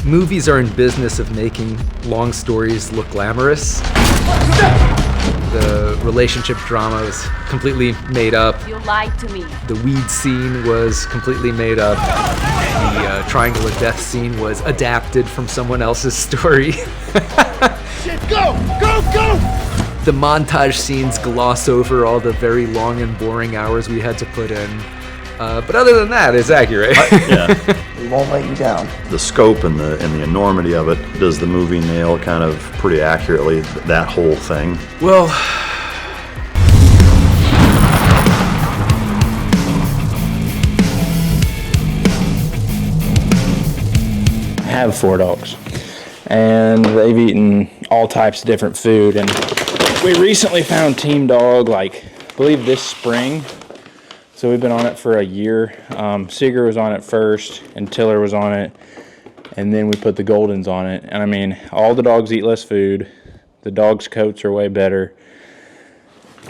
Movies are in business of making long stories look glamorous. The relationship drama was completely made up. You lied to me. The weed scene was completely made up. The triangle of death scene was adapted from someone else's story. Shit, go! Go, go! The montage scenes gloss over all the very long and boring hours we had to put in. But other than that, it's accurate. We won't let you down. The scope and the enormity of it, does the movie nail kind of pretty accurately that whole thing? Well, I have 4 dogs, and they've eaten all types of different food, and we recently found Team Dog, I believe this spring. So we've been on it for a year. Seeger was on it first, and Tiller was on it, and then we put the Goldens on it. And I mean, all the dogs eat less food. The dogs' coats are way better.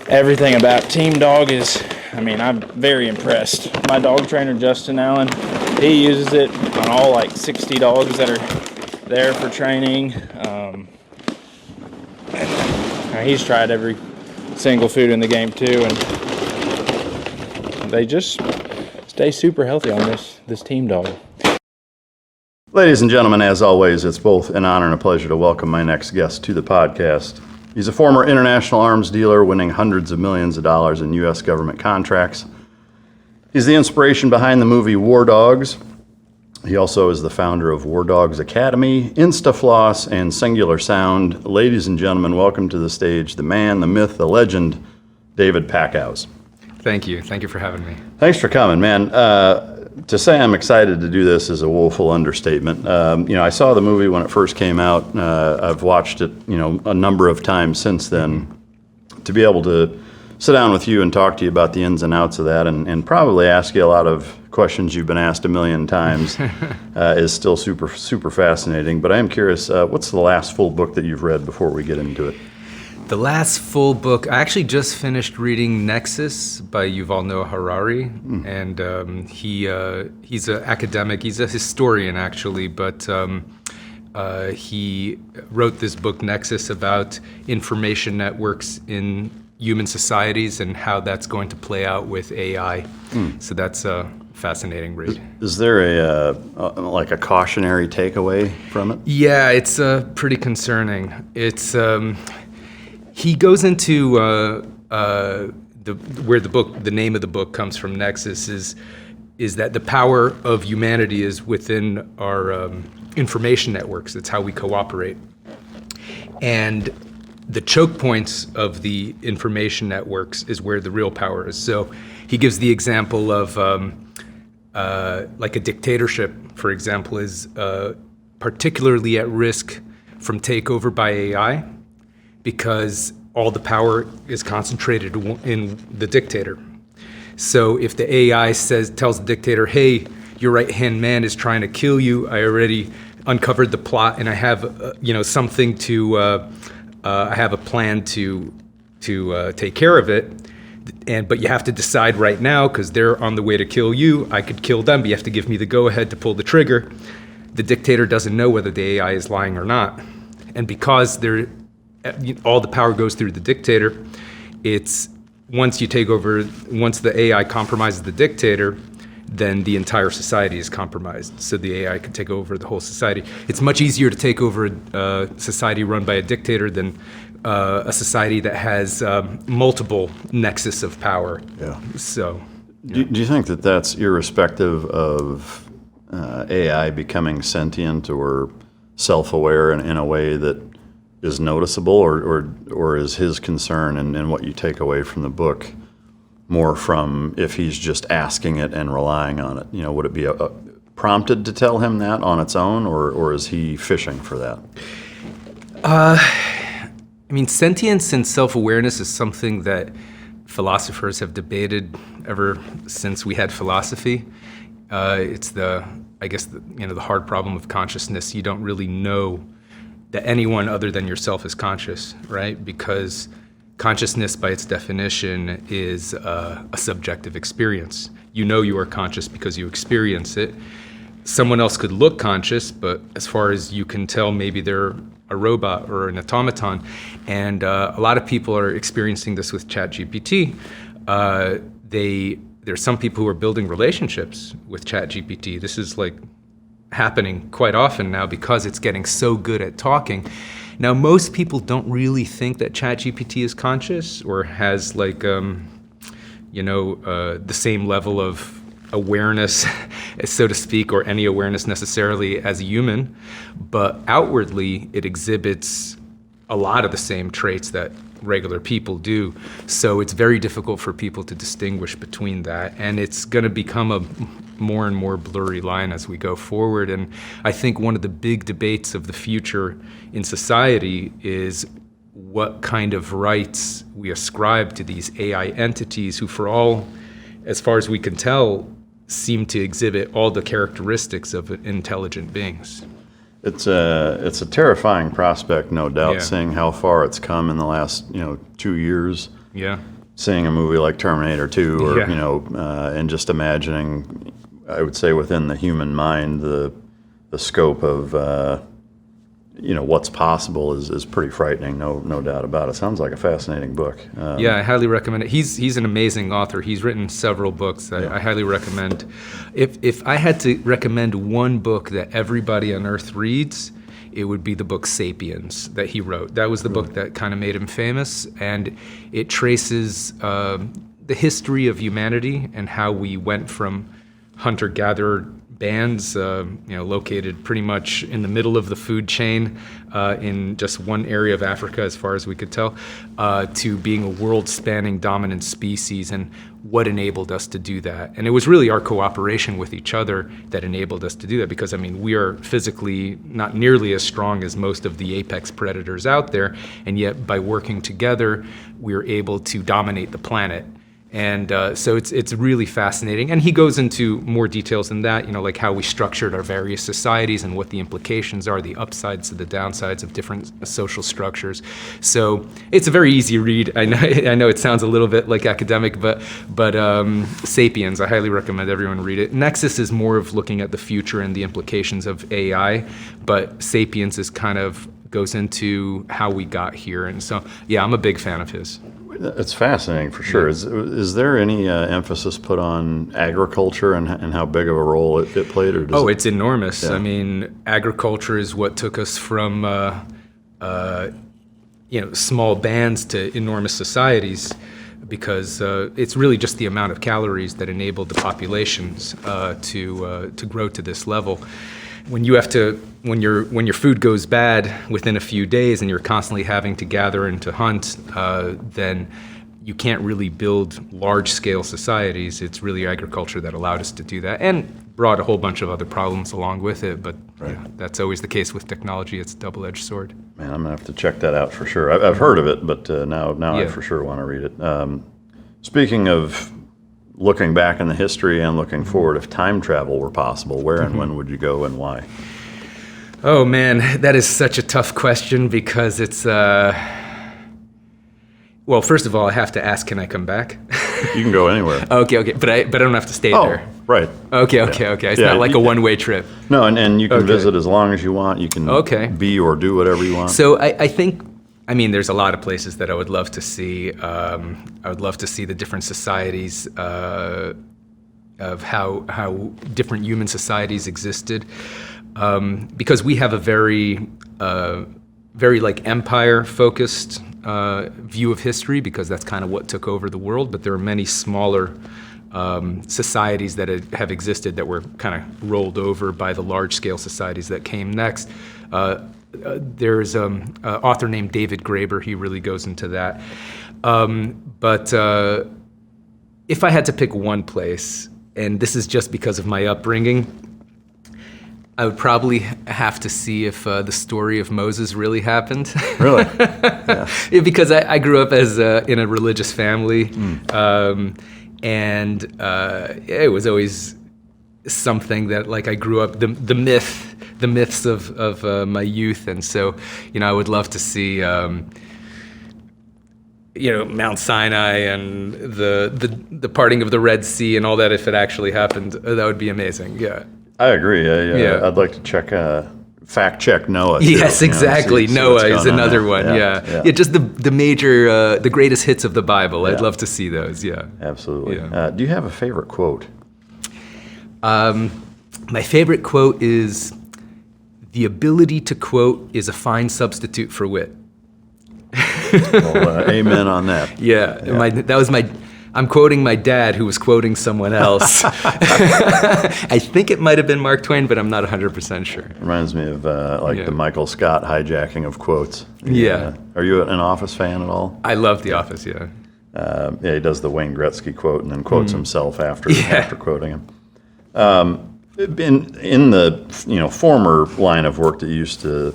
Everything about Team Dog is, I'm very impressed. My dog trainer, Justin Allen, he uses it on all 60 dogs that are there for training. He's tried every single food in the game too, and they just stay super healthy on this Team Dog. Ladies and gentlemen, as always, it's both an honor and a pleasure to welcome my next guest to the podcast. He's a former international arms dealer, winning hundreds of millions of dollars in U.S. government contracts. He's the inspiration behind the movie War Dogs. He also is the founder of War Dogs Academy, InstaFloss, and Singular Sound. Ladies and gentlemen, welcome to the stage the man, the myth, the legend, David Packouz. thank you. Thank you for having me. Thanks for coming, man. To say I'm excited to do this is a woeful understatement. I saw the movie when it first came out. I've watched it, a number of times since then. To be able to sit down with you and talk to you about the ins and outs of that, and probably ask you a lot of questions you've been asked a million times, is still super, super fascinating. But I am curious, what's the last full book that you've read before we get into it? The last full book, I actually just finished reading Nexus by Yuval Noah Harari, and he's an academic, he's a historian actually, but he wrote this book Nexus about information networks in human societies and how that's going to play out with AI. So that's a fascinating read. Is there a cautionary takeaway from it? Yeah, it's pretty concerning. It's he goes into where the name of the book comes from. Nexus is that the power of humanity is within our information networks. It's how we cooperate, and the choke points of the information networks is where the real power is. So he gives the example of like a dictatorship, for example, is particularly at risk from takeover by AI because all the power is concentrated in the dictator. So if the AI tells the dictator, hey, your right-hand man is trying to kill you, I already uncovered the plot and I have something to I have a plan to take care of it, but you have to decide right now because they're on the way to kill you. I could kill them, but you have to give me the go-ahead to pull the trigger. The dictator doesn't know whether the AI is lying or not, and because all the power goes through the dictator, it's once the AI compromises the dictator, then the entire society is compromised. So the AI can take over the whole society. It's much easier to take over a society run by a dictator than a society that has multiple nexus of power. Yeah. So. Yeah. Do you think that that's irrespective of AI becoming sentient or self-aware in a way that is noticeable, or is his concern and what you take away from the book more from if he's just asking it and relying on it? Would it be prompted to tell him that on its own, or is he fishing for that? Sentience and self-awareness is something that philosophers have debated ever since we had philosophy. It's the hard problem of consciousness. You don't really know that anyone other than yourself is conscious, right? Because consciousness, by its definition, is a subjective experience. You know you are conscious because you experience it. someone else could look conscious, but as far as you can tell, maybe they're a robot or an automaton. And a lot of people are experiencing this with ChatGPT. There's some people who are building relationships with ChatGPT. This is like happening quite often now because it's getting so good at talking. Now, most people don't really think that ChatGPT is conscious or has like, the same level of awareness, so to speak, or any awareness necessarily as a human. But outwardly, it exhibits a lot of the same traits that regular people do. So it's very difficult for people to distinguish between that. And it's going to become a more and more blurry line as we go forward. And I think one of the big debates of the future in society is what kind of rights we ascribe to these AI entities who, for all, as far as we can tell, seem to exhibit all the characteristics of intelligent beings. It's a terrifying prospect, no doubt, Yeah. seeing how far it's come in the last 2 years. Yeah. Seeing a movie like Terminator 2, or Yeah. and just imagining, I would say, within the human mind, the scope of what's possible is pretty frightening, no doubt about it. Sounds like a fascinating book. Yeah, I highly recommend it. He's an amazing author. He's written several books. I highly recommend. If I had to recommend one book that everybody on Earth reads, it would be the book Sapiens that he wrote. That was the book that kind of made him famous, and it traces the history of humanity and how we went from hunter-gatherer bands, located pretty much in the middle of the food chain in just one area of Africa, as far as we could tell, to being a world-spanning dominant species, and what enabled us to do that. And it was really our cooperation with each other that enabled us to do that, because, we are physically not nearly as strong as most of the apex predators out there, and yet by working together, we're able to dominate the planet. And so it's really fascinating. And he goes into more details than that, like how we structured our various societies and what the implications are, the upsides and the downsides of different social structures. So it's a very easy read. I know it sounds a little bit like academic, but Sapiens, I highly recommend everyone read it. Nexus is more of looking at the future and the implications of AI, but Sapiens is kind of goes into how we got here. And so, yeah, I'm a big fan of his. It's fascinating for sure. Is there any emphasis put on agriculture and how big of a role it played? Or does it's enormous. Yeah. Agriculture is what took us from small bands to enormous societies, because it's really just the amount of calories that enabled the populations to grow to this level. When your food goes bad within a few days and you're constantly having to gather and to hunt, then you can't really build large-scale societies. It's really agriculture that allowed us to do that, and brought a whole bunch of other problems along with it. But that's always the case with technology. It's a double-edged sword. Man, I'm gonna have to check that out for sure. I've heard of it, but now I for sure want to read it. Speaking of looking back in the history and looking forward, if time travel were possible, where and when would you go and why? Oh man, that is such a tough question, because it's well, first of all, I have to ask, can I come back? You can go anywhere. Okay, but I don't have to stay there. Right. Okay. It's not like a one-way trip. No, and you can visit as long as you want. You can be or do whatever you want. So I think, there's a lot of places that I would love to see. I would love to see the different societies of how different human societies existed, because we have a very like empire-focused view of history, because that's kind of what took over the world. But there are many smaller societies that have existed that were kind of rolled over by the large-scale societies that came next. There's an author named David Graeber. He really goes into that. But if I had to pick one place, and this is just because of my upbringing, I would probably have to see if the story of Moses really happened. Really? Yeah. Yeah, because I grew up as in a religious family, and it was always something that, like, I grew up, the myths of my youth, and so I would love to see Mount Sinai and the parting of the Red Sea and all that. If it actually happened, that would be amazing. Yeah. I agree. Yeah. I'd like to check, fact check Noah. Too, Yes, exactly. see Noah what's is going on another there. one. Yeah. Yeah. Just the major, the greatest hits of the Bible. I'd Yeah. love to see those. Yeah. Absolutely. Yeah. Do you have a favorite quote? My favorite quote is, "The ability to quote is a fine substitute for wit." Well, amen on that. Yeah. I'm quoting my dad, who was quoting someone else. I think it might have been Mark Twain, but I'm not 100% sure. Reminds me of Yeah. the Michael Scott hijacking of quotes. Yeah. Are you an Office fan at all? I love The Office, yeah. Yeah, he does the Wayne Gretzky quote and then quotes himself after quoting him. In the former line of work that you used to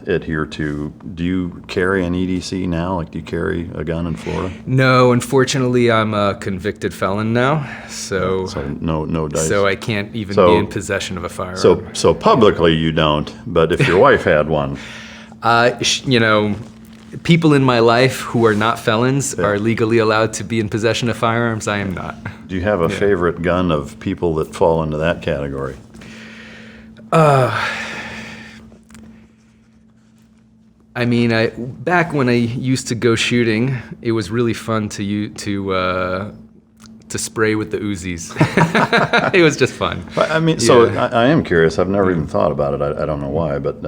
adhere to, do you carry an EDC now? Like, do you carry a gun in Florida? No, unfortunately, I'm a convicted felon now, so No dice. I can't even So- be in possession of a firearm. So publicly you don't, but if your wife had one, People in my life who are not felons are legally allowed to be in possession of firearms. I am not. do you have a favorite gun of people that fall into that category? I mean, back when I used to go shooting, it was really fun to spray with the Uzis. It was just fun. But, I mean, so I am curious. I've never even thought about it. I don't know why, but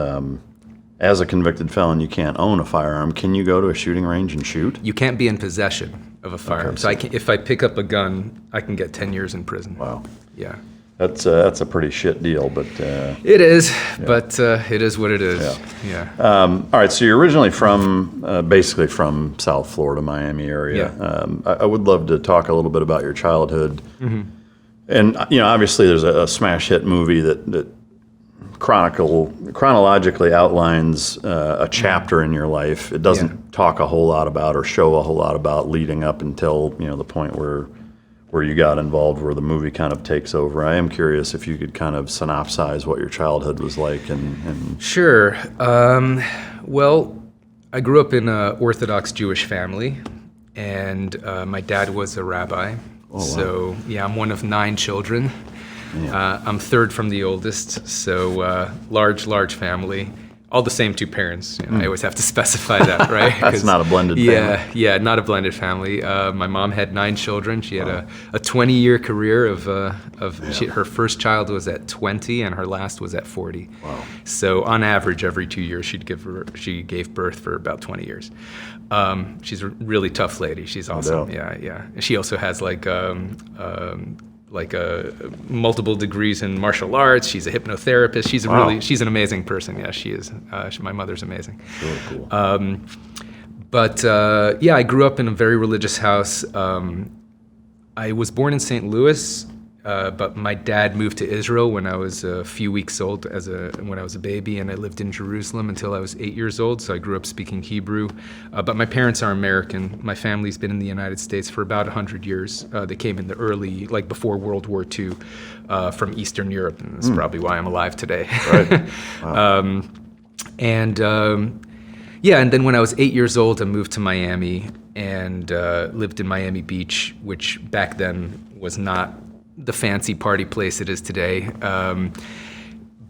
as a convicted felon, you can't own a firearm. Can you go to a shooting range and shoot? You can't be in possession of a firearm. So if I pick up a gun, I can get 10 years in prison. Wow. Yeah. That's a pretty shit deal, but It is, but it is what it is. Yeah. all right. So you're originally from basically from South Florida, Miami area. Yeah. I would love to talk a little bit about your childhood, and obviously there's a smash hit movie that chronologically outlines a chapter in your life. It doesn't talk a whole lot about or show a whole lot about leading up until the point where you got involved, where the movie kind of takes over. I am curious if you could kind of synopsize what your childhood was like. And Sure. Well, I grew up in an Orthodox Jewish family, and my dad was a rabbi. Oh, wow. So, I'm one of 9 children. I'm third from the oldest, so large family. All the same 2 parents. I always have to specify that, right? That's not a blended family. Yeah, not a blended family. My mom had 9 children. She had a 20-year career her first child was at 20 and her last was at 40. Wow. So on average, every 2 years she gave birth for about 20 years. She's a really tough lady. She's awesome. doubt. Yeah. And she also has multiple degrees in martial arts. She's a hypnotherapist. She's an amazing person. Yeah, she is. My mother's amazing. really cool. But I grew up in a very religious house. I was born in St. Louis, but my dad moved to Israel when I was a few weeks old, when I was a baby, and I lived in Jerusalem until I was 8 years old. So I grew up speaking Hebrew. But my parents are American. My family's been in the United States for about 100 years. They came in the early, before World War II, from Eastern Europe, and that's probably why I'm alive today. Right. Wow. And then when I was 8 years old, I moved to Miami and lived in Miami Beach, which back then was not the fancy party place it is today.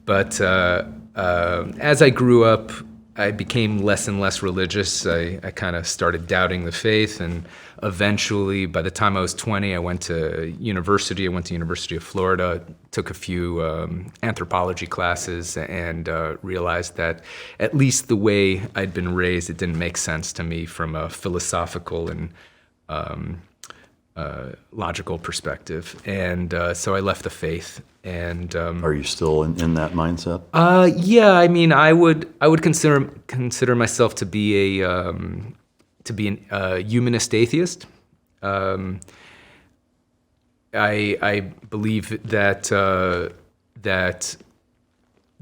But as I grew up, I became less and less religious. I kind of started doubting the faith, and eventually, by the time I was 20, I went to university. I went to University of Florida, took a few anthropology classes, and realized that at least the way I'd been raised, it didn't make sense to me from a philosophical and logical perspective. And so I left the faith. And Are you still in that mindset? I mean, I would consider myself to be a humanist atheist. I believe that that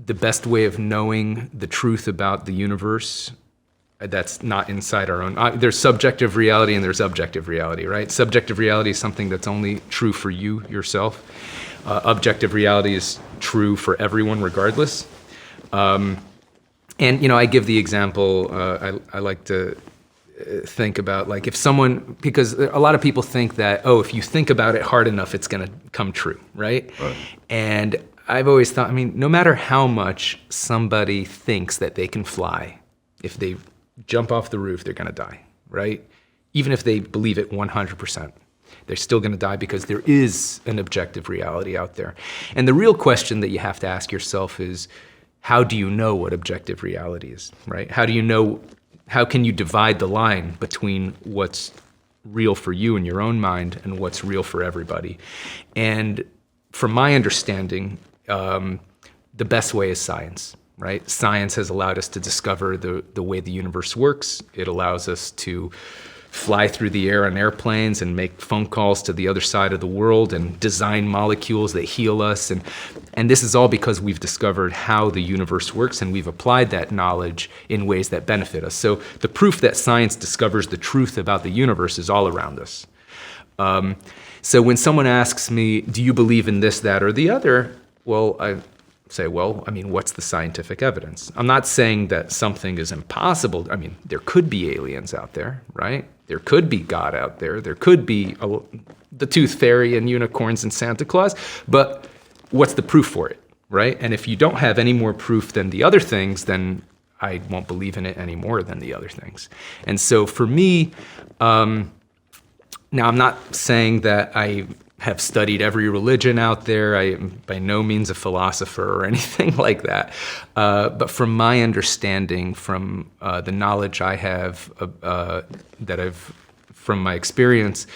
the best way of knowing the truth about the universe that's not inside our own. There's subjective reality and there's objective reality, right? Subjective reality is something that's only true for you yourself. Objective reality is true for everyone, regardless. And I give the example. I like to think about if someone, because a lot of people think that if you think about it hard enough, it's going to come true, right? And I've always thought, I mean, no matter how much somebody thinks that they can fly, if they jump off the roof, they're going to die, right? Even if they believe it 100%, they're still going to die because there is an objective reality out there. And the real question that you have to ask yourself is, how do you know what objective reality is, right? How can you divide the line between what's real for you in your own mind and what's real for everybody? And from my understanding, the best way is science, right? Science has allowed us to discover the way the universe works. It allows us to fly through the air on airplanes and make phone calls to the other side of the world and design molecules that heal us. And this is all because we've discovered how the universe works, and we've applied that knowledge in ways that benefit us. So the proof that science discovers the truth about the universe is all around us. So when someone asks me, do you believe in this, that, or the other? Well, I say, well, I mean, what's the scientific evidence? I'm not saying that something is impossible. I mean, there could be aliens out there, right? There could be God out there. There could be the tooth fairy and unicorns and Santa Claus. But what's the proof for it, right? And if you don't have any more proof than the other things, then I won't believe in it any more than the other things. And so for me, now I'm not saying that I have studied every religion out there. I am by no means a philosopher or anything like that. But from my understanding, from the knowledge I have from my experience,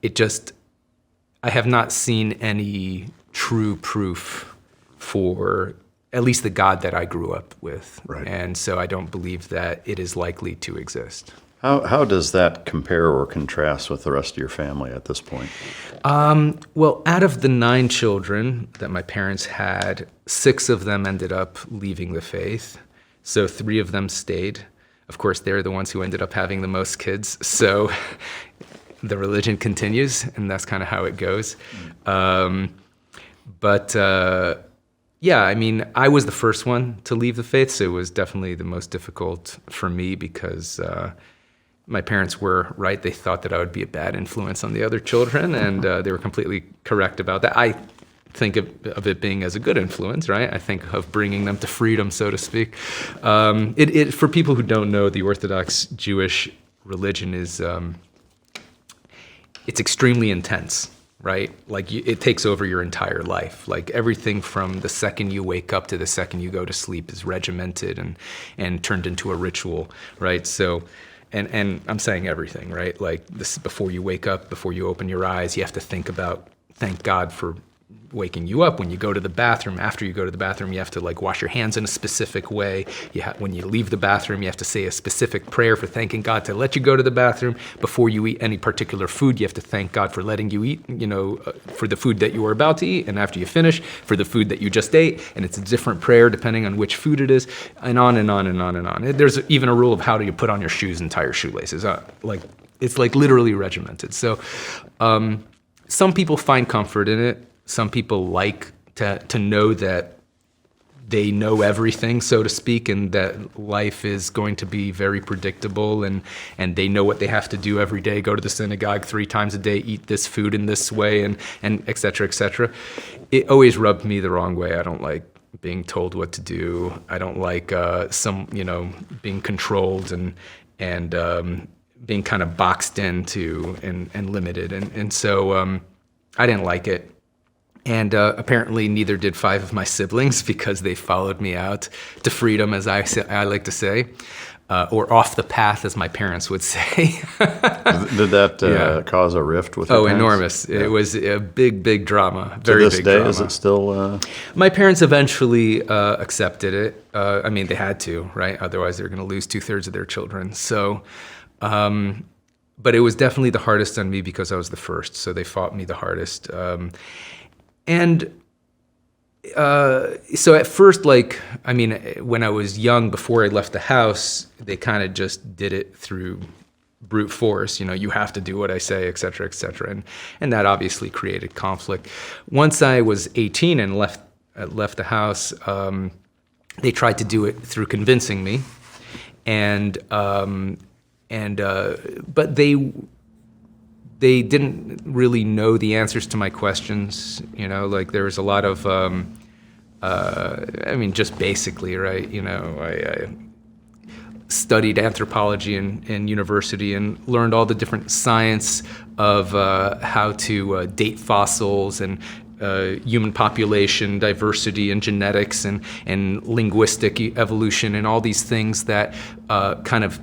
I have not seen any true proof for at least the God that I grew up with. Right. And so I don't believe that it is likely to exist. How does that compare or contrast with the rest of your family at this point? Well, out of the 9 children that my parents had, 6 of them ended up leaving the faith. So 3 of them stayed. Of course, they're the ones who ended up having the most kids. So the religion continues, and that's kind of how it goes. Yeah, I mean, I was the first one to leave the faith, so it was definitely the most difficult for me because my parents were right. They thought that I would be a bad influence on the other children, and they were completely correct about that. I think of it being as a good influence, right? I think of bringing them to freedom, so to speak. For people who don't know, the Orthodox Jewish religion is it's extremely intense, right? Like it takes over your entire life. Like everything from the second you wake up to the second you go to sleep is regimented and turned into a ritual, right? So. And I'm saying everything, right? Like this, before you wake up, before you open your eyes, you have to thank God for waking you up. When you go to the bathroom, after you go to the bathroom, you have to like wash your hands in a specific way. When you leave the bathroom, you have to say a specific prayer for thanking God to let you go to the bathroom. Before you eat any particular food, you have to thank God for letting you eat, for the food that you were about to eat. And after you finish, for the food that you just ate. And it's a different prayer depending on which food it is, and on and on and on and on. There's even a rule of how do you put on your shoes and tie your shoelaces. It's like literally regimented. So some people find comfort in it. Some people like to know that they know everything, so to speak, and that life is going to be very predictable, and they know what they have to do every day, go to the synagogue 3 times a day, eat this food in this way, and et cetera, et cetera. It always rubbed me the wrong way. I don't like being told what to do. I don't like being controlled and being kind of boxed into and limited. And so I didn't like it. And apparently neither did 5 of my siblings because they followed me out to freedom, as I like to say, or off the path, as my parents would say. Did that cause a rift with your parents? Enormous. Yeah. It was a big, big drama. Very big drama. To this day, is it still? My parents eventually accepted it. I mean, they had to, right? Otherwise, they were going to lose 2/3 of their children. So, but it was definitely the hardest on me because I was the first. So they fought me the hardest. So at first, when I was young, before I left the house, they kind of just did it through brute force. You have to do what I say, et cetera, et cetera. And that obviously created conflict. Once I was 18 and left the house, they tried to do it through convincing me. But they didn't really know the answers to my questions. There was a lot of I mean, just basically, right? You know, I studied anthropology in university and learned all the different science of how to date fossils and human population diversity and genetics and linguistic evolution and all these things that kind of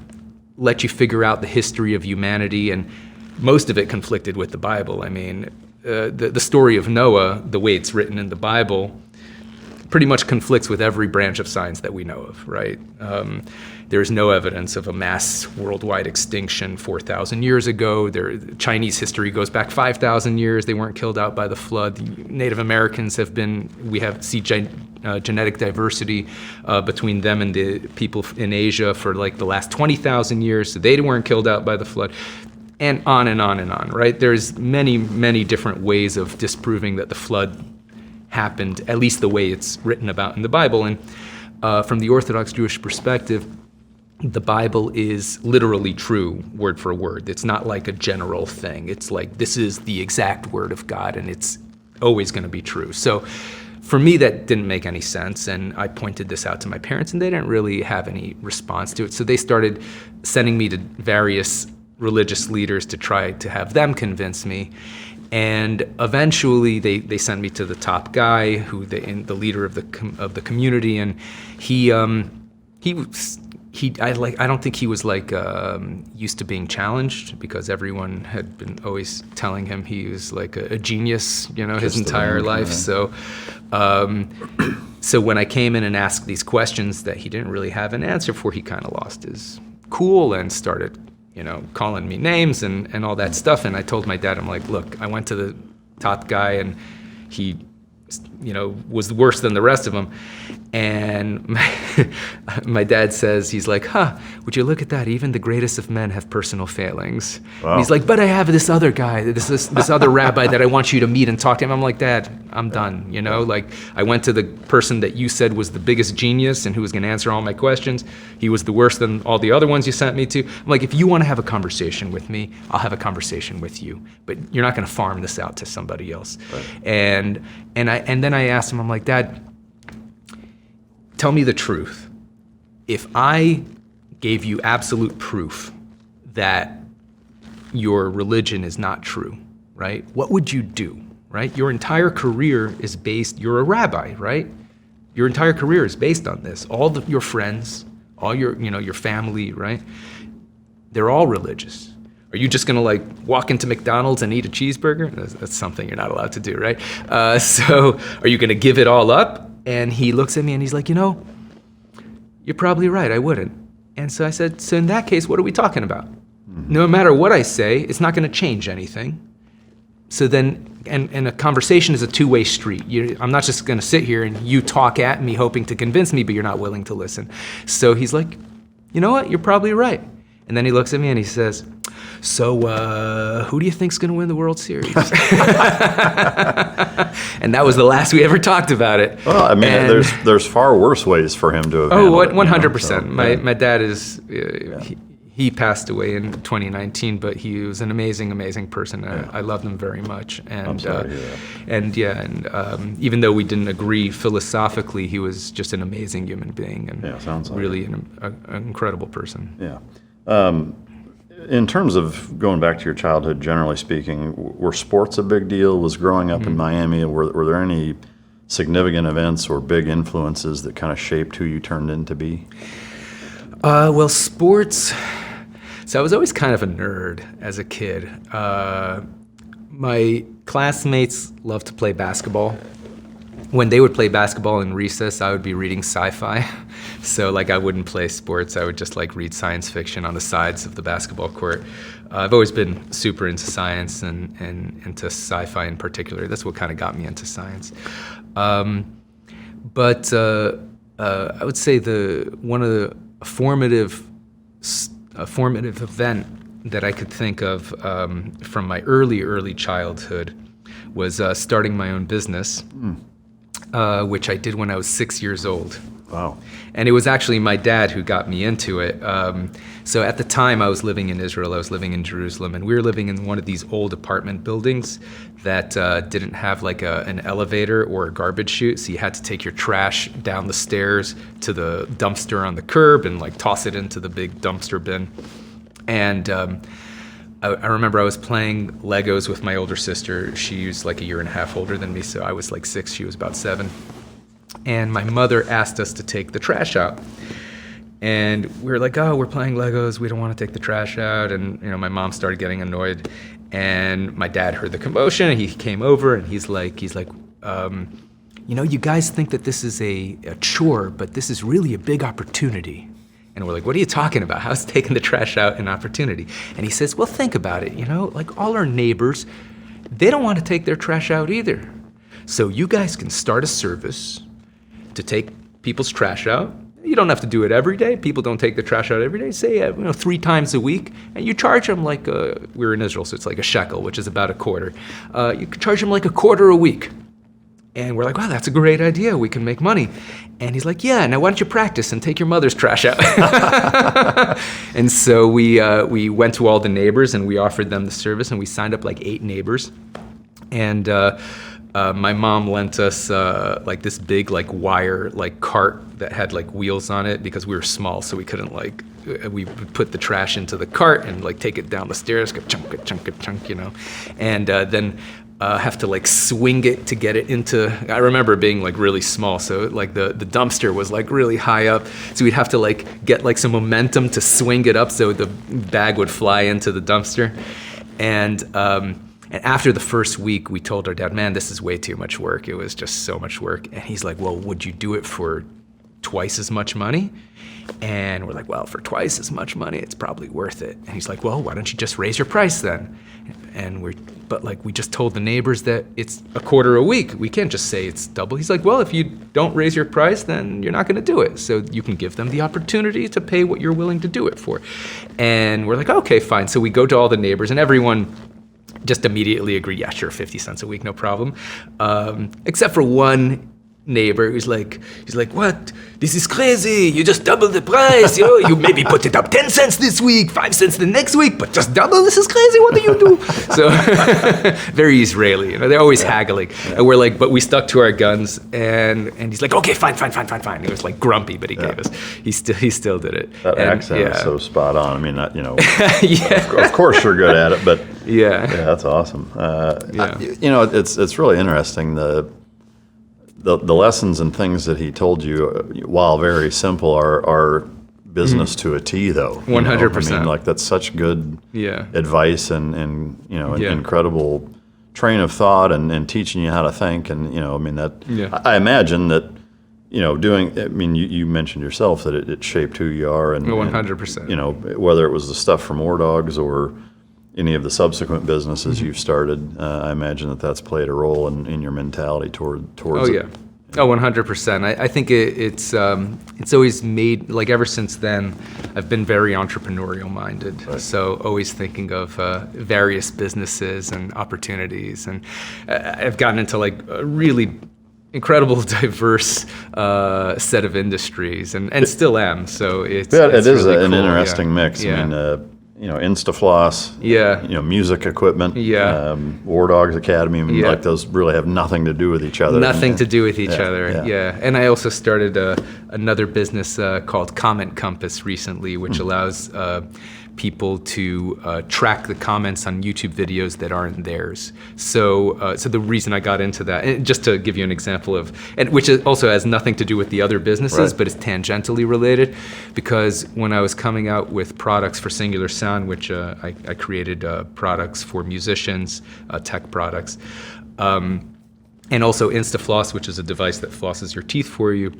let you figure out the history of humanity, and most of it conflicted with the Bible. I mean, the story of Noah, the way it's written in the Bible, pretty much conflicts with every branch of science that we know of, right? There's no evidence of a mass worldwide extinction 4,000 years ago. Chinese history goes back 5,000 years. They weren't killed out by the flood. Native Americans see genetic diversity between them and the people in Asia for like the last 20,000 years. So they weren't killed out by the flood. And on and on and on, right? There's many, many different ways of disproving that the flood happened, at least the way it's written about in the Bible. And from the Orthodox Jewish perspective, the Bible is literally true, word for word. It's not like a general thing. It's like, this is the exact word of God, and it's always going to be true. So for me, that didn't make any sense, and I pointed this out to my parents, and they didn't really have any response to it. So they started sending me to various religious leaders to try to have them convince me. And eventually, they sent me to the top guy, the leader of the community, and I don't think he was like used to being challenged, because everyone had been always telling him he was like a genius, you know, his entire life. So when I came in and asked these questions that he didn't really have an answer for, he kind of lost his cool and started, you know, calling me names and all that stuff. And I told my dad, I'm like, look, I went to the top guy and he, you know, was worse than the rest of them. And my dad says, he's like, would you look at that? Even the greatest of men have personal failings. Wow. And he's like, but I have this other guy, this other rabbi that I want you to meet and talk to him. I'm like, Dad, I'm done. You know, like, I went to the person that you said was the biggest genius and who was going to answer all my questions. He was the worst than all the other ones you sent me to. I'm like, if you want to have a conversation with me, I'll have a conversation with you, but you're not going to farm this out to somebody else. Right. And then I asked him, I'm like, Dad, tell me the truth. If I gave you absolute proof that your religion is not true, right? What would you do, right? Your entire career is you're a rabbi, right? Your entire career is based on this. Your friends, all your family, right? They're all religious. Are you just gonna like walk into McDonald's and eat a cheeseburger? That's something you're not allowed to do, right? So are you gonna give it all up? And he looks at me and he's like, you know, you're probably right, I wouldn't. And so I said, so in that case, what are we talking about? Mm-hmm. No matter what I say, it's not gonna change anything. So then, and a conversation is a two-way street. I'm not just gonna sit here and you talk at me hoping to convince me, but you're not willing to listen. So he's like, you know what, you're probably right. And then he looks at me and he says, so who do you think's gonna win the World Series? And that was the last we ever talked about it. Well, I mean, there's far worse ways for him to have handled it. 100%. You know, so, my dad is, he passed away in 2019, but he was an amazing, amazing person. I loved him very much. And I'm sorry to hear that. Even though we didn't agree philosophically, he was just an amazing human being and sounds like really an incredible person. Yeah. In terms of going back to your childhood, generally speaking, were sports a big deal? Was growing up in Miami, were there any significant events or big influences that kind of shaped who you turned into be? Well, sports. So I was always kind of a nerd as a kid. My classmates loved to play basketball. When they would play basketball in recess, I would be reading sci-fi. So like I wouldn't play sports. I would just like read science fiction on the sides of the basketball court. I've always been super into science and into sci-fi in particular. That's what kind of got me into science. But I would say one of the formative event that I could think of from my early childhood was starting my own business. Which I did when I was 6 years old. Wow. And it was actually my dad who got me into it. So at the time I was living in Israel, I was living in Jerusalem, and we were living in one of these old apartment buildings that didn't have like an elevator or a garbage chute. So you had to take your trash down the stairs to the dumpster on the curb and like toss it into the big dumpster bin. And I remember I was playing Legos with my older sister. She was like a year and a half older than me, so I was like 6, she was about 7. And my mother asked us to take the trash out. And we were like, oh, we're playing Legos, we don't want to take the trash out. And my mom started getting annoyed. And my dad heard the commotion, and he came over, and he's like, you guys think that this is a chore, but this is really a big opportunity. And we're like, what are you talking about? How's taking the trash out an opportunity? And he says, well, think about it, like all our neighbors, they don't want to take their trash out either. So you guys can start a service to take people's trash out. You don't have to do it every day. People don't take the trash out every day. Say, 3 times a week, and you charge them like we're in Israel, so it's like a shekel, which is about a quarter. You could charge them like a quarter a week. And we're like, wow, that's a great idea. We can make money. And he's like, yeah, now why don't you practice and take your mother's trash out? And so we went to all the neighbors, and we offered them the service, and we signed up like 8 neighbors. And my mom lent us like this big like wire like cart that had like wheels on it, because we were small, so we couldn't like, we would put the trash into the cart and like take it down the stairs, go chunk, and then have to like swing it to get it into, I remember being like really small, so like the dumpster was like really high up, so we'd have to like get like some momentum to swing it up so the bag would fly into the dumpster. And after the first week, we told our dad, man, this is way too much work. It was just so much work. And he's like, well, would you do it for twice as much money? And we're like, well, for twice as much money, it's probably worth it. And he's like, well, why don't you just raise your price then? And we just told the neighbors that it's a quarter a week. We can't just say it's double. He's like, well, if you don't raise your price, then you're not going to do it. So you can give them the opportunity to pay what you're willing to do it for. And we're like, okay, fine. So we go to all the neighbors, and everyone just immediately agreed, yeah, sure, 50 cents a week, no problem. Except for one neighbor who's like, what? This is crazy. You just double the price. You maybe put it up 10 cents this week, 5 cents the next week, but just double. This is crazy. What do you do? So very Israeli. They're always haggling. And we're like, but we stuck to our guns. And he's like, okay, fine. He was like grumpy, but he gave us. He still did it. That accent is so spot on. I mean, yeah. Of course you're good at it, but yeah, that's awesome. Yeah. It's really interesting the lessons and things that he told you, while very simple, are business to a T, though. 100%. I mean, like, that's such good advice and an incredible train of thought and teaching you how to think. And, I imagine that, you mentioned yourself that it shaped who you are. And 100%. And, whether it was the stuff from Orthodox or any of the subsequent businesses you've started, I imagine that's played a role in your mentality towards it. Yeah. Oh, 100%. I think it's always made, like, ever since then, I've been very entrepreneurial minded. Right. So always thinking of various businesses and opportunities. And I've gotten into like a really incredible, diverse set of industries, and still am. So it's really an cool. interesting mix. Yeah. I mean, InstaFloss, music equipment, Orthodox Academy. I mean, like, those really have nothing to do with each other. Nothing to do with each other. Yeah. And I also started another business called Comment Compass recently, which allows people to track the comments on YouTube videos that aren't theirs. So the reason I got into that, and just to give you an example of, and which also has nothing to do with the other businesses, but is tangentially related, because when I was coming out with products for Singular Sound, which I created products for musicians, tech products, and also InstaFloss, which is a device that flosses your teeth for you.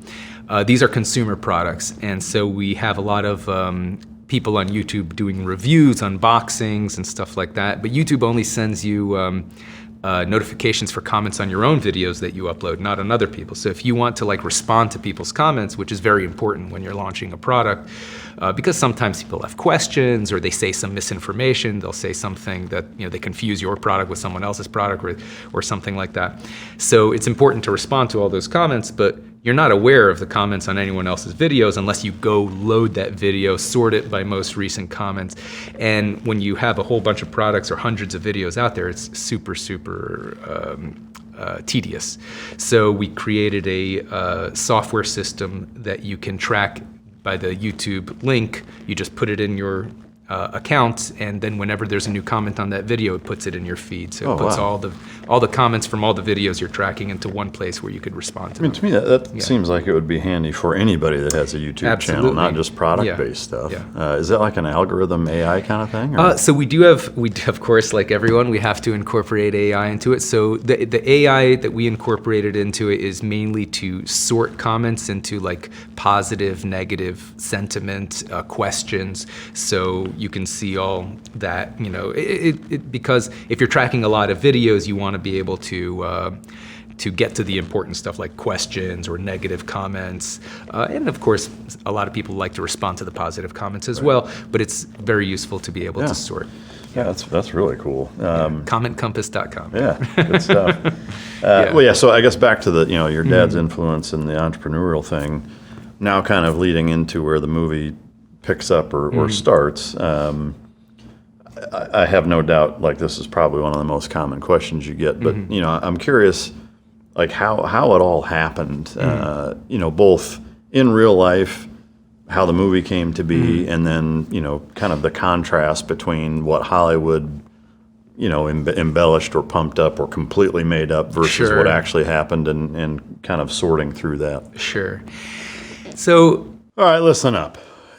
These are consumer products, and so we have a lot of people on YouTube doing reviews, unboxings, and stuff like that. But YouTube only sends you notifications for comments on your own videos that you upload, not on other people's. So if you want to like respond to people's comments, which is very important when you're launching a product, because sometimes people have questions or they say some misinformation, they'll say something that, they confuse your product with someone else's product or something like that. So it's important to respond to all those comments, but you're not aware of the comments on anyone else's videos unless you go load that video, sort it by most recent comments. And when you have a whole bunch of products or hundreds of videos out there, it's super tedious. So we created a software system that you can track by the YouTube link. You just put it in your account, and then whenever there's a new comment on that video, it puts it in your feed. So it puts all the comments from all the videos you're tracking into one place where you could respond to them. To me, that seems like it would be handy for anybody that has a YouTube channel, not just product-based stuff. Yeah. Is that like an algorithm AI kind of thing? Or? So we do, of course, like everyone, we have to incorporate AI into it. So the AI that we incorporated into it is mainly to sort comments into like positive, negative, sentiment, questions. So you can see all that, because if you're tracking a lot of videos, you want to be able to get to the important stuff like questions or negative comments. And of course, a lot of people like to respond to the positive comments as well, but it's very useful to be able to sort. Yeah, that's really cool. CommentCompass.com. Yeah, good stuff. Well, yeah, so I guess back to the, your dad's influence and the entrepreneurial thing, now kind of leading into where the movie picks up or starts. I have no doubt, like, this is probably one of the most common questions you get, but, I'm curious, like, how it all happened, both in real life, how the movie came to be, and then, kind of the contrast between what Hollywood, embellished or pumped up or completely made up versus what actually happened, and kind of sorting through that. Sure. So, all right, listen up.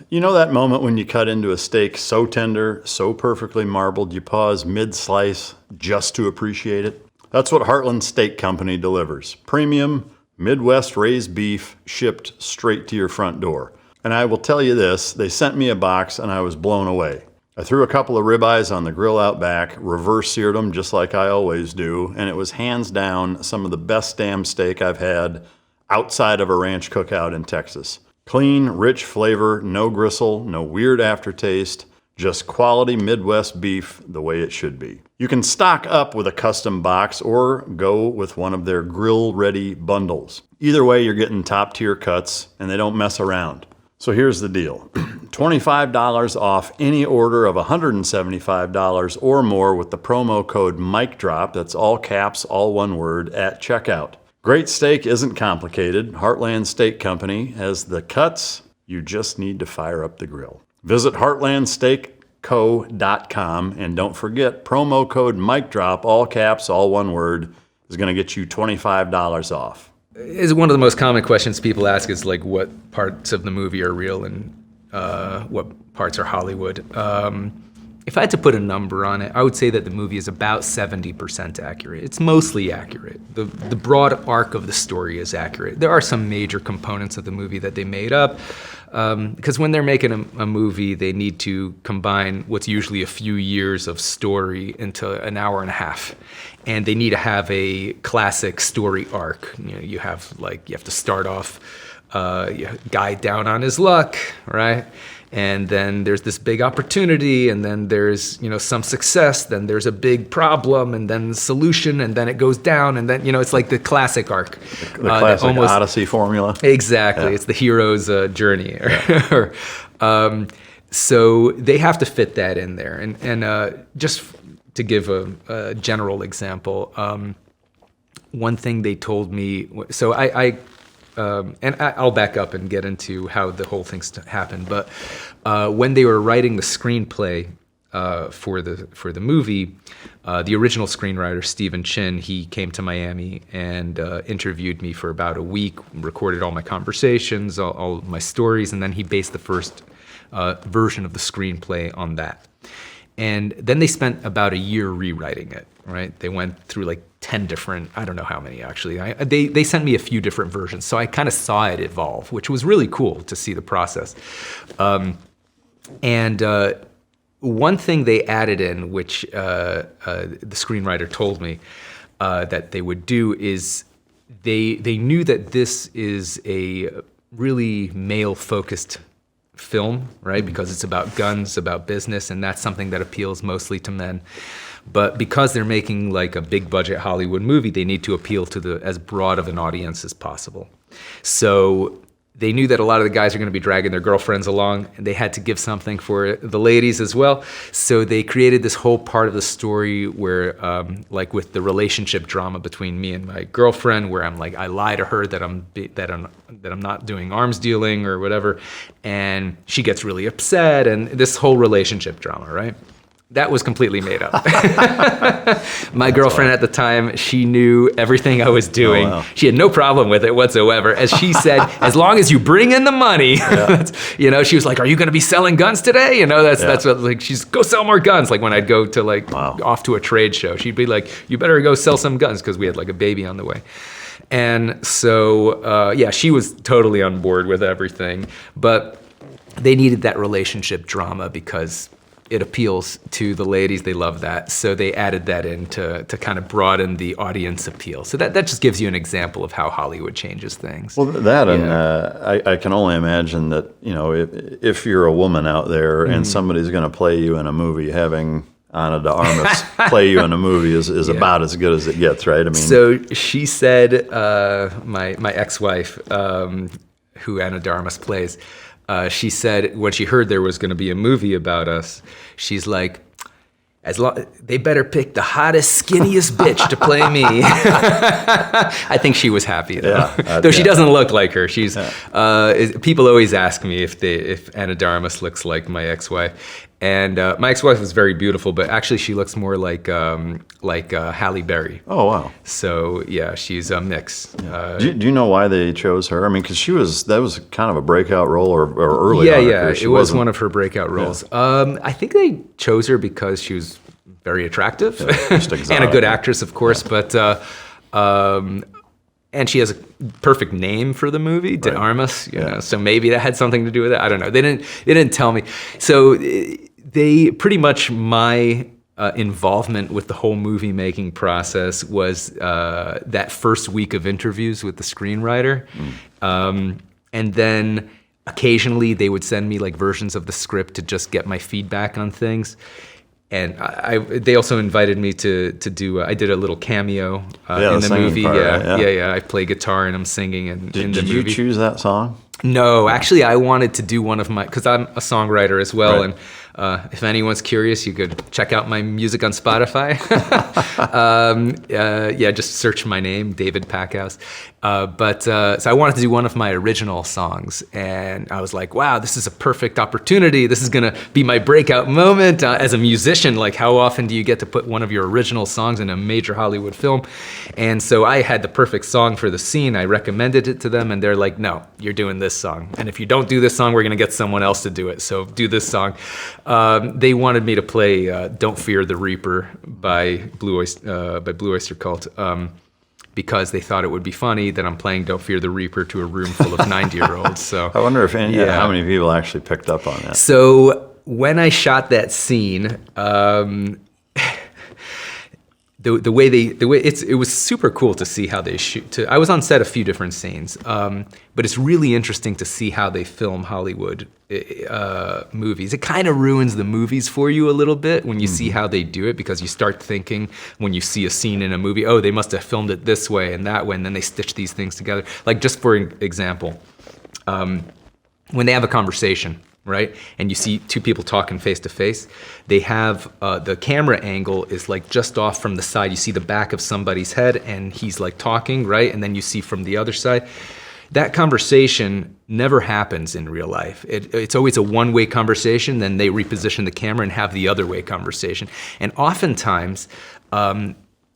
You know that moment when you cut into a steak so tender, so perfectly marbled, you pause mid-slice just to appreciate it? That's what Heartland Steak Company delivers. Premium, Midwest raised beef shipped straight to your front door. And I will tell you this, they sent me a box and I was blown away. I threw a couple of ribeyes on the grill out back, reverse seared them just like I always do, and it was hands down some of the best damn steak I've had outside of a ranch cookout in Texas. Clean, rich flavor, no gristle, no weird aftertaste, just quality Midwest beef the way it should be. You can stock up with a custom box or go with one of their grill-ready bundles. Either way, you're getting top-tier cuts, and they don't mess around. So here's the deal. $25 off any order of $175 or more with the promo code MICDROP, that's all caps, all one word, at checkout. Great steak isn't complicated. Heartland Steak Company has the cuts. You just need to fire up the grill. Visit heartlandsteakco.com and don't forget promo code MICDROP, all caps, all one word, is going to get you $25 off. Is one of the most common questions people ask is like what parts of the movie are real and what parts are Hollywood. If I had to put a number on it, I would say that the movie is about 70% accurate. It's mostly accurate. The broad arc of the story is accurate. There are some major components of the movie that they made up, because when they're making a movie, they need to combine what's usually a few years of story into an hour and a half. And they need to have a classic story arc. You have to start off, guy down on his luck, right? And then there's this big opportunity, and then there's, some success, then there's a big problem, and then solution, and then it goes down, and then, it's like the classic arc. The classic Odyssey formula. Exactly. Yeah. It's the hero's journey. So they have to fit that in there. And just to give a general example, one thing they told me, so and I'll back up and get into how the whole thing's happened. But when they were writing the screenplay for the movie, the original screenwriter Stephen Chin, he came to Miami and interviewed me for about a week, recorded all my conversations, all my stories, and then he based the first version of the screenplay on that. And then they spent about a year rewriting it, right? They went through like 10 different, I don't know how many actually. They sent me a few different versions. So I kind of saw it evolve, which was really cool to see the process. And one thing they added in, which the screenwriter told me that they would do, is they knew that this is a really male-focused film, right? Because it's about guns, about business, and that's something that appeals mostly to men. But because they're making like a big budget Hollywood movie, they need to appeal to as broad of an audience as possible. So they knew that a lot of the guys are going to be dragging their girlfriends along, and they had to give something for the ladies as well. So they created this whole part of the story where, like with the relationship drama between me and my girlfriend, where I'm like, I lie to her that I'm not doing arms dealing or whatever, and she gets really upset, and this whole relationship drama, right? That was completely made up. My girlfriend at the time, she knew everything I was doing. Oh, wow. She had no problem with it whatsoever. As she said, as long as you bring in the money, she was like, are you going to be selling guns today? That's what, like, she's go sell more guns. Like when I'd go to off to a trade show, she'd be like, you better go sell some guns, because we had like a baby on the way. And so, she was totally on board with everything. But they needed that relationship drama because it appeals to the ladies. They love that. So they added that in to kind of broaden the audience appeal. So that just gives you an example of how Hollywood changes things. Well, that and I can only imagine that, if you're a woman out there and somebody's going to play you in a movie, having Ana de Armas play you in a movie is about as good as it gets, right? I mean, so she said, my ex-wife, who Ana de Armas plays, she said when she heard there was going to be a movie about us, she's like, they better pick the hottest, skinniest bitch to play me. I think she was happy though, though she doesn't look like her. She's people always ask me if Ana de Armas looks like my ex-wife, and my ex-wife was very beautiful, but actually she looks more like Halle Berry. Oh wow! So yeah, she's a mix. Do you know why they chose her? I mean, because that was kind of a breakeut role or early. Yeah, it was one of her breakout roles. Yeah. I think they chose her because she was very attractive and a good actress, of course, but and she has a perfect name for the movie, De Armas, so maybe that had something to do with it. I don't know. They didn't tell me. So they pretty much, my involvement with the whole movie making process was that first week of interviews with the screenwriter. And then occasionally they would send me like versions of the script to just get my feedback on things. And they also invited me to do. I did a little cameo in the movie. Part, right? I play guitar and I'm singing in the movie. Did you choose that song? No, actually, I wanted to do one of my, because I'm a songwriter as well, and if anyone's curious, you could check out my music on Spotify. Just search my name, David Packouz. So I wanted to do one of my original songs, and I was like, wow, this is a perfect opportunity. This is gonna be my breakout moment as a musician. Like, how often do you get to put one of your original songs in a major Hollywood film? And so I had the perfect song for the scene. I recommended it to them, and they're like, no, you're doing this song. And if you don't do this song, we're gonna get someone else to do it. So do this song. They wanted me to play "Don't Fear the Reaper" by Blue Oyster Cult, because they thought it would be funny that I'm playing "Don't Fear the Reaper" to a room full of 90-year-olds. So I wonder if how many people actually picked up on that. So when I shot that scene, it was super cool to see how they shoot. I was on set a few different scenes, but it's really interesting to see how they film Hollywood movies. It kind of ruins the movies for you a little bit when you see how they do it, because you start thinking when you see a scene in a movie, oh, they must have filmed it this way and that way, and then they stitch these things together. Like, just for example, when they have a conversation, right? And you see two people talking face to face, they have the camera angle is like just off from the side. You see the back of somebody's head and he's like talking, right? And then you see from the other side. That conversation never happens in real life. It's always a one-way conversation, then they reposition the camera and have the other-way conversation. And oftentimes,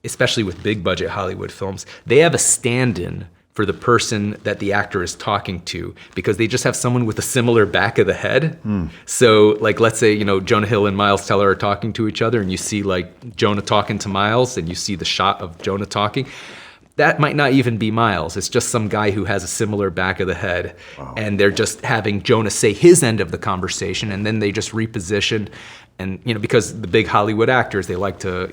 especially with big-budget Hollywood films, they have a stand-in for the person that the actor is talking to, because they just have someone with a similar back of the head. So, like, let's say, Jonah Hill and Miles Teller are talking to each other, and you see, like, Jonah talking to Miles, and you see the shot of Jonah talking. that might not even be Miles. It's just some guy who has a similar back of the head. And they're just having Jonah say his end of the conversation, and then they just reposition. And, because the big Hollywood actors, they like to,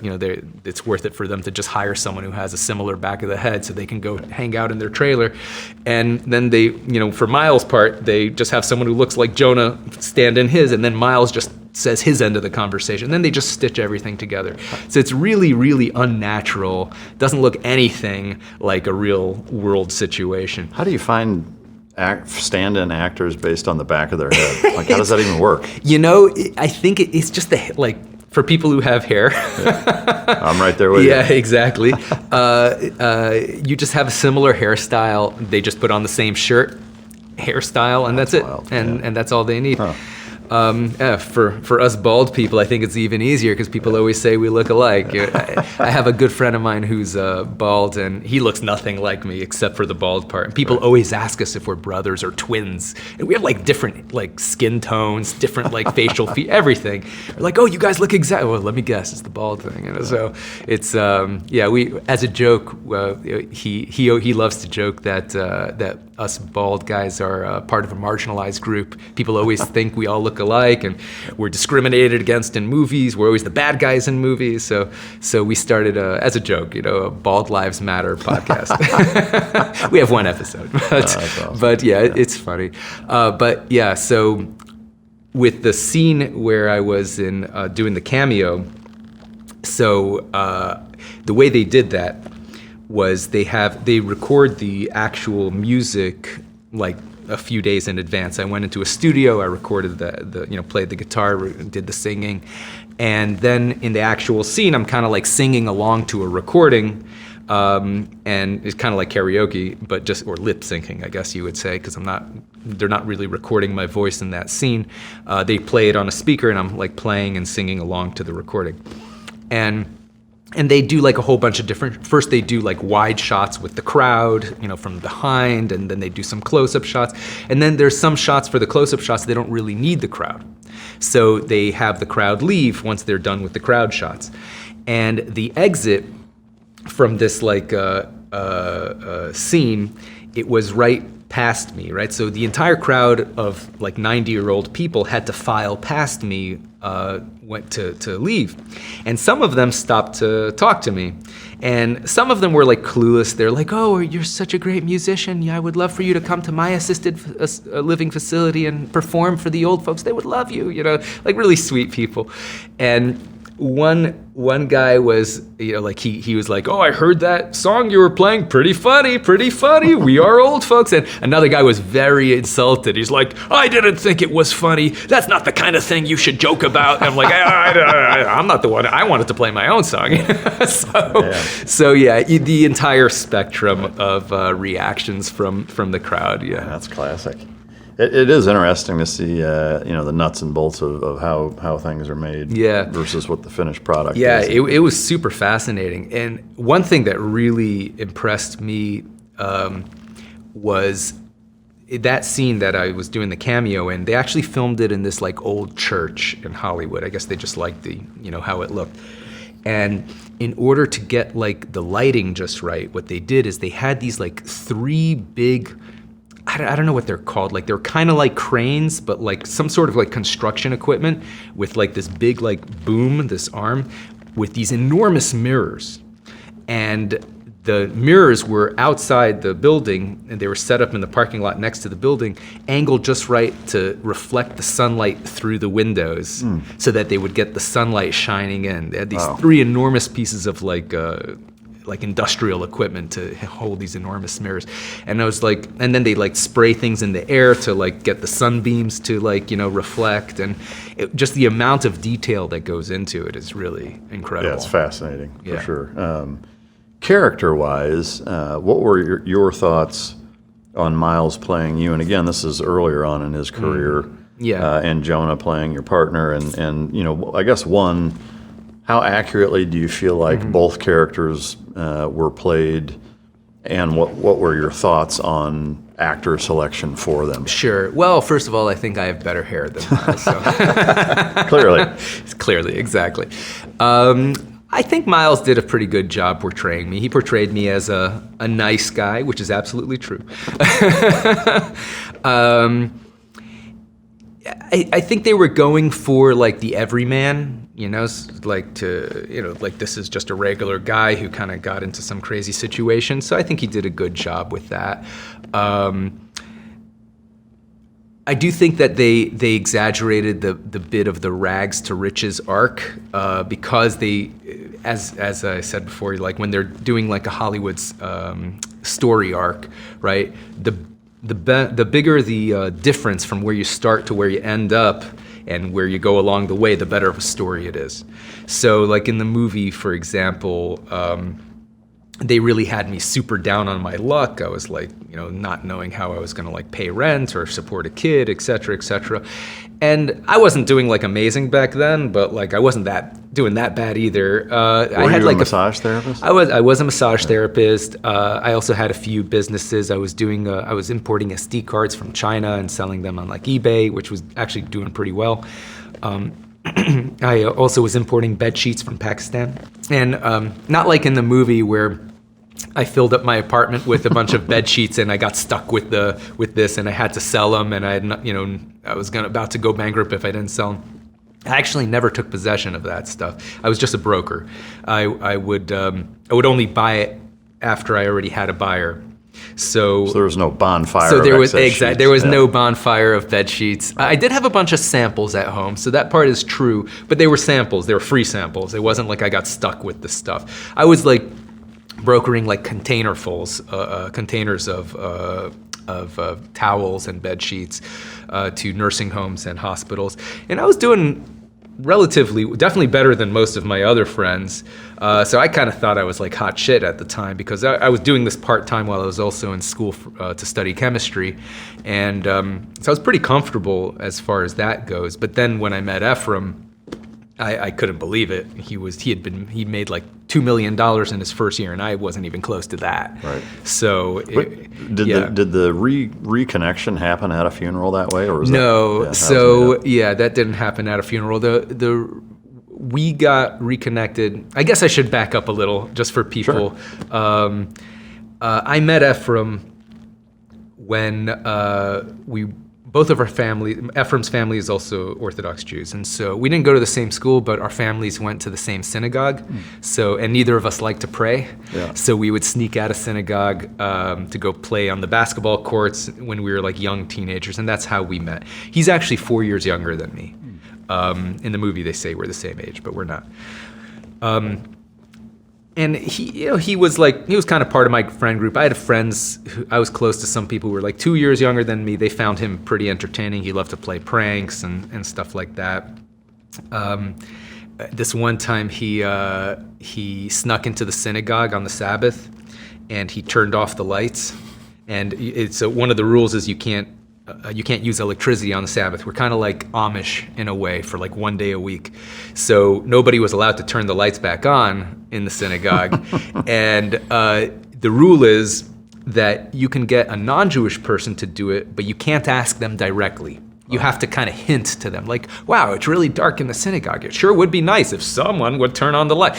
it's worth it for them to just hire someone who has a similar back of the head so they can go hang out in their trailer. And then they, for Miles' part, they just have someone who looks like Jonah stand in his, and then Miles just says his end of the conversation. Then they just stitch everything together. So it's really, really unnatural. Doesn't look anything like a real world situation. How do you find stand-in actors based on the back of their head? Like, how does that even work? I think it's just for people who have hair. I'm right there with you. Yeah, exactly. You just have a similar hairstyle. They just put on the same shirt, hairstyle, and that's it. Wild, And that's all they need. Huh. For us bald people, I think it's even easier because people always say we look alike. I have a good friend of mine who's bald, and he looks nothing like me except for the bald part. And people always ask us if we're brothers or twins, and we have different skin tones, different facial feet, everything. We're like, oh, you guys look exactly. Well, let me guess, it's the bald thing. So it's we as a joke, he loves to joke that us bald guys are part of a marginalized group. People always think we all look alike, and we're discriminated against in movies. We're always the bad guys in movies. So we started as a joke, a Bald Lives Matter podcast. We have one episode, but it's funny. So with the scene where I was in doing the Cameo, the way they did that was they record the actual music a few days in advance. I went into a studio, I recorded played the guitar, did the singing, and then in the actual scene, I'm kind of singing along to a recording, and it's kind of like karaoke, but or lip syncing, I guess you would say, because they're not really recording my voice in that scene. They play it on a speaker, and I'm playing and singing along to the recording, and they do a whole bunch of different, first they do wide shots with the crowd, from behind, and then they do some close-up shots. And then there's some shots for the close-up shots, they don't really need the crowd. So they have the crowd leave once they're done with the crowd shots. And the exit from this scene, it was right past me, right? So the entire crowd of 90-year-old people had to file past me, went to leave. And some of them stopped to talk to me. And some of them were clueless. They're like, oh, you're such a great musician. Yeah, I would love for you to come to my assisted living facility and perform for the old folks. They would love you, really sweet people. And one guy was, he was like, oh, I heard that song you were playing, pretty funny, we are old folks. And another guy was very insulted. He's like, I didn't think it was funny. That's not the kind of thing you should joke about. And I'm like, I'm not the one. I wanted to play my own song. The entire spectrum of reactions from the crowd. Yeah, that's classic. It is interesting to see, the nuts and bolts of how things are made versus what the finished product is. Yeah, it was super fascinating. And one thing that really impressed me was that scene that I was doing the Cameo in. They actually filmed it in this old church in Hollywood. I guess they just liked how it looked. And in order to get the lighting just right, what they did is they had these three big, I don't know what they're called. They're kind of like cranes, but some sort of construction equipment with this big boom, this arm, with these enormous mirrors. And the mirrors were outside the building, and they were set up in the parking lot next to the building, angled just right to reflect the sunlight through the windows so that they would get the sunlight shining in. They had these three enormous pieces of industrial equipment to hold these enormous mirrors. And I was and then they spray things in the air to get the sunbeams to reflect. And just the amount of detail that goes into it is really incredible. Yeah, it's fascinating for sure. Character-wise, what were your thoughts on Miles playing you? And again, this is earlier on in his career. And Jonah playing your partner. And I guess how accurately do you feel both characters were played, and what were your thoughts on actor selection for them? Sure. Well, first of all, I think I have better hair than Miles. So. Clearly. Clearly, exactly. I think Miles did a pretty good job portraying me. He portrayed me as a nice guy, which is absolutely true. I think they were going for like the everyman, like this is just a regular guy who kind of got into some crazy situation. So I think he did a good job with that. I do think that they exaggerated the bit of the rags to riches arc because they, as I said before, like when they're doing like a Hollywood story arc, right? The bigger the difference from where you start to where you end up and where you go along the way, the better of a story it is. So like in the movie, for example, they really had me super down on my luck. I was like, not knowing how I was going to like pay rent or support a kid, et cetera, et cetera. And I wasn't doing like amazing back then, but like I wasn't doing that bad either. Were you a massage therapist? I was a massage therapist. I also had a few businesses. I was importing SD cards from China and selling them on like eBay, which was actually doing pretty well. I also was importing bed sheets from Pakistan, and not like in the movie where I filled up my apartment with a bunch of bed sheets and I got stuck with this and I had to sell them, and I was about to go bankrupt if I didn't sell them. I actually never took possession of that stuff. I was just a broker. I would only buy it after I already had a buyer. So there was no bonfire. So there was no bonfire of bed sheets. I did have a bunch of samples at home, so that part is true. But they were samples. They were free samples. It wasn't like I got stuck with the stuff. I was like brokering like containers of towels and bed sheets to nursing homes and hospitals, and I was doing definitely better than most of my other friends. So I kind of thought I was like hot shit at the time because I was doing this part-time while I was also in school to study chemistry. And so I was pretty comfortable as far as that goes. But then when I met Efraim, I couldn't believe it. He made like $2 million in his first year, and I wasn't even close to that. Right. So did the reconnection happen at a funeral that way, or was no? That didn't happen at a funeral. We got reconnected. I guess I should back up a little just for people. Sure. I met Efraim when both of our family, Ephraim's family is also Orthodox Jews, and so we didn't go to the same school, but our families went to the same synagogue. So, and neither of us liked to pray. Yeah. So we would sneak out of synagogue to go play on the basketball courts when we were like young teenagers, and that's how we met. He's actually 4 years younger than me. In the movie, they say we're the same age, but we're not. And he was kind of part of my friend group. I had friends I was close to some people who were like 2 years younger than me. They found him pretty entertaining. He loved to play pranks and stuff like that. This one time he snuck into the synagogue on the Sabbath and he turned off the lights. And it's one of the rules is you can't use electricity on the Sabbath. We're kind of like Amish in a way for like 1 day a week. So nobody was allowed to turn the lights back on in the synagogue. And the rule is that you can get a non-Jewish person to do it, but you can't ask them directly. You have to kind of hint to them, like, wow, it's really dark in the synagogue. It sure would be nice if someone would turn on the light.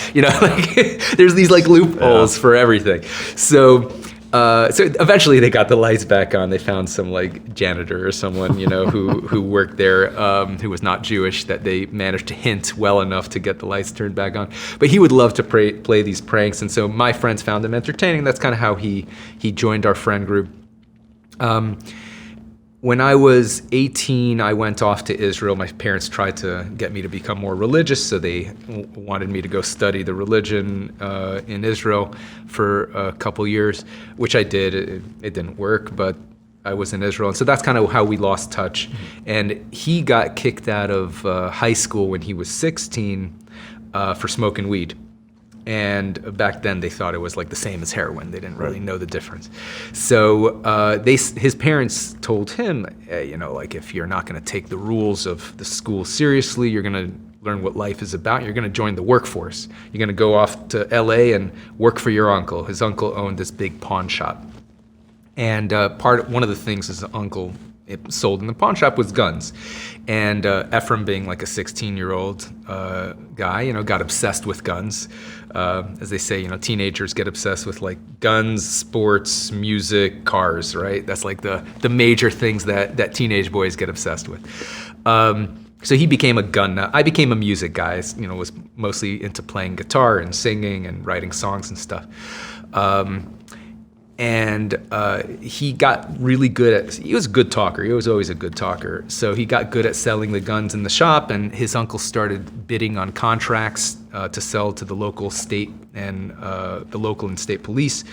There's these like loopholes for everything. So eventually they got the lights back on. They found some like janitor or someone, who worked there, who was not Jewish, that they managed to hint well enough to get the lights turned back on. But he would love to play these pranks, and so my friends found him entertaining. That's kind of how he joined our friend group. When I was 18, I went off to Israel. My parents tried to get me to become more religious, so they wanted me to go study the religion in Israel for a couple years, which I did. It didn't work, but I was in Israel. And so that's kind of how we lost touch. And he got kicked out of high school when he was 16 for smoking weed. And back then they thought it was like the same as heroin. They didn't really know the difference. So his parents told him, like if you're not going to take the rules of the school seriously, you're going to learn what life is about. You're going to join the workforce. You're going to go off to LA and work for your uncle. His uncle owned this big pawn shop. And one of the things his uncle sold in the pawn shop was guns. And Efraim, being like a 16-year-old, guy, got obsessed with guns. As they say, teenagers get obsessed with like guns, sports, music, cars, right? That's like the major things that teenage boys get obsessed with. So he became a gun nut. I became a music guy. Was mostly into playing guitar and singing and writing songs and stuff. And he got really good he was a good talker. He was always a good talker. So he got good at selling the guns in the shop, and his uncle started bidding on contracts to sell to the local state and state police.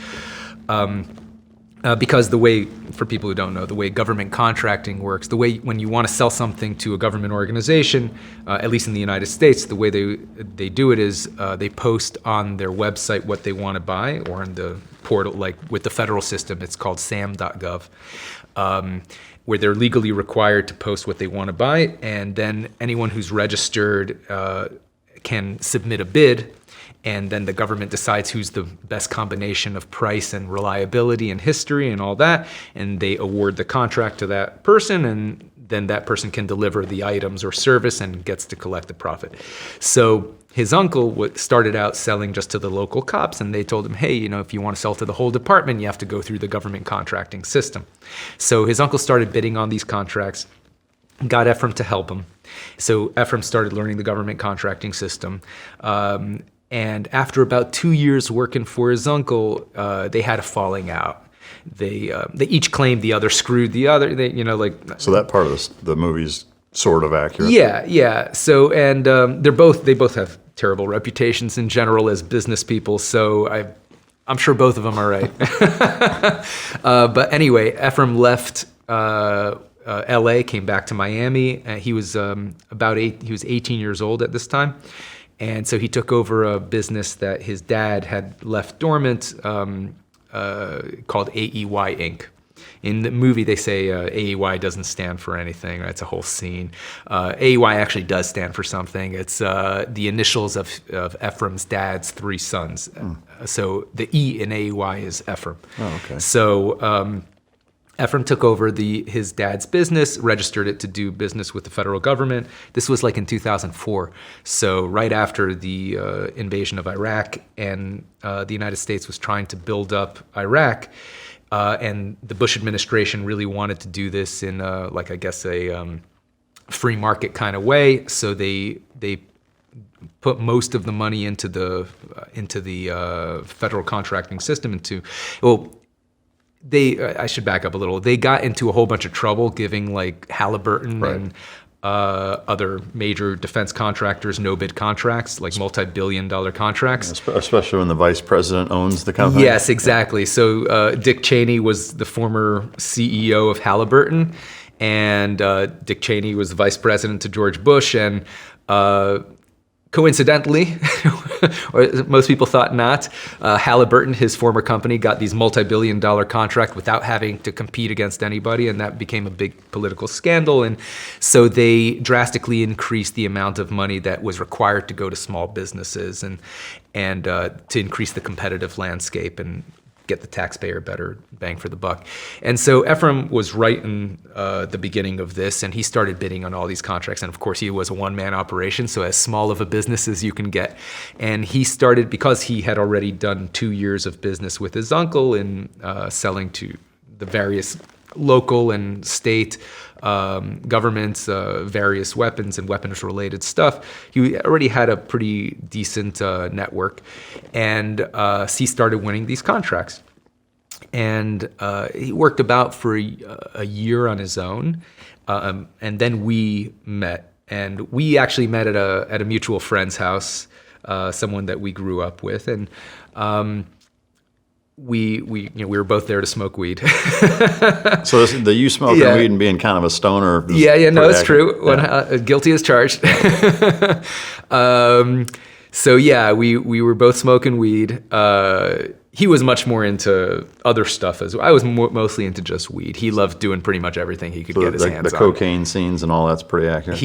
Because the way, for people who don't know, the way government contracting works, the way when you want to sell something to a government organization, at least in the United States, the way they do it is they post on their website what they want to buy, or in the portal, like with the federal system, it's called sam.gov, where they're legally required to post what they want to buy, and then anyone who's registered can submit a bid. And then the government decides who's the best combination of price and reliability and history and all that. And they award the contract to that person, and then that person can deliver the items or service and gets to collect the profit. So his uncle started out selling just to the local cops, and they told him, hey, if you want to sell to the whole department, you have to go through the government contracting system. So his uncle started bidding on these contracts, got Efraim to help him. So Efraim started learning the government contracting system. And after about 2 years working for his uncle, they had a falling out. They each claimed the other screwed the other. So that part of the movie's sort of accurate. Yeah. So and they both have terrible reputations in general as business people. So I'm sure both of them are right. But anyway, Efraim left L.A., came back to Miami. He was he was 18 years old at this time. And so he took over a business that his dad had left dormant called AEY Inc. In the movie, they say AEY doesn't stand for anything. Right? It's a whole scene. AEY actually does stand for something. It's the initials of Ephraim's dad's 3 sons. So the E in AEY is Efraim. Oh, okay. So Efraim took over his dad's business, registered it to do business with the federal government. This was like in 2004. So right after the invasion of Iraq, and the United States was trying to build up Iraq, and the Bush administration really wanted to do this in a free market kind of way. So they put most of the money into the federal contracting system I should back up a little. They got into a whole bunch of trouble giving like Halliburton and other major defense contractors no-bid contracts, like multi-billion-dollar contracts. Especially when the vice president owns the company. Yes, exactly. So Dick Cheney was the former CEO of Halliburton, and Dick Cheney was the vice president to George Bush, and coincidentally, or most people thought not, Halliburton, his former company, got these multi-billion-dollar contract without having to compete against anybody, and that became a big political scandal. And so they drastically increased the amount of money that was required to go to small businesses, and to increase the competitive landscape and get the taxpayer better bang for the buck. And so Efraim was right in the beginning of this, and he started bidding on all these contracts. And of course, he was a one-man operation, so as small of a business as you can get. And he started, because he had already done 2 years of business with his uncle in selling to the various local and state governments, various weapons and weapons-related stuff. He already had a pretty decent network, and he started winning these contracts. And he worked about for a year on his own, and then we met. And we actually met at a mutual friend's house, someone that we grew up with, and we were both there to smoke weed. So you smoking weed and being kind of a stoner. It's true. Guilty as charged. So we were both smoking weed. He was much more into other stuff as well. I was mostly into just weed. He loved doing pretty much everything he could get his hands on. The cocaine scenes and all that's pretty accurate.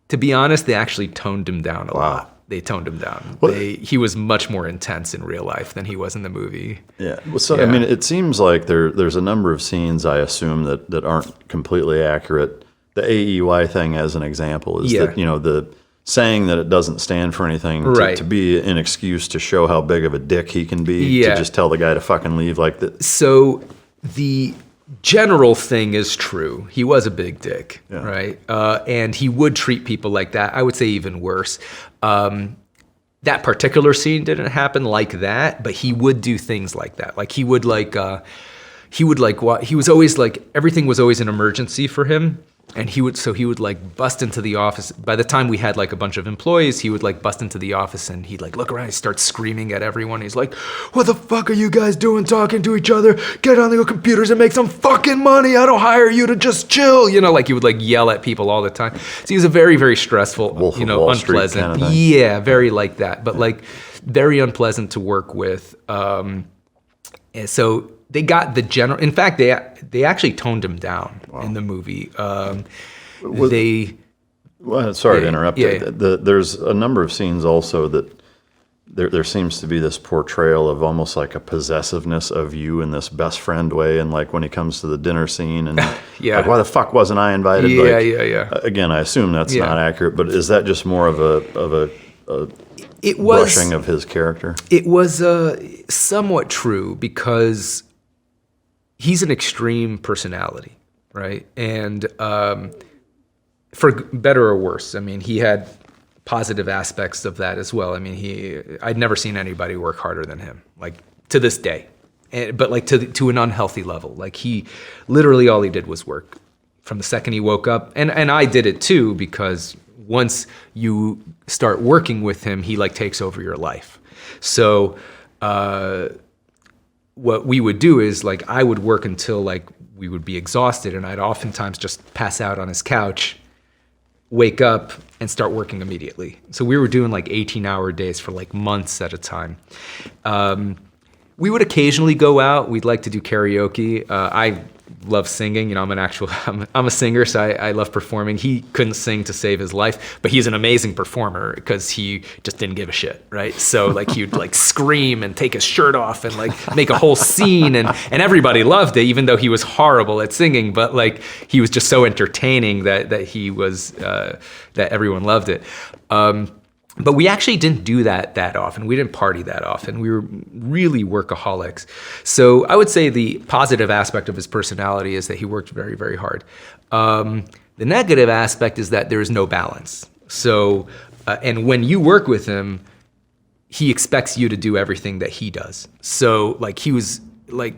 To be honest, they actually toned him down a lot. They toned him down. He was much more intense in real life than he was in the movie. Yeah. Well, I mean, it seems like there's a number of scenes, I assume, that aren't completely accurate. The AEY thing, as an example, is that the saying that it doesn't stand for anything Right. to be an excuse to show how big of a dick he can be, Yeah. to just tell the guy to fucking leave like that. So the general thing is true. He was a big dick, Yeah. right? And he would treat people like that. I would say even worse. That particular scene didn't happen like that, but he would do things like that. Like he would he was always like, everything was always an emergency for him. And he would like bust into the office. By the time we had like a bunch of employees, he would like bust into the office and he'd like look around and start screaming at everyone. He's like, "What the fuck are you guys doing talking to each other? Get on your computers and make some fucking money. I don't hire you to just chill." You know, like he would like yell at people all the time. So he was a very, very stressful, Wolf of Wall Street unpleasant. kind of thing. Yeah, very like that. But like very unpleasant to work with. And so they got the general. In fact, they actually toned him down in the movie. Well, sorry to interrupt. yeah. There's a number of scenes also that there seems to be this portrayal of almost like a possessiveness of you in this best friend way, and like when he comes to the dinner scene and Yeah. like, why the fuck wasn't I invited? Yeah, Like, yeah. Again, I assume that's Yeah. not accurate, but is that just more of a It was brushing of his character? It was somewhat true because he's an extreme personality, right? And for better or worse, I mean, he had positive aspects of that as well. I mean, I'd never seen anybody work harder than him, like to this day, but like to an unhealthy level. Like he, literally all he did was work from the second he woke up. And I did it too, because once you start working with him, he like takes over your life. So what we would do is like, I would work until like we would be exhausted, and I'd oftentimes just pass out on his couch, wake up, and start working immediately. So we were doing like 18-hour days for like months at a time. We would occasionally go out. We'd like to do karaoke. I love singing. You know, I'm a singer, so I love performing. He couldn't sing to save his life, but he's an amazing performer because he just didn't give a shit, right? So like he would like scream and take his shirt off and like make a whole scene, and everybody loved it, even though he was horrible at singing. But like he was just so entertaining that he was that everyone loved it. But we actually didn't do that often. We didn't party that often. We were really workaholics. So I would say the positive aspect of his personality is that he worked very, very hard. The negative aspect is that there is no balance. So, and when you work with him, he expects you to do everything that he does. So like he was like,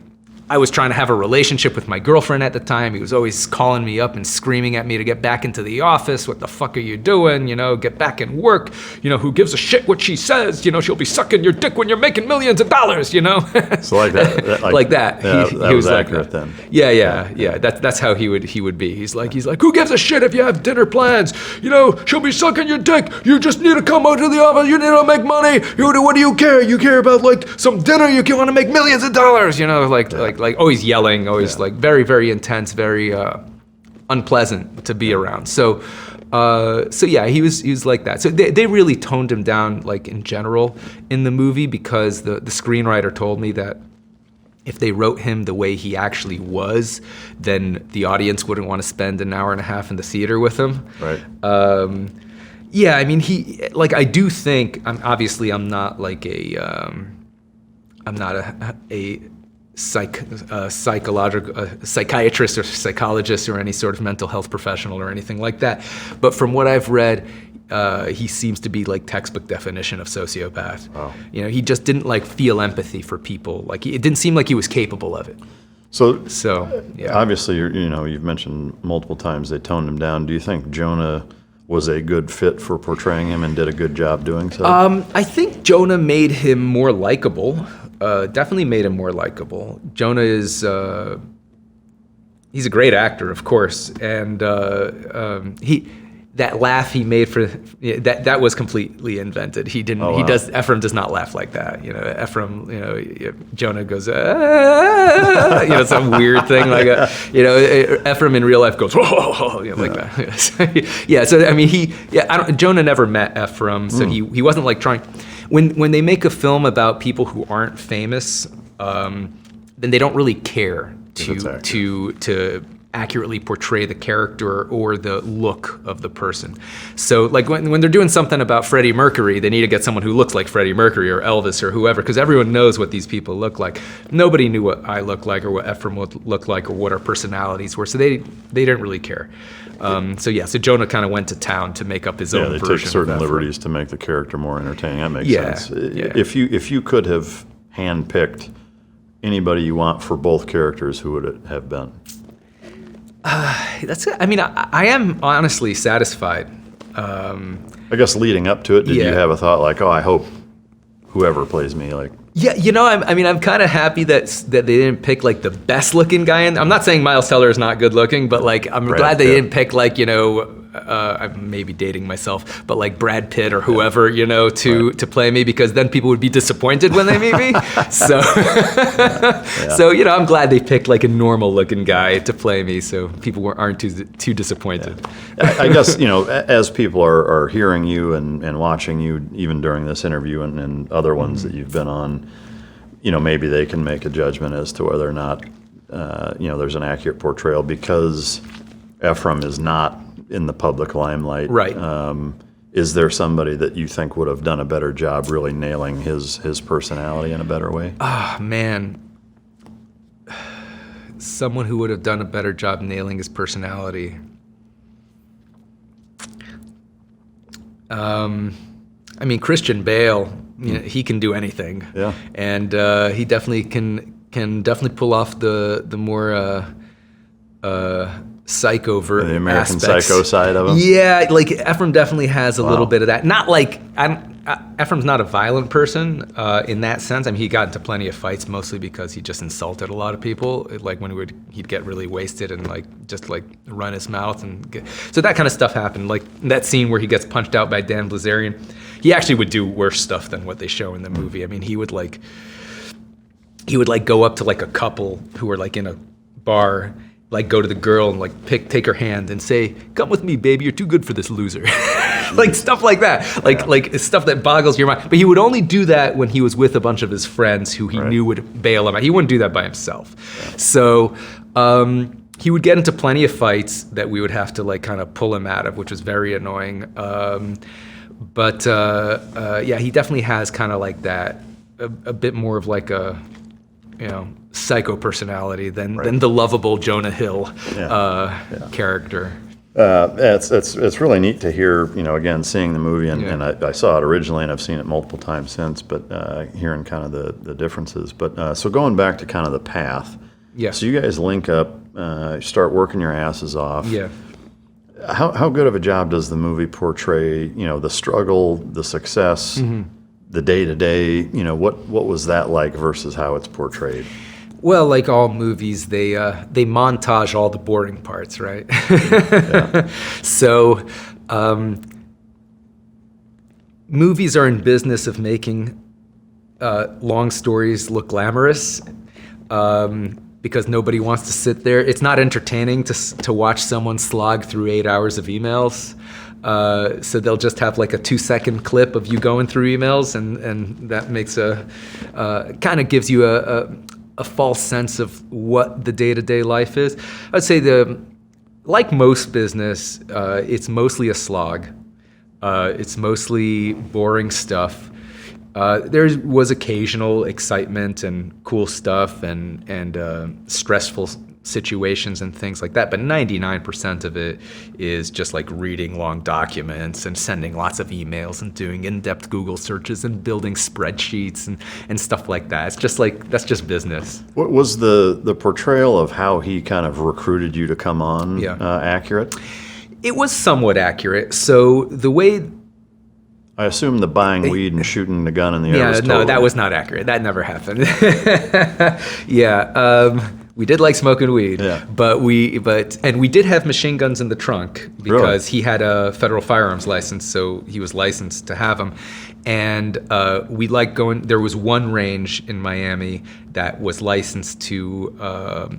I was trying to have a relationship with my girlfriend at the time. He was always calling me up and screaming at me to get back into the office. What the fuck are you doing? You know, get back in work. You know, who gives a shit what she says? You know, she'll be sucking your dick when you're making millions of dollars, you know? So like that. Like that. Yeah, He that was was like accurate that. then. Yeah. That's how he would be. He's like, who gives a shit if you have dinner plans? You know, she'll be sucking your dick. You just need to come out to the office. You need to make money. What do you care? You care about like some dinner. You want to make millions of dollars. You know, like always yelling, always like very, very intense, very unpleasant to be around. So yeah, he was like that. So they really toned him down, like in general, in the movie, because the screenwriter told me that if they wrote him the way he actually was, then the audience wouldn't want to spend an hour and a half in the theater with him. Right. Yeah, I mean, I do think, I'm not like a psychiatrist or psychologist or any sort of mental health professional or anything like that. But from what I've read, he seems to be like textbook definition of sociopath. Wow. You know, he just didn't like feel empathy for people. Like it didn't seem like he was capable of it. So yeah. obviously, you've mentioned multiple times they toned him down. Do you think Jonah was a good fit for portraying him and did a good job doing so? I think Jonah made him more likable. Definitely made him more likable. Jonah is he's a great actor, of course, and that laugh he made that was completely invented. He didn't. Oh, wow. Ephraim does not laugh like that. You know, Ephraim. You know, Jonah goes, some weird thing like Ephraim in real life goes, like that. Yeah. So I mean, Jonah never met Ephraim, so he wasn't like trying. When they make a film about people who aren't famous, then they don't really care to accurately portray the character or the look of the person. So like when they're doing something about Freddie Mercury, they need to get someone who looks like Freddie Mercury or Elvis or whoever, because everyone knows what these people look like. Nobody knew what I looked like or what Efraim would look like or what our personalities were, so they didn't really care. So Jonah kind of went to town to make up his own version. They take certain of Efraim. liberties to make the character more entertaining. That makes sense. Yeah. If you could have handpicked anybody you want for both characters, who would it have been? I am honestly satisfied. I guess leading up to it, did you have a thought like, oh, I hope whoever plays me, like... Yeah, I'm kind of happy that they didn't pick like the best looking guy. I'm not saying Miles Teller is not good looking, but like I'm glad they didn't pick like I'm maybe dating myself, but like Brad Pitt or whoever to play me, because then people would be disappointed when they meet me. So I'm glad they picked like a normal looking guy to play me, so people aren't too disappointed. I guess as people are hearing you and watching you, even during this interview and other ones that you've been on, maybe they can make a judgment as to whether or not there's an accurate portrayal, because Efraim is not in the public limelight. Right. Is there somebody that you think would have done a better job really nailing his personality in a better way? Oh, man. Someone who would have done a better job nailing his personality. Christian Bale, he can do anything. Yeah. And he definitely can definitely pull off the more psycho The American aspects. Psycho side of him? Yeah, like Efraim definitely has a little bit of that. Not like, Ephraim's not a violent person in that sense. I mean, he got into plenty of fights mostly because he just insulted a lot of people. Like when he'd get really wasted and just run his mouth so that kind of stuff happened. Like that scene where he gets punched out by Dan Blazarian, he actually would do worse stuff than what they show in the movie. I mean, he would go up to like a couple who were like in a bar, like go to the girl and take her hand and say, "Come with me, baby, you're too good for this loser." Like stuff like that, like stuff that boggles your mind. But he would only do that when he was with a bunch of his friends who he knew would bail him out. He wouldn't do that by himself. Yeah. So he would get into plenty of fights that we would have to kind of pull him out of, which was very annoying. But he definitely has kind of like that, a bit more of like a, psycho personality than the lovable Jonah Hill character. It's really neat to hear, again, seeing the movie, and I saw it originally, and I've seen it multiple times since, but hearing kind of the differences. But so going back to kind of the path, so you guys link up, start working your asses off. Yeah. How good of a job does the movie portray, the struggle, the success, the day-to-day, what was that like versus how it's portrayed? Well, like all movies, they montage all the boring parts, right? So, movies are in business of making long stories look glamorous, because nobody wants to sit there. It's not entertaining to watch someone slog through 8 hours of emails. So they'll just have like a 2-second clip of you going through emails, and that makes kind of gives you a false sense of what the day-to-day life is. I'd say like most business, it's mostly a slog. It's mostly boring stuff. There was occasional excitement and cool stuff and stressful situations and things like that, but 99% of it is just like reading long documents and sending lots of emails and doing in-depth Google searches and building spreadsheets and stuff like that. It's just that's just business. What was the portrayal of how he kind of recruited you to come on accurate? It was somewhat accurate. So the way... I assume the buying weed and shooting the gun in the air was no, that was not accurate. That never happened. We did like smoking weed, but we did have machine guns in the trunk because he had a federal firearms license, so he was licensed to have them. And we liked going. There was one range in Miami that was licensed to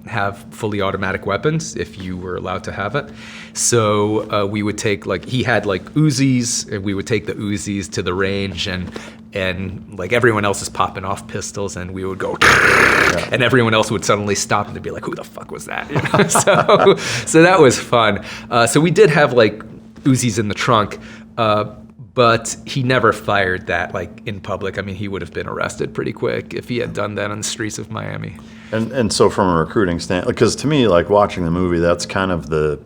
have fully automatic weapons if you were allowed to have it. So we would take he had like Uzis, and we would take the Uzis to the range and and like everyone else is popping off pistols, and we would go, and everyone else would suddenly stop and they'd be like, who the fuck was that? You know? So that was fun. So we did have like Uzis in the trunk, but he never fired that like in public. I mean, he would have been arrested pretty quick if he had done that on the streets of Miami. And so from a recruiting standpoint, because to me, like watching the movie, that's kind of the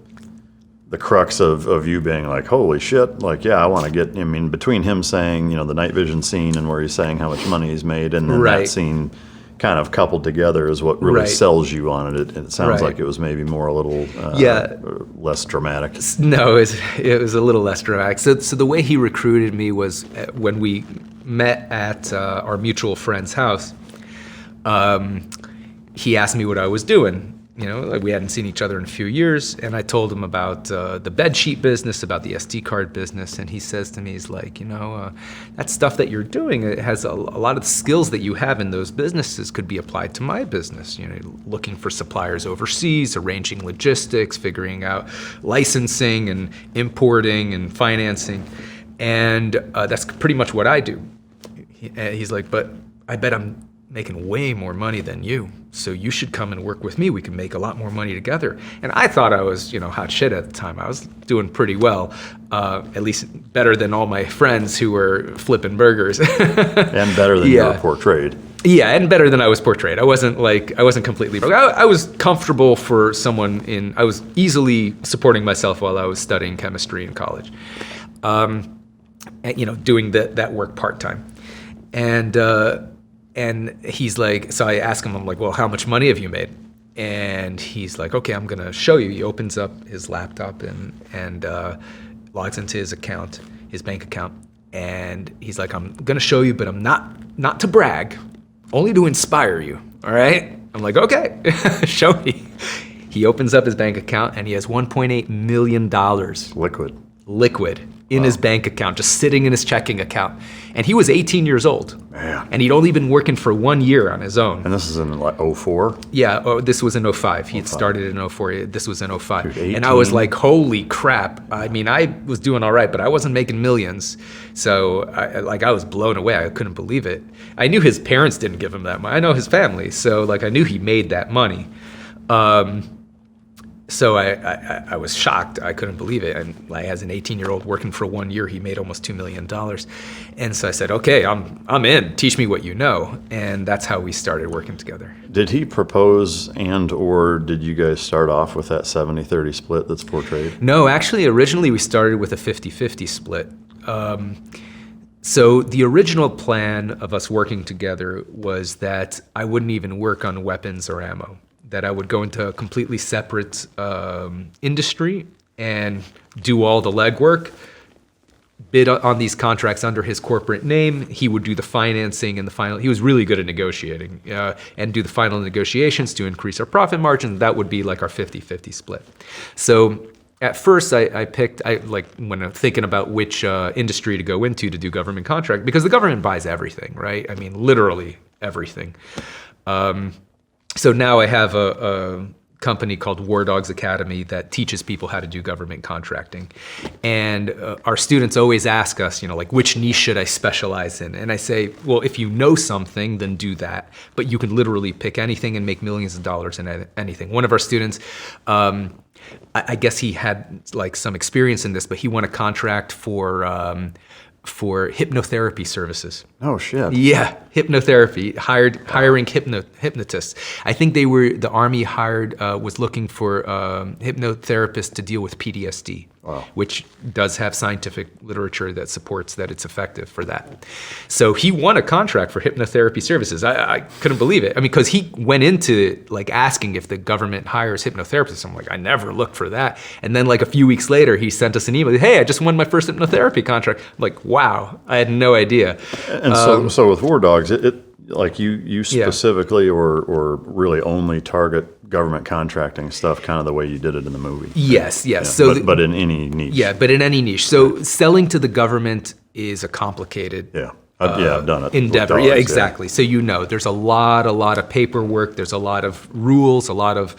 crux of you being like, holy shit, like, yeah, I want to get, I mean, between him saying, the night vision scene and where he's saying how much money he's made, and then that scene kind of coupled together is what really sells you on it. It sounds like it was maybe more a little less dramatic. No, it was a little less dramatic. So the way he recruited me was when we met at our mutual friend's house, he asked me what I was doing. Like we hadn't seen each other in a few years, and I told him about the bed sheet business, about the SD card business, and he says to me, he's like, that stuff that you're doing, it has a lot of the skills that you have in those businesses could be applied to my business. Looking for suppliers overseas, arranging logistics, figuring out licensing and importing and financing, and that's pretty much what I do. He's like, but I bet I'm making way more money than you, so you should come and work with me. We can make a lot more money together. And I thought I was, hot shit at the time. I was doing pretty well, at least better than all my friends who were flipping burgers. And better than you were portrayed. Yeah, and better than I was portrayed. I wasn't completely broke. I was comfortable for someone I was easily supporting myself while I was studying chemistry in college, doing that work part-time. And he's like, so I ask him, I'm like, well, how much money have you made? And he's like, okay, I'm gonna show you. He opens up his laptop and logs into his bank account. And he's like, I'm gonna show you, but I'm not to brag, only to inspire you, all right? I'm like, okay, show me. He opens up his bank account and he has $1.8 million. Liquid in his bank account, just sitting in his checking account. And he was 18 years old. Man. And he'd only been working for 1 year on his own. And this is in like 04? Yeah, this was in 05. He had started in 04. This was in 05. And I was like, holy crap. I mean, I was doing all right, but I wasn't making millions. So I was blown away. I couldn't believe it. I knew his parents didn't give him that money. I know his family. So I knew he made that money. So I was shocked. I couldn't believe it. And as an 18-year-old working for 1 year, he made almost $2 million. And so I said, okay, I'm in. Teach me what you know. And that's how we started working together. Did he propose or did you guys start off with that 70-30 split that's portrayed? No, actually, originally we started with a 50-50 split. So the original plan of us working together was that I wouldn't even work on weapons or ammo, that I would go into a completely separate industry and do all the legwork, bid on these contracts under his corporate name. He would do the financing and he was really good at negotiating, and do the final negotiations to increase our profit margin. That would be like our 50-50 split. So at first I picked, when I'm thinking about which industry to go into to do government contract, because the government buys everything, right? I mean, literally everything. So now I have a company called War Dogs Academy that teaches people how to do government contracting. And our students always ask us, which niche should I specialize in? And I say, well, if you know something, then do that. But you can literally pick anything and make millions of dollars in anything. One of our students, I guess he had some experience in this, but he won a contract for hypnotherapy services. Oh shit. Yeah, hypnotherapy, hiring hypnotists. I think the Army was looking for hypnotherapists to deal with PTSD. Wow. Which does have scientific literature that supports that it's effective for that. So he won a contract for hypnotherapy services. I couldn't believe it. I mean, because he went into asking if the government hires hypnotherapists. I'm like, I never looked for that. And then a few weeks later, he sent us an email. Hey, I just won my first hypnotherapy contract. I'm like, wow, I had no idea. And so with War Dogs, you specifically or really only target government contracting stuff, kind of the way you did it in the movie. Yes. Yeah, So, but in any niche. Yeah, but in any niche. So selling to the government is a complicated I've done it. endeavor. with Yeah, dogs, exactly. So there's a lot of paperwork. There's a lot of rules, a lot of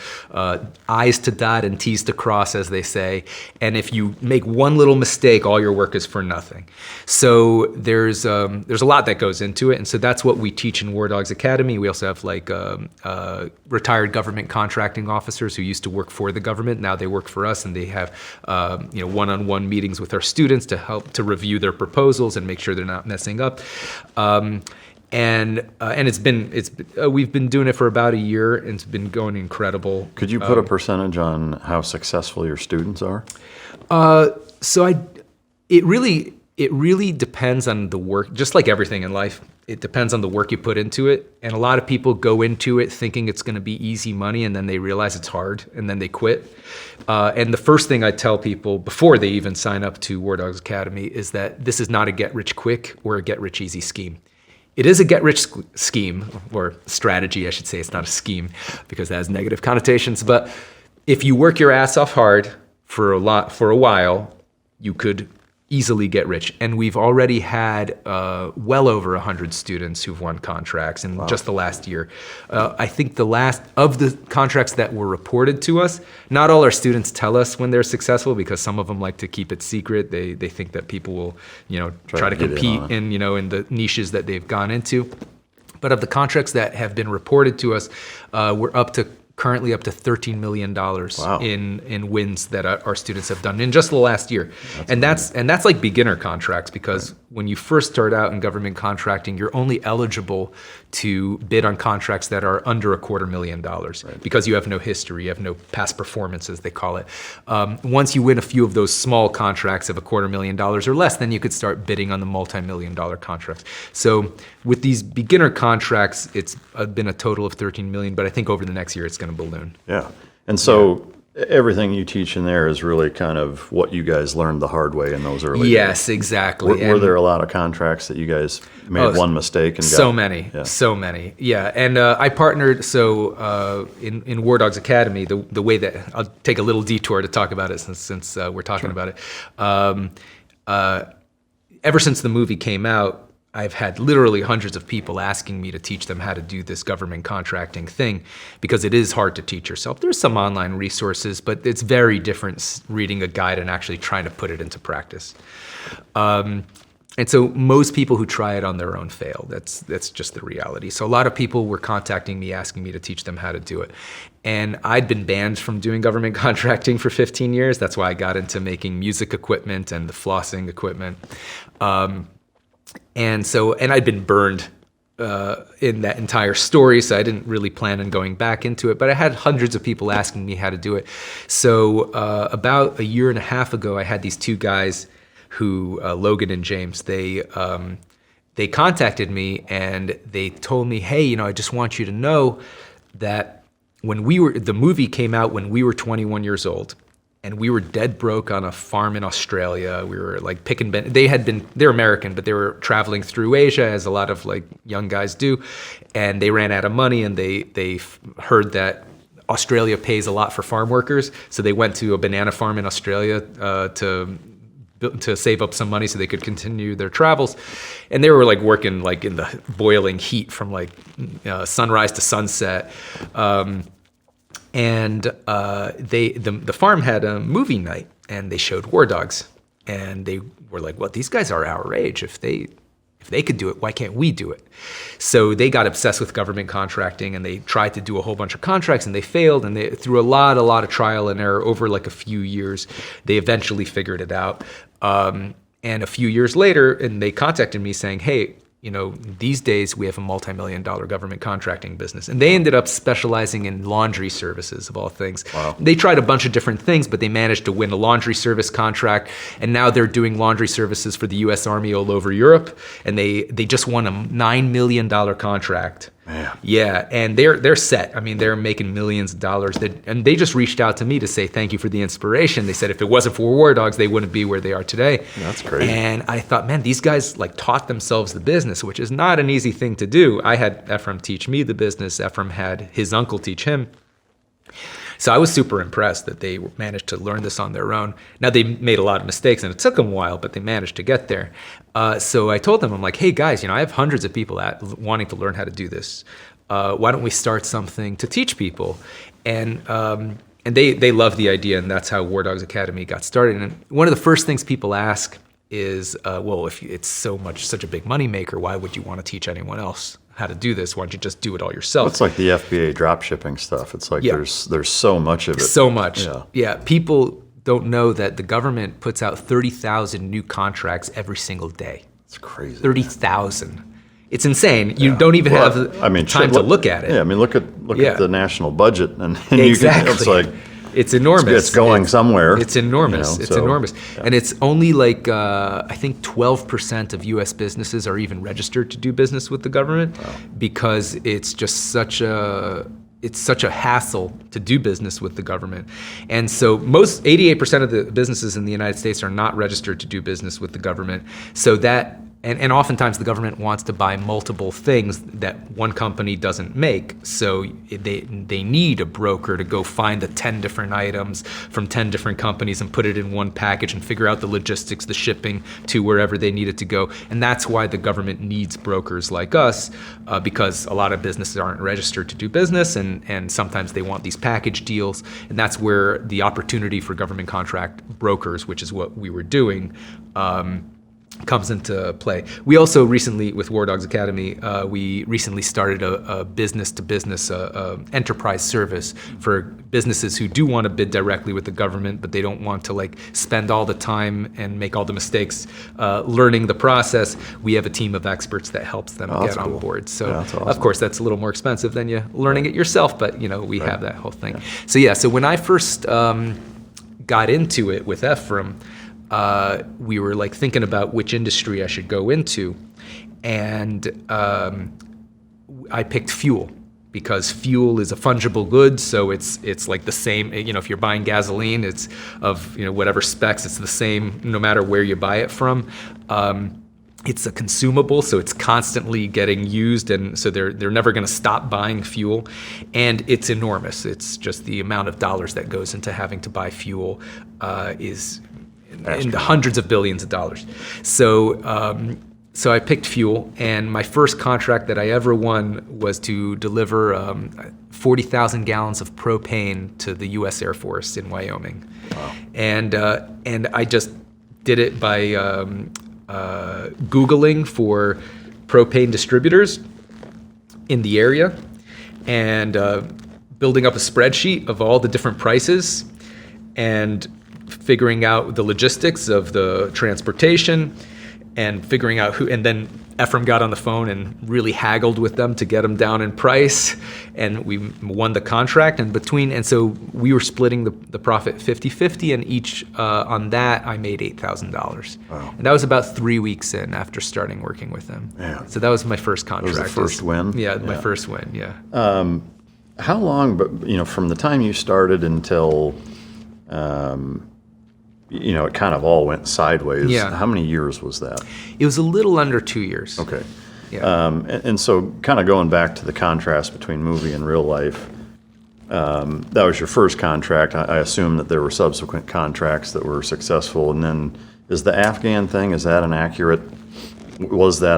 I's to dot and T's to cross, as they say. And if you make one little mistake, all your work is for nothing. So there's a lot that goes into it, and so that's what we teach in War Dogs Academy. We also have retired government contracting officers who used to work for the government. Now they work for us, and they have one-on-one meetings with our students to help to review their proposals and make sure they're not messing up. And we've been doing it for about a year, and it's been going incredible. Could you put a percentage on how successful your students are? It really depends on the work, just like everything in life. It depends on the work you put into it. And a lot of people go into it thinking it's going to be easy money, and then they realize it's hard, and then they quit. And the first thing I tell people before they even sign up to War Dogs Academy is that this is not a get-rich-quick or a get-rich-easy scheme. It is a get-rich scheme, or strategy, I should say. It's not a scheme because that has negative connotations. But if you work your ass off hard for a while, you could easily get rich. And we've already had well over 100 students who've won contracts in just the last year. I think the last of the contracts that were reported to us, not all our students tell us when they're successful, because some of them like to keep it secret. They think that people will, try to compete in the niches that they've gone into. But of the contracts that have been reported to us, we're currently up to $13 million in wins that our students have done in just the last year. That's like beginner contracts, because when you first start out in government contracting, you're only eligible to bid on contracts that are under $250,000 because you have no history, you have no past performance, as they call it. Once you win a few of those small contracts of $250,000 or less, then you could start bidding on the multi-million-dollar contracts. So with these beginner contracts, it's been a total of 13 million, but I think over the next year it's going to balloon. Yeah. And so everything you teach in there is really kind of what you guys learned the hard way in those early days. Yes, exactly. Were there a lot of contracts that you guys made one mistake and so many. Yeah. And I partnered, in War Dogs Academy, the way that, I'll take a little detour to talk about it since we're talking about it. Ever since the movie came out, I've had literally hundreds of people asking me to teach them how to do this government contracting thing, because it is hard to teach yourself. There's some online resources, but it's very different reading a guide and actually trying to put it into practice. And so most people who try it on their own fail. That's just the reality. So a lot of people were contacting me, asking me to teach them how to do it. And I'd been banned from doing government contracting for 15 years. That's why I got into making music equipment and the flossing equipment. And I'd been burned in that entire story, so I didn't really plan on going back into it. But I had hundreds of people asking me how to do it. So about a year and a half ago, I had these two guys who, Logan and James, they contacted me and they told me, hey, I just want you to know that the movie came out when we were 21 years old. And we were dead broke on a farm in Australia. We were like they're American, but they were traveling through Asia, as a lot of like young guys do. And they ran out of money, and they heard that Australia pays a lot for farm workers. So they went to a banana farm in Australia to save up some money so they could continue their travels. And they were like working like in the boiling heat from like sunrise to sunset. And the farm had a movie night, and they showed War Dogs, and they were like, well, these guys are our age. If they could do it, why can't we do it? So they got obsessed with government contracting, and they tried to do a whole bunch of contracts, and they failed. And through a lot of trial and error over like a few years, they eventually figured it out. And a few years later, and they contacted me saying, hey, these days we have a multi-million-dollar government contracting business. And they ended up specializing in laundry services, of all things. Wow. They tried a bunch of different things, but they managed to win a laundry service contract. And now they're doing laundry services for the U.S. Army all over Europe. And they just won a $9 million contract. Man. Yeah, and they're set. I mean, they're making millions of dollars. And they just reached out to me to say thank you for the inspiration. They said if it wasn't for War Dogs, they wouldn't be where they are today. That's crazy. And I thought, man, these guys like taught themselves the business, which is not an easy thing to do. I had Efraim teach me the business. Efraim had his uncle teach him. So I was super impressed that they managed to learn this on their own. Now, they made a lot of mistakes, and it took them a while, but they managed to get there. So I told them, I'm like, hey, guys, I have hundreds of people wanting to learn how to do this. Why don't we start something to teach people? And they love the idea, and that's how War Dogs Academy got started. And one of the first things people ask is, well, if it's such a big moneymaker, why would you want to teach anyone else how to do this? Why don't you just do it all yourself? It's like the FBA drop shipping stuff. It's like there's so much of it. So much. Yeah. People don't know that the government puts out 30,000 new contracts every single day. It's crazy. 30,000. It's insane. You don't even have time to look at it. Yeah, look at the national budget, and exactly. It's like it's enormous. It's going somewhere. It's enormous. It's enormous, and it's only like I think 12% of U.S. businesses are even registered to do business with the government because it's just such a hassle to do business with the government. And so 88% of the businesses in the United States are not registered to do business with the government. So that, and oftentimes the government wants to buy multiple things that one company doesn't make. So they need a broker to go find the 10 different items from 10 different companies and put it in one package and figure out the logistics, the shipping to wherever they need it to go. And that's why the government needs brokers like us, because a lot of businesses aren't registered to do business, and sometimes they want these package deals. And that's where the opportunity for government contract brokers, which is what we were doing, comes into play. We also recently, with War Dogs Academy, we recently started a business-to-business enterprise service for businesses who do want to bid directly with the government, but they don't want to spend all the time and make all the mistakes learning the process. We have a team of experts that helps them get on board. So, awesome. Of course, that's a little more expensive than you learning it yourself, but we have that whole thing. Yeah. So when I first got into it with Efraim, we were thinking about which industry I should go into, and I picked fuel because fuel is a fungible good. So it's like the same. If you're buying gasoline, it's of whatever specs. It's the same no matter where you buy it from. It's a consumable, so it's constantly getting used, and so they're never going to stop buying fuel. And it's enormous. It's just the amount of dollars that goes into having to buy fuel is in the hundreds of billions of dollars. So I picked fuel, and my first contract that I ever won was to deliver 40,000 gallons of propane to the U.S. Air Force in Wyoming. Wow. And I just did it by Googling for propane distributors in the area and building up a spreadsheet of all the different prices and figuring out the logistics of the transportation and figuring out who, and then Efraim got on the phone and really haggled with them to get them down in price, and we won the contract. And so we were splitting the profit 50-50, and each on that I made $8,000. Wow. And that was about 3 weeks in after starting working with them. Man. So that was my first contract. That was the first win? Yeah, my first win, yeah. How long, but from the time you started until it kind of all went sideways. Yeah. How many years was that? It was a little under 2 years. Okay. Yeah. And so kind of going back to the contrast between movie and real life, that was your first contract. I assume that there were subsequent contracts that were successful. And then is the Afghan thing, was that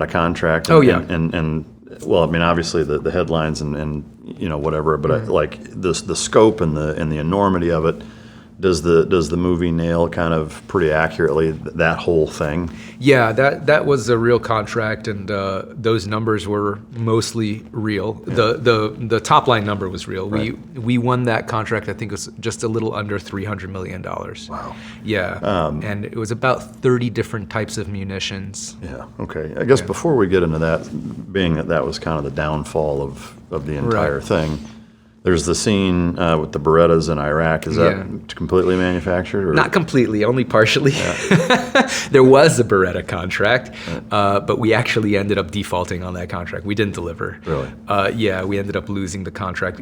a contract? Oh, yeah. And well, obviously the headlines and whatever, but like the scope and the enormity of it, does the movie nail kind of pretty accurately that whole thing? Yeah, that was a real contract, and those numbers were mostly real. Yeah. The top line number was real. Right. We won that contract. I think it was just a little under $300 million. Wow. Yeah, and it was about 30 different types of munitions. Yeah. Okay. I guess before we get into that, being that was kind of the downfall of the entire thing. There's the scene with the Berettas in Iraq. Is that completely manufactured? Or? Not completely, only partially. Yeah. There was a Beretta contract, but we actually ended up defaulting on that contract. We didn't deliver. Really? Yeah, we ended up losing the contract.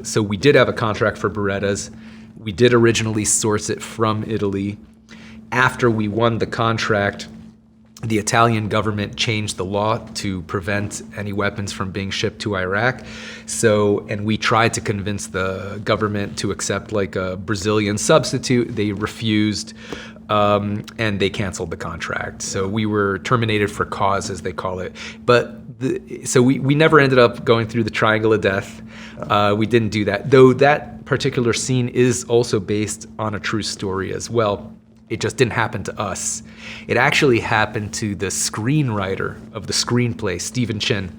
So we did have a contract for Berettas. We did originally source it from Italy. After we won the contract, the Italian government changed the law to prevent any weapons from being shipped to Iraq. So, and we tried to convince the government to accept like a Brazilian substitute. They refused, and they canceled the contract. So we were terminated for cause, as they call it. But so we never ended up going through the triangle of death. We didn't do that, though that particular scene is also based on a true story as well. It just didn't happen to us. It actually happened to the screenwriter of the screenplay, Stephen Chin.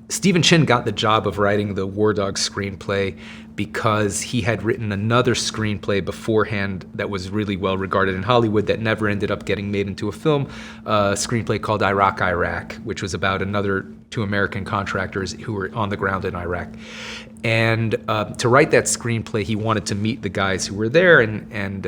Stephen Chin got the job of writing the War Dogs screenplay because he had written another screenplay beforehand that was really well regarded in Hollywood that never ended up getting made into a film, a screenplay called Iraq, which was about another two American contractors who were on the ground in Iraq. And to write that screenplay, he wanted to meet the guys who were there. And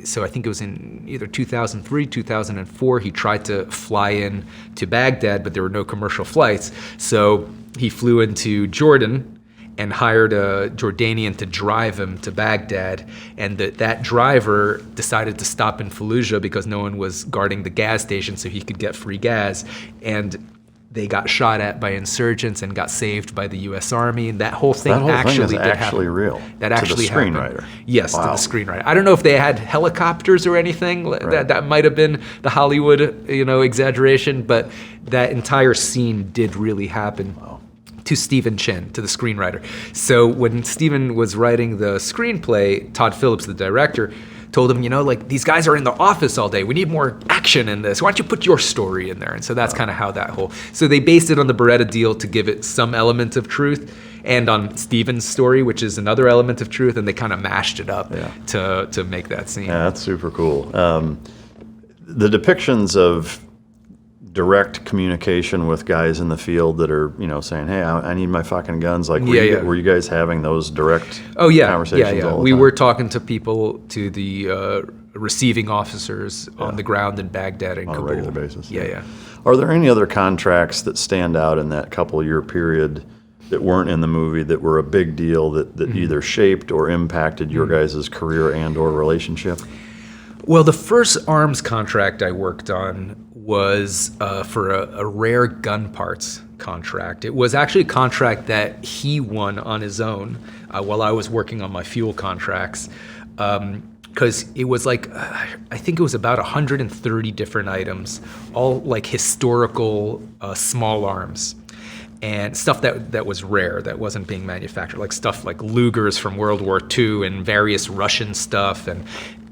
so I think it was in either 2003, 2004, he tried to fly in to Baghdad, but there were no commercial flights. So he flew into Jordan and hired a Jordanian to drive him to Baghdad. And that driver decided to stop in Fallujah because no one was guarding the gas station so he could get free gas. And they got shot at by insurgents and got saved by the U.S. Army. And that whole thing That whole actually thing is did actually happen. real. That to actually the screenwriter. happened. Yes, Wow. to the screenwriter. I don't know if they had helicopters or anything. That might have been the Hollywood, exaggeration, but that entire scene did really happen. To Stephen Chin, to the screenwriter. So when Stephen was writing the screenplay, Todd Phillips, the director, told him, these guys are in the office all day. We need more action in this. Why don't you put your story in there? And so that's kind of how that whole... So they based it on the Beretta deal to give it some element of truth, and on Stephen's story, which is another element of truth, and they kind of mashed it up to make that scene. Yeah, that's super cool. The depictions of direct communication with guys in the field that are, saying, "Hey, I need my fucking guns." Like, were you guys having those direct conversations all the We time? were talking to people, to the receiving officers on the ground in Baghdad and on a Kabul. regular basis. Yeah. Are there any other contracts that stand out in that couple-year period that weren't in the movie that were a big deal that either shaped or impacted your guys' career and or relationship? Well, the first arms contract I worked on was for a rare gun parts contract. It was actually a contract that he won on his own while I was working on my fuel contracts. Because it was like, I think it was about 130 different items, all like historical small arms. And stuff that was rare, that wasn't being manufactured, like stuff like Lugers from World War II and various Russian stuff.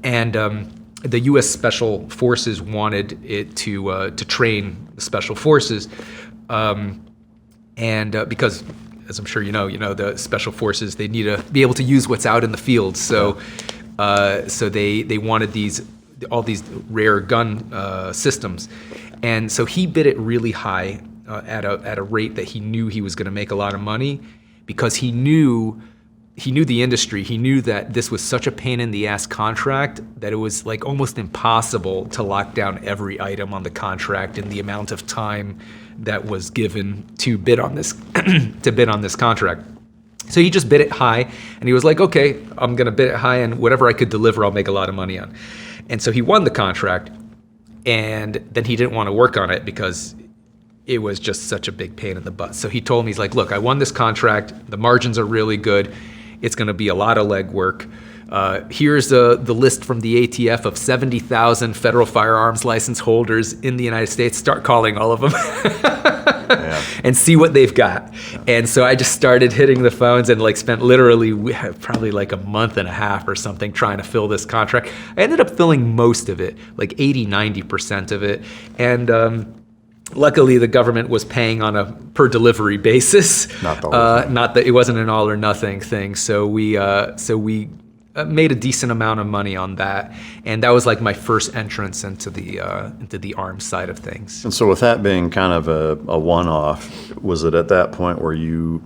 And the U.S. Special Forces wanted it to train the Special Forces, because, as I'm sure you know, the Special Forces, they need to be able to use what's out in the field. So, so they wanted all these rare gun systems, and so he bid it really high at a rate that he knew he was going to make a lot of money, because he knew the industry. He knew that this was such a pain in the ass contract that it was like almost impossible to lock down every item on the contract in the amount of time that was given to bid on this contract. So he just bid it high, and he was like, okay, I'm gonna bid it high, and whatever I could deliver, I'll make a lot of money on. And so he won the contract, and then he didn't want to work on it because it was just such a big pain in the butt. So he told me, he's like, look, I won this contract, the margins are really good, it's going to be a lot of legwork. Here's the list from the ATF of 70,000 federal firearms license holders in the United States. Start calling all of them and see what they've got. And so I just started hitting the phones and spent literally probably like a month and a half or something trying to fill this contract. I ended up filling most of it, like 80-90% of it. And luckily, the government was paying on a per delivery basis. Not the whole thing. Not that it wasn't an all or nothing thing. So we made a decent amount of money on that, and that was like my first entrance into the arms side of things. And so with that being kind of a one-off, was it at that point where you,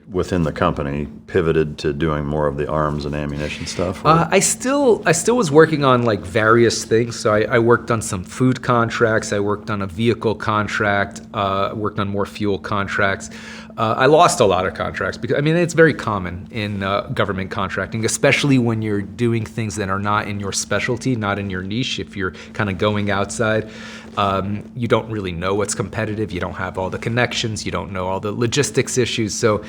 within the company, pivoted to doing more of the arms and ammunition stuff? I still was working on like various things. So I worked on some food contracts. I worked on a vehicle contract. Worked on more fuel contracts. I lost a lot of contracts because, I mean, it's very common in government contracting, especially when you're doing things that are not in your specialty, not in your niche. If you're kind of going outside, you don't really know what's competitive. You don't have all the connections. You don't know all the logistics issues. So,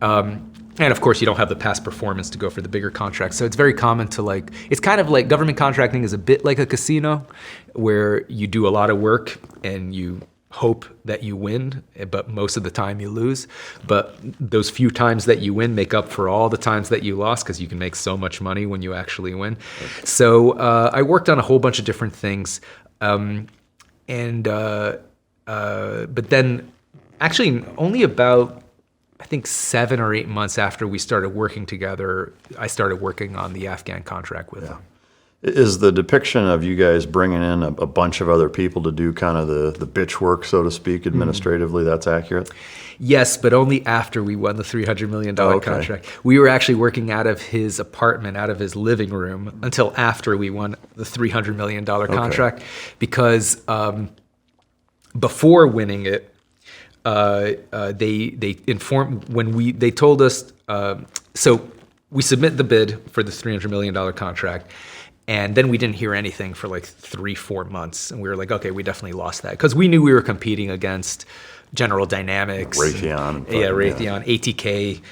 and of course, you don't have the past performance to go for the bigger contracts. So it's very common to like, it's kind of like government contracting is a bit like a casino where you do a lot of work and you hope that you win, but most of the time you lose. But those few times that you win make up for all the times that you lost because you can make so much money when you actually win. So I worked on a whole bunch of different things. But then actually only about, I think 7 or 8 months after we started working together, I started working on the Afghan contract with him. Is the depiction of you guys bringing in a bunch of other people to do kind of the bitch work, so to speak, administratively, that's accurate? Yes, but only after we won the $300 million contract. We were actually working out of his apartment, out of his living room, until after we won the $300 million contract, because before winning it, they informed they told us, so we submit the bid for the $300 million contract, and then we didn't hear anything for like 3-4 months, and we were like, okay, we definitely lost that because we knew we were competing against General Dynamics, Raytheon, Raytheon, ATK,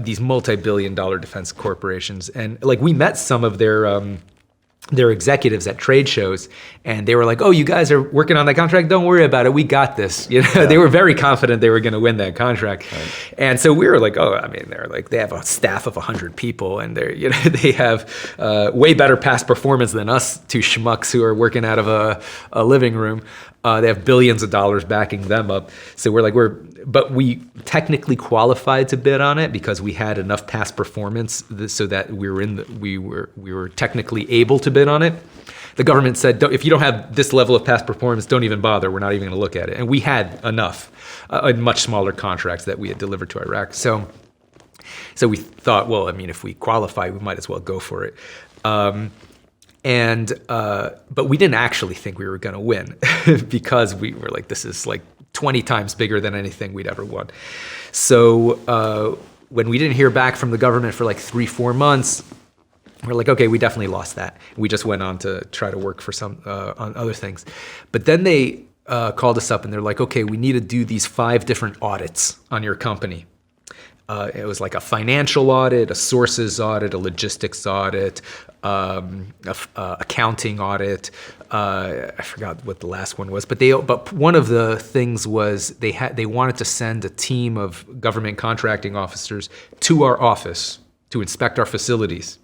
these multi-billion-dollar defense corporations, and like we met some of their executives at trade shows, and they were like, "Oh, you guys are working on that contract? Don't worry about it. We got this." You know, they were very confident they were going to win that contract, and so we were like, "Oh, I mean, they're like they have a staff of 100 people, and they have way better past performance than us two schmucks who are working out of a living room. They have billions of dollars backing them up." So we're like, but we technically qualified to bid on it because we had enough past performance so that we were technically able to bid on it. The government said, if you don't have this level of past performance, don't even bother. We're not even going to look at it. And we had enough in much smaller contracts that we had delivered to Iraq. So we thought, well, I mean, if we qualify, we might as well go for it. But we didn't actually think we were going to win because we were like, this is like 20 times bigger than anything we'd ever won. So when we didn't hear back from the government for like 3-4 months, we're like, okay, we definitely lost that. We just went on to try to work for some on other things. But then they called us up and they're like, okay, we need to do these 5 different audits on your company. It was like a financial audit, a sources audit, a logistics audit, accounting audit. I forgot what the last one was, but one of the things was they wanted to send a team of government contracting officers to our office to inspect our facilities.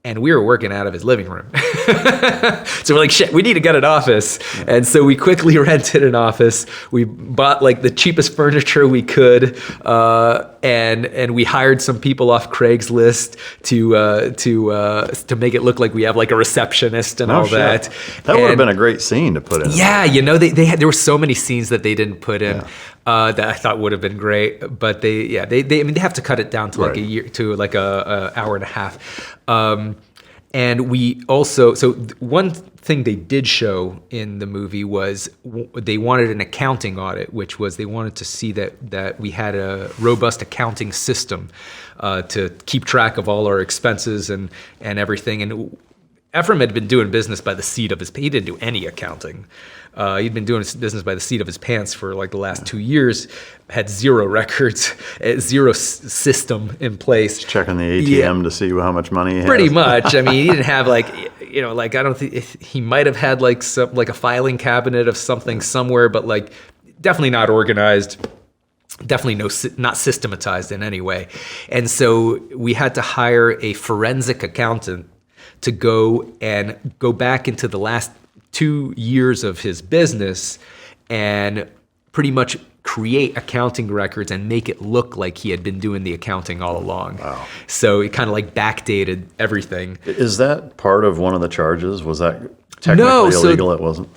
And we were working out of his living room. So we're like, shit, we need to get an office. And so we quickly rented an office. We bought like the cheapest furniture we could. And we hired some people off Craigslist to make it look like we have like a receptionist and all that. That would have been a great scene to put in. Yeah, there were so many scenes that they didn't put in. That I thought would have been great, but they have to cut it down to like a year to like a hour and a half. And we also, so one thing they did show in the movie was they wanted an accounting audit, which was they wanted to see that we had a robust accounting system to keep track of all our expenses and everything. And Efraim had been doing business by the seat of his pants. He didn't do any accounting. He'd been doing business by the seat of his pants for like the last 2 years, had 0 records, 0 system in place. Checking the ATM to see how much money he has. Pretty much. I mean, he didn't have like, I don't think, he might have had like a filing cabinet of something somewhere, but like definitely not organized. Definitely not systematized in any way. And so we had to hire a forensic accountant to go back into the last 2 years of his business and pretty much create accounting records and make it look like he had been doing the accounting all along. Wow. So it kind of like backdated everything. Is that part of one of the charges? Was that technically illegal? It wasn't?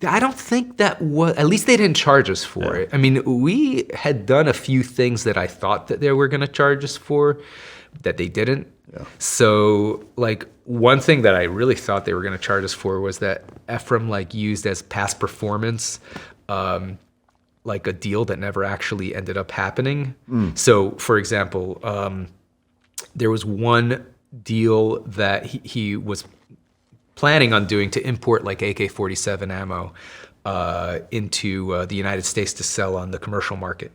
I don't think that was, at least they didn't charge us for it. I mean, we had done a few things that I thought that they were going to charge us for that they didn't. Yeah. So like one thing that I really thought they were going to charge us for was that Efraim like used as past performance like a deal that never actually ended up happening. So, for example, there was one deal that he was planning on doing to import like AK-47 ammo into the United States to sell on the commercial market.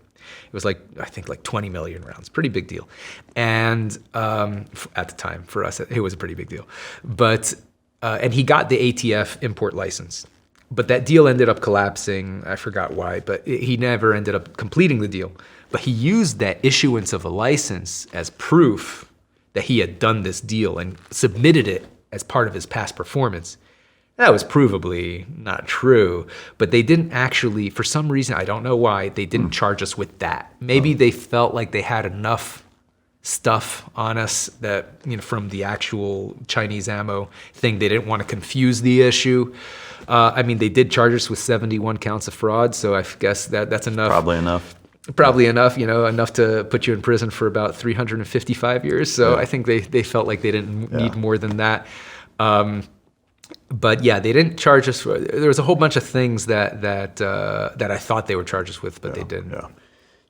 It was like, I think like 20 million rounds, pretty big deal. And at the time for us, it was a pretty big deal. But, and he got the ATF import license. But that deal ended up collapsing. I forgot why, but he never ended up completing the deal. But he used that issuance of a license as proof that he had done this deal and submitted it as part of his past performance. That was provably not true, but they didn't actually, for some reason, I don't know why, they didn't charge us with that. Maybe they felt like they had enough stuff on us that, from the actual Chinese ammo thing, they didn't want to confuse the issue. I mean, they did charge us with 71 counts of fraud, so I guess that's enough. Probably enough. Probably enough, enough to put you in prison for about 355 years. So I think they felt like they didn't need more than that. But yeah, they didn't charge us. There was a whole bunch of things that I thought they would charge us with, but they didn't. Yeah.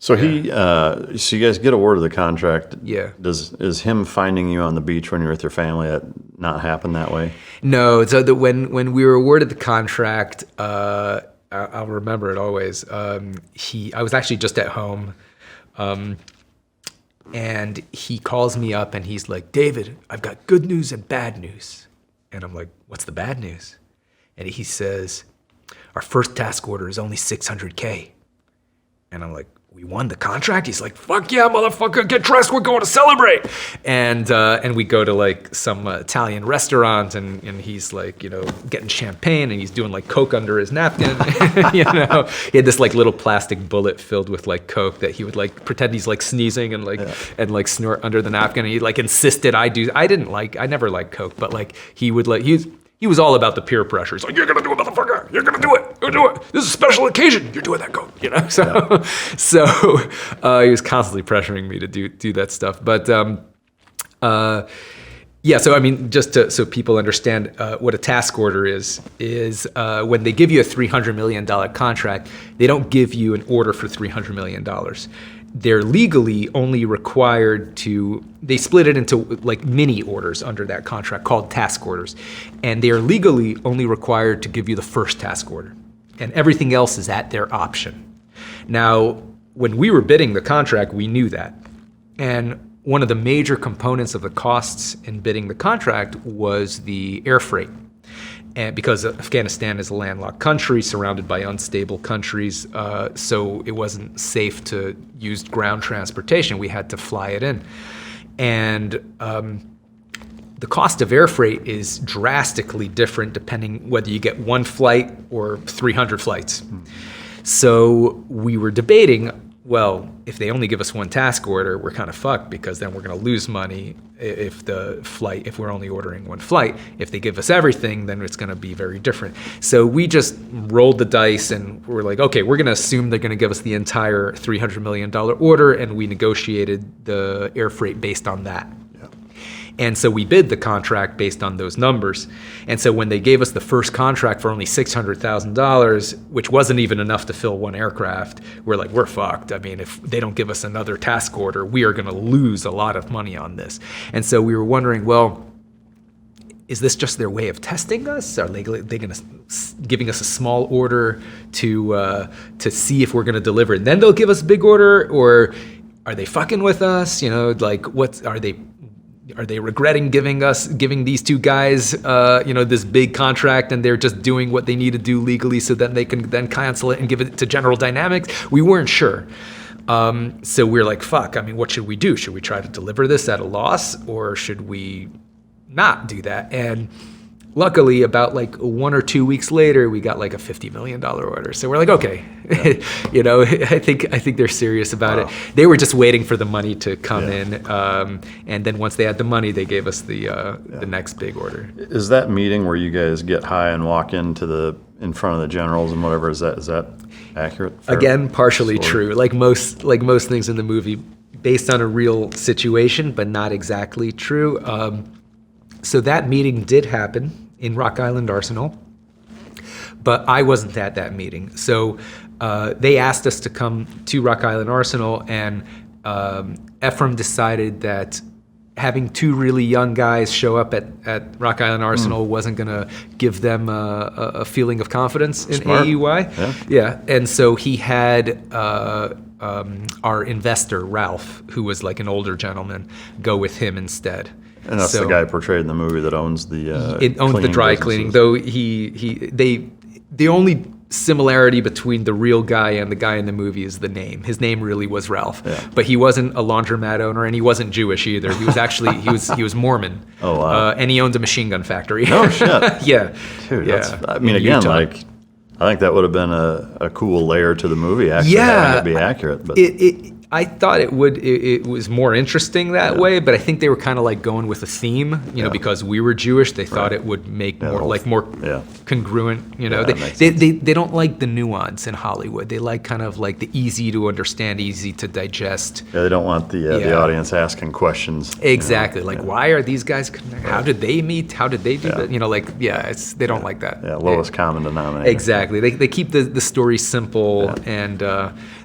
So so you guys get awarded the contract. Yeah. Is him finding you on the beach when you're with your family that not happen that way? No. So when we were awarded the contract, I'll remember it always. I was actually just at home, and he calls me up and he's like, "David, I've got good news and bad news." And I'm like, "What's the bad news?" And he says, "Our first task order is only $600K." And I'm like, "We won the contract?" He's like, "Fuck yeah, motherfucker, get dressed, we're going to celebrate." And we go to like some Italian restaurant, and he's like, getting champagne, and he's doing like Coke under his napkin. He had this like little plastic bullet filled with like Coke that he would like pretend he's like sneezing and like snort under the napkin. And he like insisted I never liked Coke, but like he was all about the peer pressure. He's like, "You're gonna do it, motherfucker. You're gonna do it. You're do it. This is a special occasion. You're doing that, Coke." So he was constantly pressuring me to do that stuff. But so I mean, just so people understand what a task order is when they give you a $300 million contract, they don't give you an order for $300 million. They're legally only required they split it into like mini orders under that contract called task orders. And they are legally only required to give you the first task order. And everything else is at their option. Now, when we were bidding the contract, we knew that. And one of the major components of the costs in bidding the contract was the air freight. And because Afghanistan is a landlocked country surrounded by unstable countries, so it wasn't safe to use ground transportation. We had to fly it in. And the cost of air freight is drastically different depending whether you get one flight or 300 flights. So we were debating, well, if they only give us one task order, we're kind of fucked because then we're going to lose money if we're only ordering one flight. If they give us everything, then it's going to be very different. So we just rolled the dice and we're like, okay, we're going to assume they're going to give us the entire $300 million order, and we negotiated the air freight based on that. And so we bid the contract based on those numbers. And so when they gave us the first contract for only $600,000, which wasn't even enough to fill one aircraft, we're like, we're fucked. I mean, if they don't give us another task order, we are going to lose a lot of money on this. And so we were wondering, well, is this just their way of testing us? Are they going to giving us a small order to see if we're going to deliver, and then they'll give us a big order? Or are they fucking with us? Are they regretting giving these two guys, this big contract, and they're just doing what they need to do legally so that they can then cancel it and give it to General Dynamics? We weren't sure. So we're like, fuck, I mean, what should we do? Should we try to deliver this at a loss, or should we not do that? And luckily, about like 1 or 2 weeks later, we got like a $50 million order. So we're like, okay, I think they're serious about it. They were just waiting for the money to come in, and then once they had the money, they gave us the next big order. Is that meeting where you guys get high and walk in front of the generals and whatever? Is that accurate? Again, partially true. Like most things in the movie, based on a real situation, but not exactly true. So that meeting did happen in Rock Island Arsenal, but I wasn't at that meeting. So they asked us to come to Rock Island Arsenal, and Efraim decided that having two really young guys show up at Rock Island Arsenal wasn't going to give them a feeling of confidence in Smart. AEY. Yeah. And so he had our investor, Ralph, who was like an older gentleman, go with him instead. And that's the guy portrayed in the movie that owns the it owns the dry cleaning, though the only similarity between the real guy and the guy in the movie is the name. His name really was Ralph, but he wasn't a laundromat owner, and he wasn't Jewish either. He was actually he was Mormon. Oh wow! And he owned a machine gun factory. Oh shit! Yeah, dude. yeah. I mean, In again, Utah. like I think that would have been a cool layer to the movie. Actually, Yeah, having it be accurate, but I thought it would. It was more interesting that way, but I think they were kind of like going with a theme, because we were Jewish. They thought it would make more congruent. They don't like the nuance in Hollywood. They like kind of like the easy to understand, easy to digest. Yeah, they don't want the audience asking questions. Exactly. Why are these guys connected? How did they meet? How did they do that? They don't like that. Yeah, lowest common denominator. Exactly. They keep the story simple, and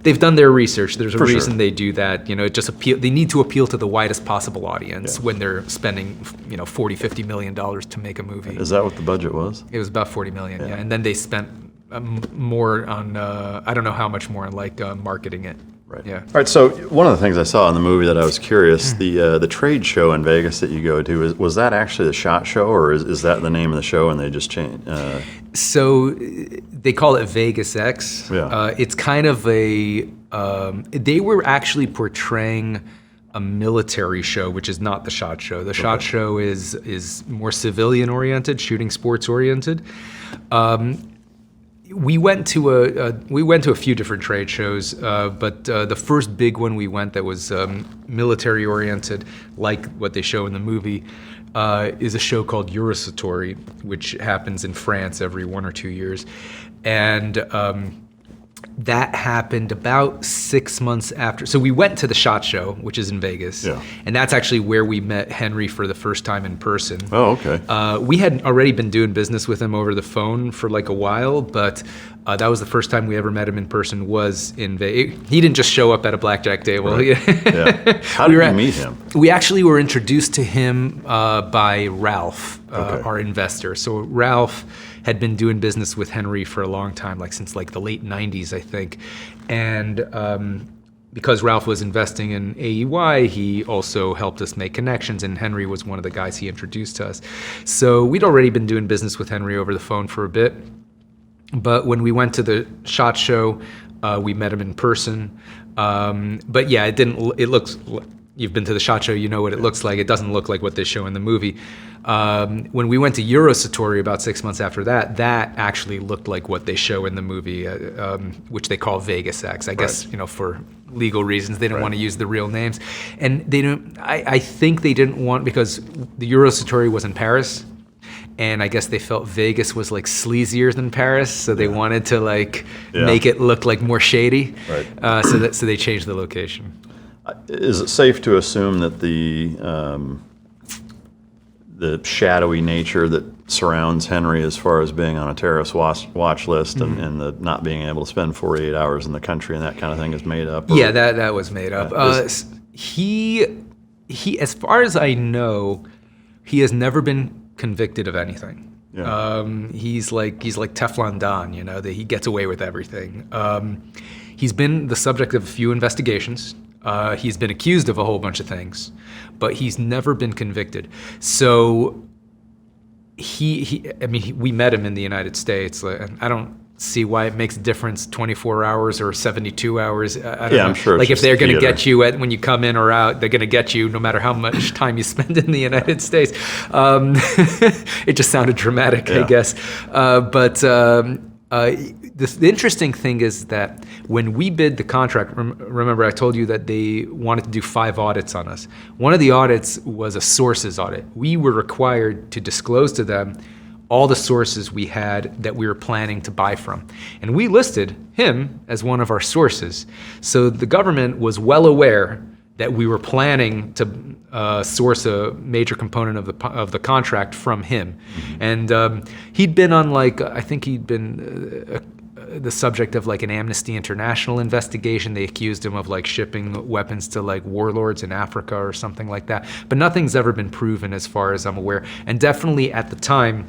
they've done their research. There's a For reason sure. they do that. They need to appeal to the widest possible audience when they're spending, $40-50 million to make a movie. Is that what the budget was? It was about 40 million, and then they spent more on I don't know how much more on marketing it. Right. Yeah. All right. So one of the things I saw in the movie that I was curious, the trade show in Vegas that you go to, was that actually the SHOT Show, or is that the name of the show and they just changed? So they call it Vegas X. Yeah. It's kind of they were actually portraying a military show, which is not the SHOT Show. The SHOT Show is more civilian oriented, shooting sports oriented. We went to a few different trade shows, but the first big one we went that was military oriented, like what they show in the movie, is a show called Eurosatori, which happens in France every 1 or 2 years, and that happened about 6 months after. So we went to the SHOT Show, which is in Vegas, and that's actually where we met Henry for the first time in person. Oh, okay. We had already been doing business with him over the phone for like a while, but that was the first time we ever met him in person, was in Vegas. He didn't just show up at a blackjack table. Right. Yeah. How did you meet him? We actually were introduced to him by Ralph, our investor. So Ralph had been doing business with Henry for a long time, since the late 90s, I think. And because Ralph was investing in AEY, he also helped us make connections, and Henry was one of the guys he introduced to us. So we'd already been doing business with Henry over the phone for a bit. But when we went to the SHOT Show, we met him in person. But yeah, it looks, you've been to the SHOT Show, you know what it looks like. It doesn't look like what they show in the movie. When we went to Eurosatori about 6 months after that actually looked like what they show in the movie, which they call Vegas X. I guess, for legal reasons, they didn't want to use the real names. And they don't, I think they didn't want, because the Eurosatori was in Paris, and I guess they felt Vegas was sleazier than Paris, so they wanted to make it look more shady. Right. So they changed the location. Is it safe to assume that the shadowy nature that surrounds Henry as far as being on a terrorist watch list and the not being able to spend 48 hours in the country and that kind of thing is made up? Yeah, that was made up. He, as far as I know, he has never been convicted of anything. Yeah. He's like Teflon Don, that he gets away with everything. He's been the subject of a few investigations. He's been accused of a whole bunch of things, but he's never been convicted. So we met him in the United States. I don't see why it makes a difference 24 hours or 72 hours. I don't know. I'm sure. If they're going to get you when you come in or out, they're going to get you no matter how much time you spend in the United States. It just sounded dramatic, I guess. The interesting thing is that when we bid the contract, remember I told you that they wanted to do 5 audits on us. One of the audits was a sources audit. We were required to disclose to them all the sources we had that we were planning to buy from. And we listed him as one of our sources. So the government was well aware that we were planning to source a major component of the contract from him. And he'd been on I think he'd been the subject of an Amnesty International investigation. They accused him of shipping weapons to warlords in Africa or something like that. But nothing's ever been proven as far as I'm aware. And definitely at the time,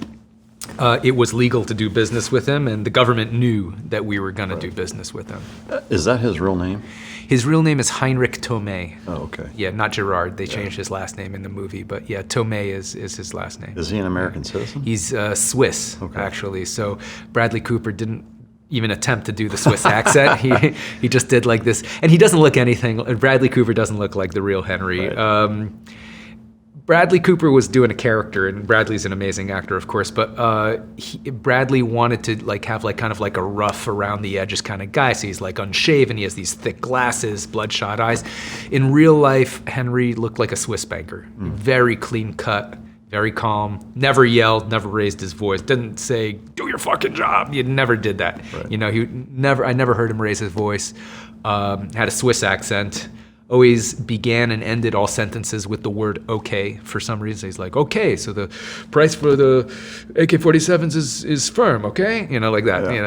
it was legal to do business with him, and the government knew that we were going to do business with him. Is that his real name? His real name is Heinrich Thomé. Oh, okay. Yeah, not Gerard. They changed his last name in the movie, but yeah, Thomé is his last name. Is he an American citizen? He's Swiss, actually. So Bradley Cooper didn't even attempt to do the Swiss accent. He just did this, and he doesn't look anything. Bradley Cooper doesn't look like the real Henry. Right. Bradley Cooper was doing a character, and Bradley's an amazing actor, of course, but Bradley wanted to have kind of a rough around the edges kind of guy. So he's unshaven, he has these thick glasses, bloodshot eyes. In real life, Henry looked like a Swiss banker. Very clean cut, very calm, never yelled, never raised his voice, didn't say, "Do your fucking job." He never did that. Right. I never heard him raise his voice. Had a Swiss accent. Always began and ended all sentences with the word "okay" for some reason. He's like, "Okay, so the price for the AK-47s is firm, okay?" Like that. Yeah.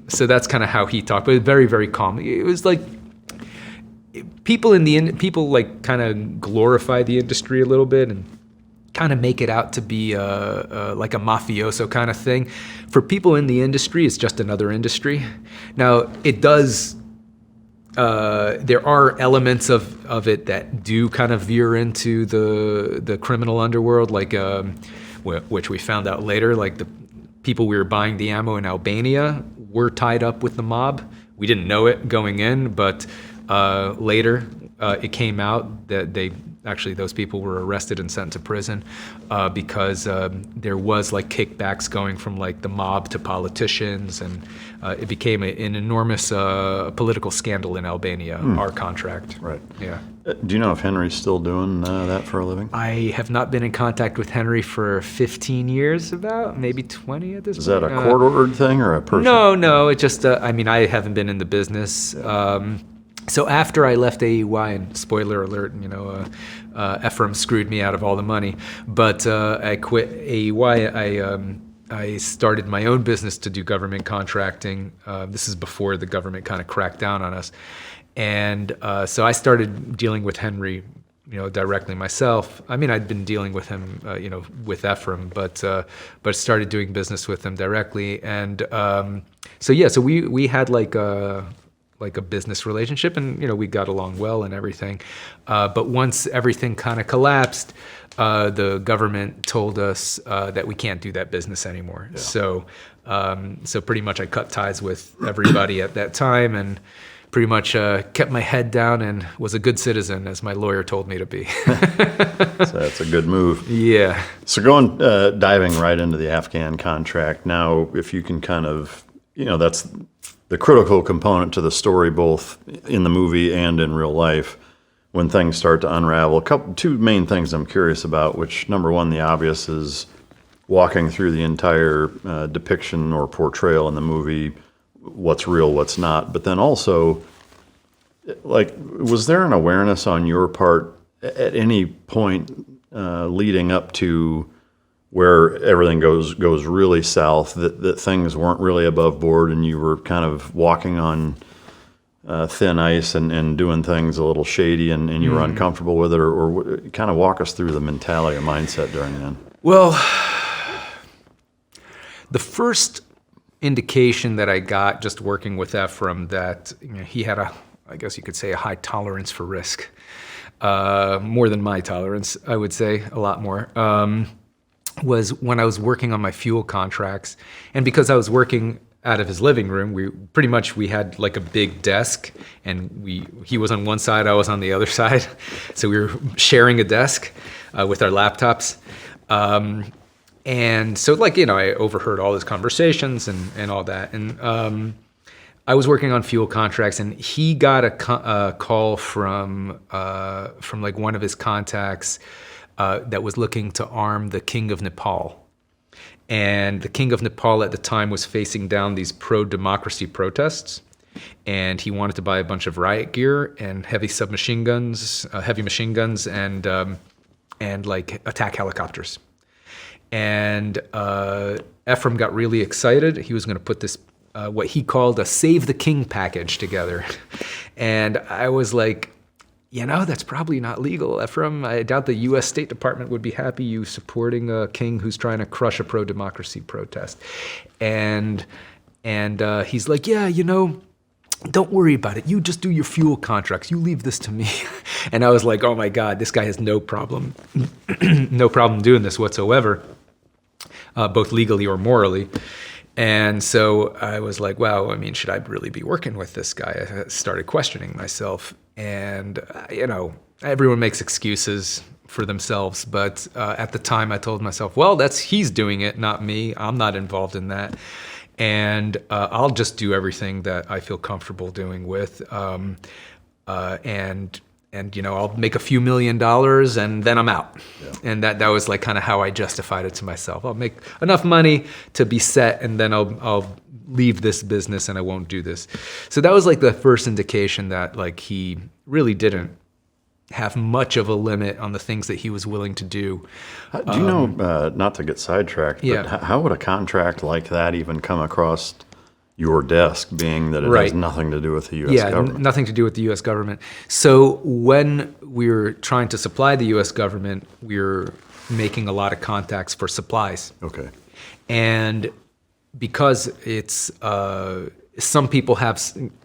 So that's kind of how he talked, but very, very calm. It was people kind of glorify the industry a little bit and kind of make it out to be like a mafioso kind of thing. For people in the industry, it's just another industry. Now, it does. There are elements of it that do kind of veer into the criminal underworld, which we found out later, the people we were buying the ammo in Albania were tied up with the mob. We didn't know it going in, but later it came out that those people were arrested and sent to prison because there was kickbacks going from the mob to politicians, and it became an enormous political scandal in Albania, our contract. Right. Yeah. Do you know if Henry's still doing that for a living? I have not been in contact with Henry for 15 years, maybe 20 at this point. Is that a court-ordered thing or a person? No. It just, I haven't been in the business. So after I left AEY, and spoiler alert, Efraim screwed me out of all the money, but I quit AEY. I started my own business to do government contracting. This is before the government kind of cracked down on us. And so I started dealing with Henry, directly myself. I'd been dealing with him, with Efraim, but started doing business with him directly. And so we had a business relationship, and we got along well and everything. But once everything kind of collapsed, the government told us that we can't do that business anymore. Yeah. So pretty much I cut ties with everybody at that time, and pretty much kept my head down and was a good citizen, as my lawyer told me to be. So that's a good move. Yeah. So diving right into the Afghan contract two if you can kind of, that's the critical component to the story, both in the movie and in real life, when things start to unravel. Two main things I'm curious about, which, number one, the obvious is walking through the entire depiction or portrayal in the movie, what's real, what's not. But then also, was there an awareness on your part at any point leading up to where everything goes really south, that things weren't really above board and you were kind of walking on thin ice and doing things a little shady and you were uncomfortable with it, or kind of walk us through the mentality or mindset during then? Well, the first indication that I got just working with Efraim that he had I guess you could say, a high tolerance for risk, more than my tolerance, I would say, a lot more. Was when I was working on my fuel contracts. And because I was working out of his living room, we had a big desk, and he was on one side, I was on the other side. So we were sharing a desk with our laptops. And so I overheard all his conversations and all that. And I was working on fuel contracts, and he got a call from one of his contacts that was looking to arm the King of Nepal. And the King of Nepal at the time was facing down these pro-democracy protests. and he wanted to buy a bunch of riot gear and heavy machine guns, and like attack helicopters. And Efraim got really excited. He was going to put this, what he called a Save the King package together. And I was like, that's probably not legal, Efraim. I doubt the U.S. State Department would be happy you supporting a king who's trying to crush a pro-democracy protest. And he's like, don't worry about it. You just do your fuel contracts. You leave this to me. And I was like, oh my God, this guy has no problem doing this whatsoever, both legally or morally. And so I was like, wow, should I really be working with this guy? I started questioning myself. And, everyone makes excuses for themselves. But at the time I told myself, well, he's doing it, not me. I'm not involved in that. And I'll just do everything that I feel comfortable doing with. And I'll make a few $1 million and then I'm out. Yeah. And that was like kind of how I justified it to myself. I'll make enough money to be set and then I'll leave this business and I won't do this. So that was like the first indication that like he really didn't have much of a limit on the things that he was willing to do. Do you know, not to get sidetracked, but how would a contract like that even come across your desk, being that it has nothing to do with the U.S. government? Nothing to do with the U.S. government. So when we were trying to supply the U.S. government, we were making a lot of contacts for supplies. Okay. And because it's, some people have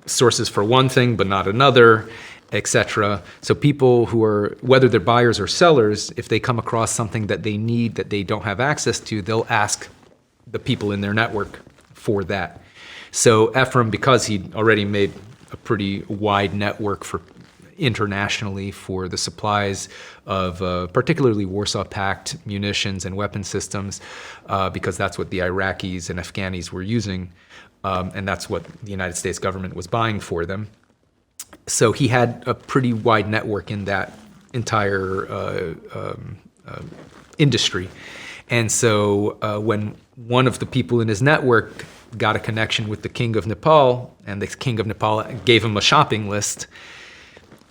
sources for one thing but not another, etc. So people who are, whether they're buyers or sellers, if they come across something that they need that they don't have access to, they'll ask the people in their network for that. So Efraim, because he'd already made a pretty wide network for internationally for the supplies of particularly Warsaw Pact munitions and weapon systems, because that's what the Iraqis and Afghanis were using, and that's what the United States government was buying for them. So he had a pretty wide network in that entire industry. And so when one of the people in his network got a connection with the King of Nepal, and the King of Nepal gave him a shopping list,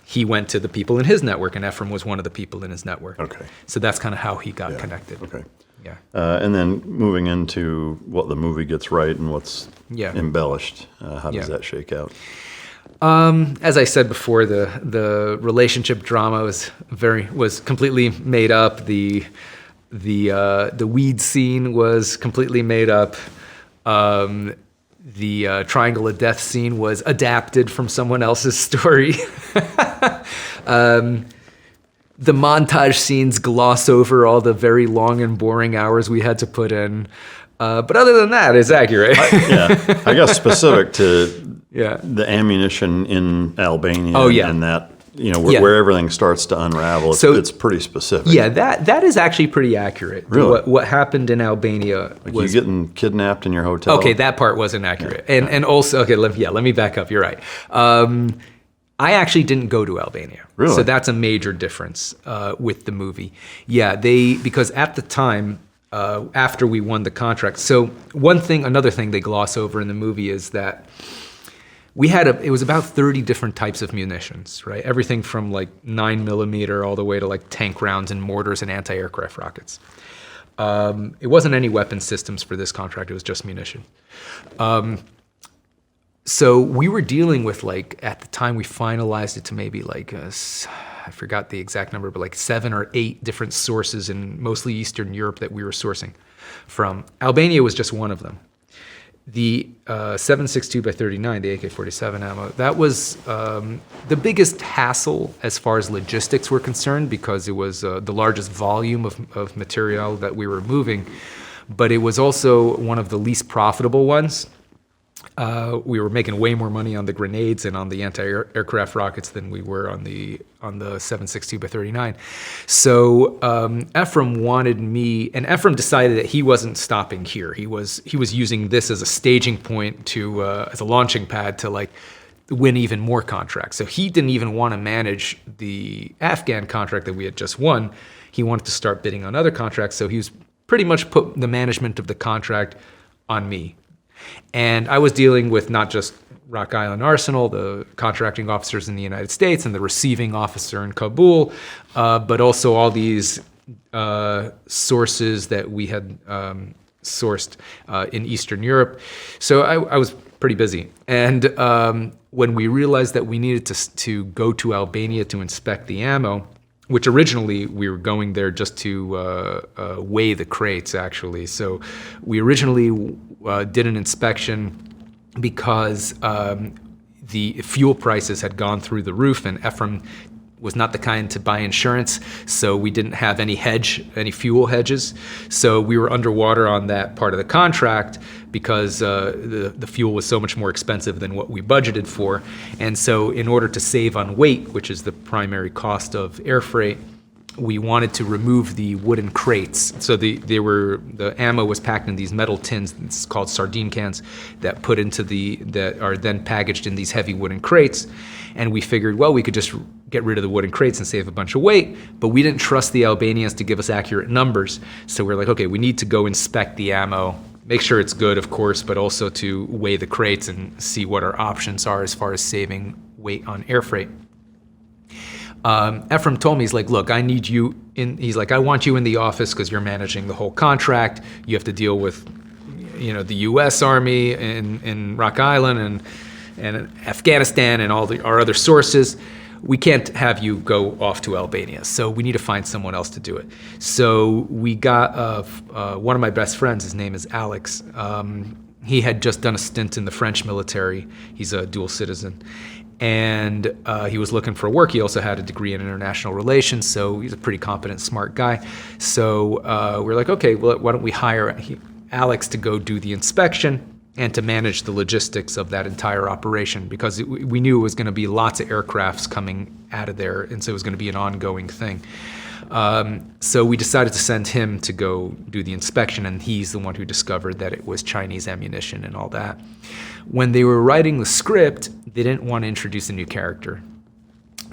he went to the people in his network, and Efraim was one of the people in his network. Okay. So that's kind of how he got connected. Okay. Yeah. And then moving into what the movie gets right and what's embellished, how does that shake out? As I said before, the relationship drama was completely made up. The weed scene was completely made up. The Triangle of Death scene was adapted from someone else's story. The montage scenes gloss over all the very long and boring hours we had to put in. But other than that, it's accurate. I guess specific to the ammunition in Albania and that, where everything starts to unravel, it's pretty specific. Yeah, that is actually pretty accurate. Really? What happened in Albania was... you getting kidnapped in your hotel? Okay, that part wasn't accurate. And also, let me back up. You're right. I actually didn't go to Albania. Really? So that's a major difference with the movie. Yeah, because at the time, after we won the contract, so another thing they gloss over in the movie is that it was about 30 different types of munitions, right? Everything from like 9mm all the way to like tank rounds and mortars and anti-aircraft rockets. It wasn't any weapon systems for this contract, it was just munition. So we were dealing with at the time we finalized it to maybe I forgot the exact number, but like 7 or 8 different sources in mostly Eastern Europe that we were sourcing from. Albania was just one of them. The 7.62x39, the AK-47 ammo, that was the biggest hassle as far as logistics were concerned because it was the largest volume of material that we were moving, but it was also one of the least profitable ones. We were making way more money on the grenades and on the anti-aircraft rockets than we were on the 7.62x39. So Efraim wanted me, and Efraim decided that he wasn't stopping here. He was using this as a staging point as a launching pad to win even more contracts. So he didn't even want to manage the Afghan contract that we had just won. He wanted to start bidding on other contracts. So he was pretty much put the management of the contract on me. And I was dealing with not just Rock Island Arsenal, the contracting officers in the United States, and the receiving officer in Kabul, but also all these sources that we had sourced in Eastern Europe. So I was pretty busy. And when we realized that we needed to go to Albania to inspect the ammo, which originally we were going there just to weigh the crates, actually. So we originally did an inspection because the fuel prices had gone through the roof, and Efraim was not the kind to buy insurance, so we didn't have any fuel hedges. So we were underwater on that part of the contract because the fuel was so much more expensive than what we budgeted for. And so in order to save on weight, which is the primary cost of air freight, we wanted to remove the wooden crates. So the ammo was packed in these metal tins, it's called sardine cans, that are then packaged in these heavy wooden crates. And we figured, well, we could just get rid of the wooden crates and save a bunch of weight, but we didn't trust the Albanians to give us accurate numbers. So we're like, okay, we need to go inspect the ammo, make sure it's good, of course, but also to weigh the crates and see what our options are as far as saving weight on air freight. Efraim told me, he's like, look, I need you in, he's like, I want you in the office because you're managing the whole contract. You have to deal with, the U.S. Army in Rock Island and Afghanistan and all our other sources. We can't have you go off to Albania, so we need to find someone else to do it. So we got one of my best friends, his name is Alex. He had just done a stint in the French military. He's a dual citizen. And he was looking for work. He also had a degree in international relations, so he's a pretty competent, smart guy. So we're like, okay, well, why don't we hire Alex to go do the inspection and to manage the logistics of that entire operation, because we knew it was going to be lots of aircrafts coming out of there, and so it was going to be an ongoing thing. So we decided to send him to go do the inspection, and he's the one who discovered that it was Chinese ammunition and all that. When they were writing the script, they didn't want to introduce a new character.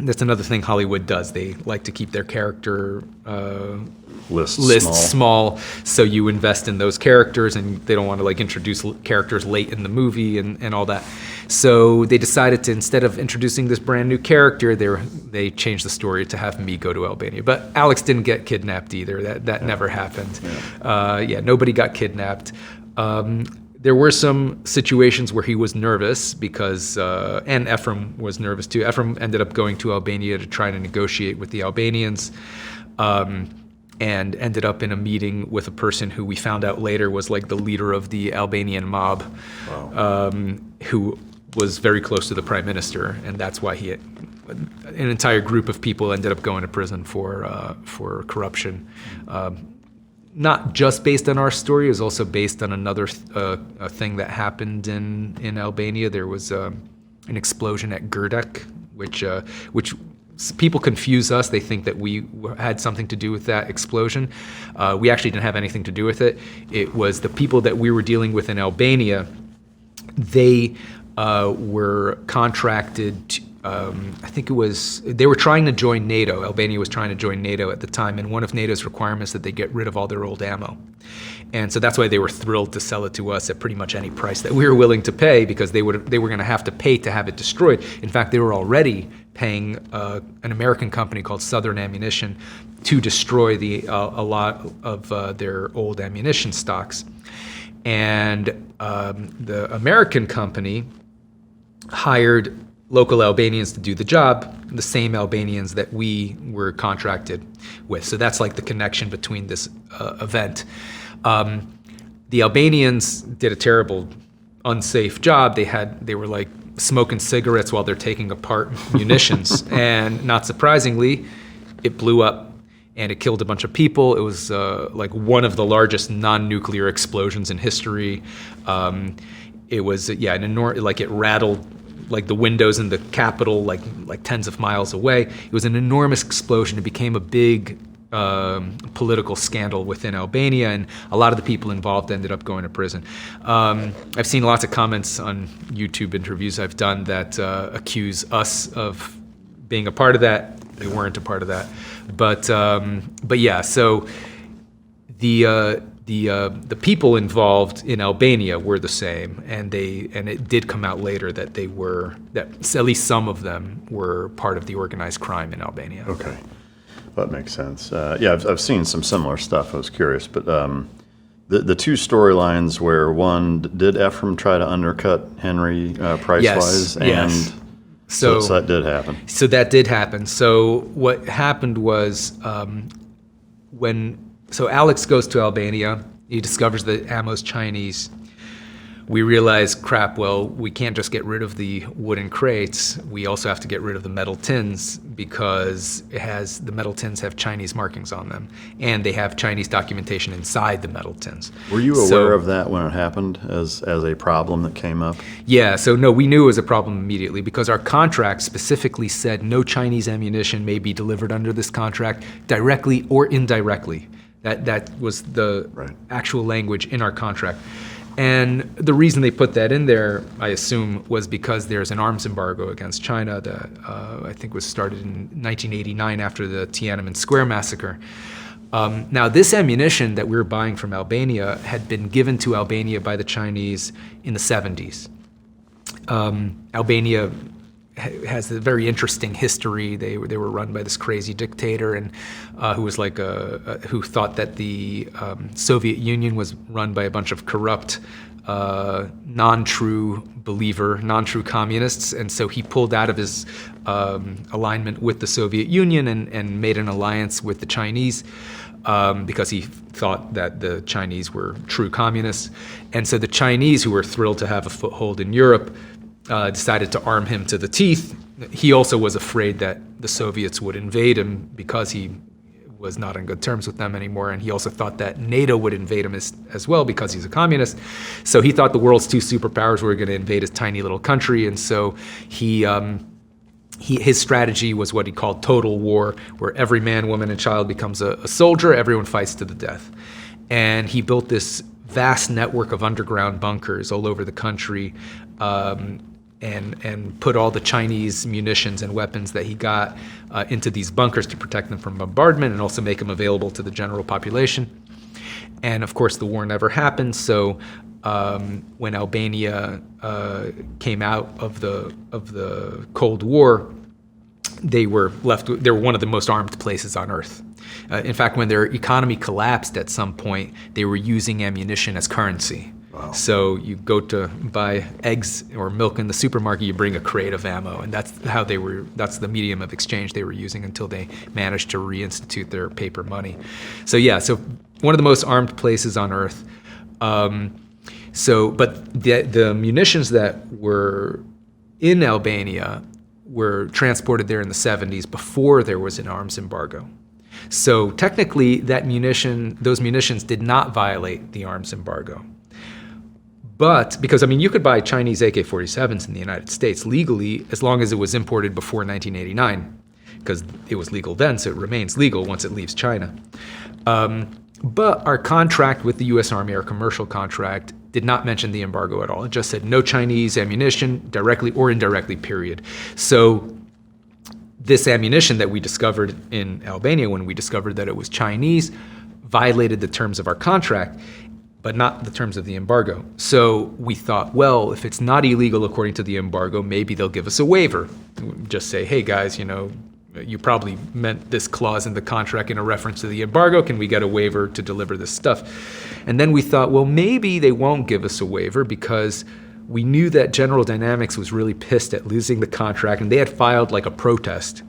That's another thing Hollywood does. They like to keep their character lists small, so you invest in those characters, and they don't want to introduce characters late in the movie and all that. So they decided to, instead of introducing this brand new character, they changed the story to have me go to Albania. But Alex didn't get kidnapped either. That never happened. Nobody got kidnapped. There were some situations where he was nervous because, and Efraim was nervous too. Efraim ended up going to Albania to try to negotiate with the Albanians, and ended up in a meeting with a person who we found out later was the leader of the Albanian mob. Wow. Who was very close to the prime minister, and that's why an entire group of people ended up going to prison for corruption. Not just based on our story, it was also based on another thing that happened in Albania. There was an explosion at Gerdek, which people confuse us. They think that we had something to do with that explosion. We actually didn't have anything to do with it. It was the people that we were dealing with in Albania. They were contracted I think they were trying to join NATO. Albania was trying to join NATO at the time, and one of NATO's requirements that they get rid of all their old ammo. And so that's why they were thrilled to sell it to us at pretty much any price that we were willing to pay, because they were going to have to pay to have it destroyed. In fact, they were already paying an American company called Southern Ammunition to destroy a lot of their old ammunition stocks. And the American company hired local Albanians to do the job, the same Albanians that we were contracted with. So that's the connection between this event. The Albanians did a terrible, unsafe job. They were smoking cigarettes while they're taking apart munitions, and not surprisingly, it blew up and it killed a bunch of people. It was one of the largest non-nuclear explosions in history. It was an enormous, it rattled the windows in the Capitol, like tens of miles away. It was an enormous explosion. It became a big political scandal within Albania, and a lot of the people involved ended up going to prison. I've seen lots of comments on YouTube interviews I've done that accuse us of being a part of that. They weren't a part of that, but yeah. So the the people involved in Albania were the same, and it did come out later that at least some of them were part of the organized crime in Albania. Okay, that makes sense. I've seen some similar stuff. I was curious, but the two storylines where one, did Efraim try to undercut Henry price-wise? Yes. So that did happen. So that did happen. So what happened was So Alex goes to Albania. He discovers that ammo's Chinese. We realize, crap, well, we can't just get rid of the wooden crates. We also have to get rid of the metal tins because the metal tins have Chinese markings on them, and they have Chinese documentation inside the metal tins. Were you aware of that when it happened as a problem that came up? Yeah, so no, we knew it was a problem immediately because our contract specifically said no Chinese ammunition may be delivered under this contract directly or indirectly. That was the actual language in our contract. And the reason they put that in there, I assume, was because there's an arms embargo against China that I think was started in 1989 after the Tiananmen Square massacre. Now, this ammunition that we were buying from Albania had been given to Albania by the Chinese in the 70s. Albania has a very interesting history. They were run by this crazy dictator, and who was who thought that the Soviet Union was run by a bunch of corrupt, non-true communists, and so he pulled out of his alignment with the Soviet Union and made an alliance with the Chinese. Because he thought that the Chinese were true communists. And so the Chinese, who were thrilled to have a foothold in Europe, decided to arm him to the teeth. He also was afraid that the Soviets would invade him because he was not on good terms with them anymore, and he also thought that NATO would invade him as well because he's a communist. So he thought the world's two superpowers were going to invade his tiny little country, and so his strategy was what he called total war, where every man, woman, and child becomes a soldier, everyone fights to the death. And he built this vast network of underground bunkers all over the country, and put all the Chinese munitions and weapons that he got into these bunkers to protect them from bombardment and also make them available to the general population. And of course, the war never happened. So when Albania came out of the Cold War, they were one of the most armed places on earth. In fact, when their economy collapsed at some point, they were using ammunition as currency. Wow. So you go to buy eggs or milk in the supermarket, you bring a crate of ammo, and that's the medium of exchange they were using until they managed to reinstitute their paper money. So one of the most armed places on earth. But the munitions that were in Albania were transported there in the 70s before there was an arms embargo. So technically, those munitions did not violate the arms embargo. But because, you could buy Chinese AK-47s in the United States legally as long as it was imported before 1989, because it was legal then, so it remains legal once it leaves China. But our contract with the U.S. Army, our commercial contract, did not mention the embargo at all. It just said no Chinese ammunition, directly or indirectly, period. So this ammunition that we discovered in Albania, when we discovered that it was Chinese, violated the terms of our contract, but not the terms of the embargo. So we thought, well, if it's not illegal according to the embargo, maybe they'll give us a waiver. Just say, hey guys, you probably meant this clause in the contract in a reference to the embargo. Can we get a waiver to deliver this stuff? And then we thought, well, maybe they won't give us a waiver because we knew that General Dynamics was really pissed at losing the contract, and they had filed like a protest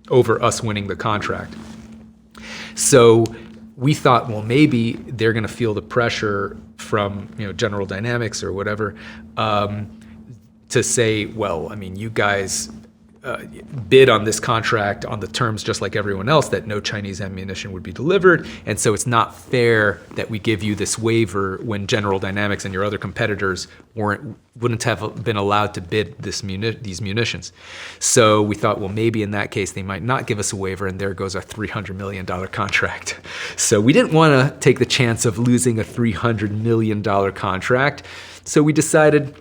over us winning the contract. So we thought, well, maybe they're going to feel the pressure from General Dynamics or whatever to say, well, you guys bid on this contract on the terms just like everyone else that no Chinese ammunition would be delivered, and so it's not fair that we give you this waiver when General Dynamics and your other competitors wouldn't have been allowed to bid these munitions. So we thought, well, maybe in that case they might not give us a waiver, and there goes our $300 million contract. So we didn't want to take the chance of losing a $300 million contract, so we decided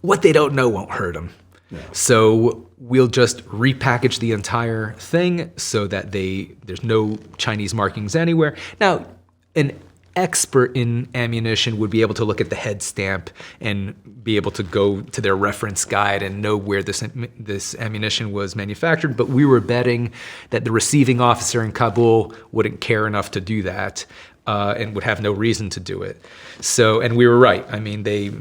what they don't know won't hurt them. Yeah. So we'll just repackage the entire thing so that there's no Chinese markings anywhere. Now, an expert in ammunition would be able to look at the head stamp and be able to go to their reference guide and know where this ammunition was manufactured. But we were betting that the receiving officer in Kabul wouldn't care enough to do that and would have no reason to do it. So, and we were right. I mean, the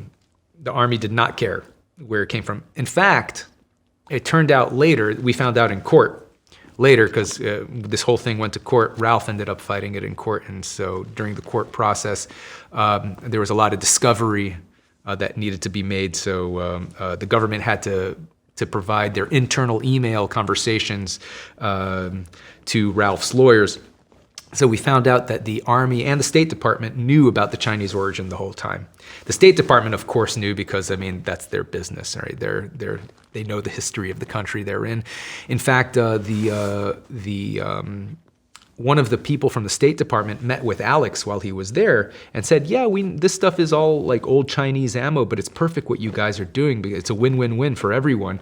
Army did not care where it came from. In fact, it turned out later, we found out in court, later, because this whole thing went to court. Ralph ended up fighting it in court, and so during the court process, there was a lot of discovery that needed to be made. So the government had to provide their internal email conversations to Ralph's lawyers. So we found out that the Army and the State Department knew about the Chinese origin the whole time. The State Department, of course, knew because, I mean, that's their business, right? They know the history of the country they're in. In fact, one of the people from the State Department met with Alex while he was there and said, yeah, this stuff is all like old Chinese ammo, but it's perfect what you guys are doing because it's a win-win-win for everyone.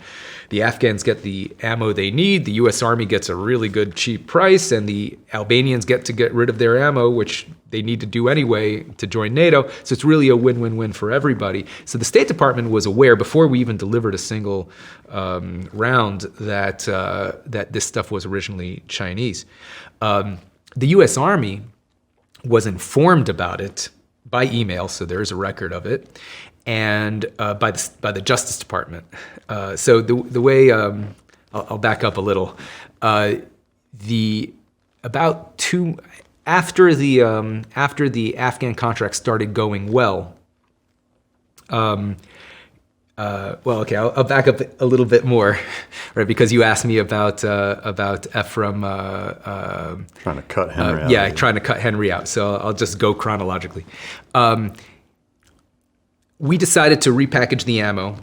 The Afghans get the ammo they need, the US Army gets a really good cheap price, and the Albanians get to get rid of their ammo, which they need to do anyway to join NATO. So it's really a win-win-win for everybody. So the State Department was aware before we even delivered a single round that this stuff was originally Chinese. The U.S. Army was informed about it by email, so there's a record of it, and by the Justice Department. So the way I'll back up a little. After the Afghan contract started going well. I'll back up a little bit more, right? Because you asked me about Efraim trying to cut Henry out. Yeah, trying to cut Henry out. So I'll just go chronologically. We decided to repackage the ammo,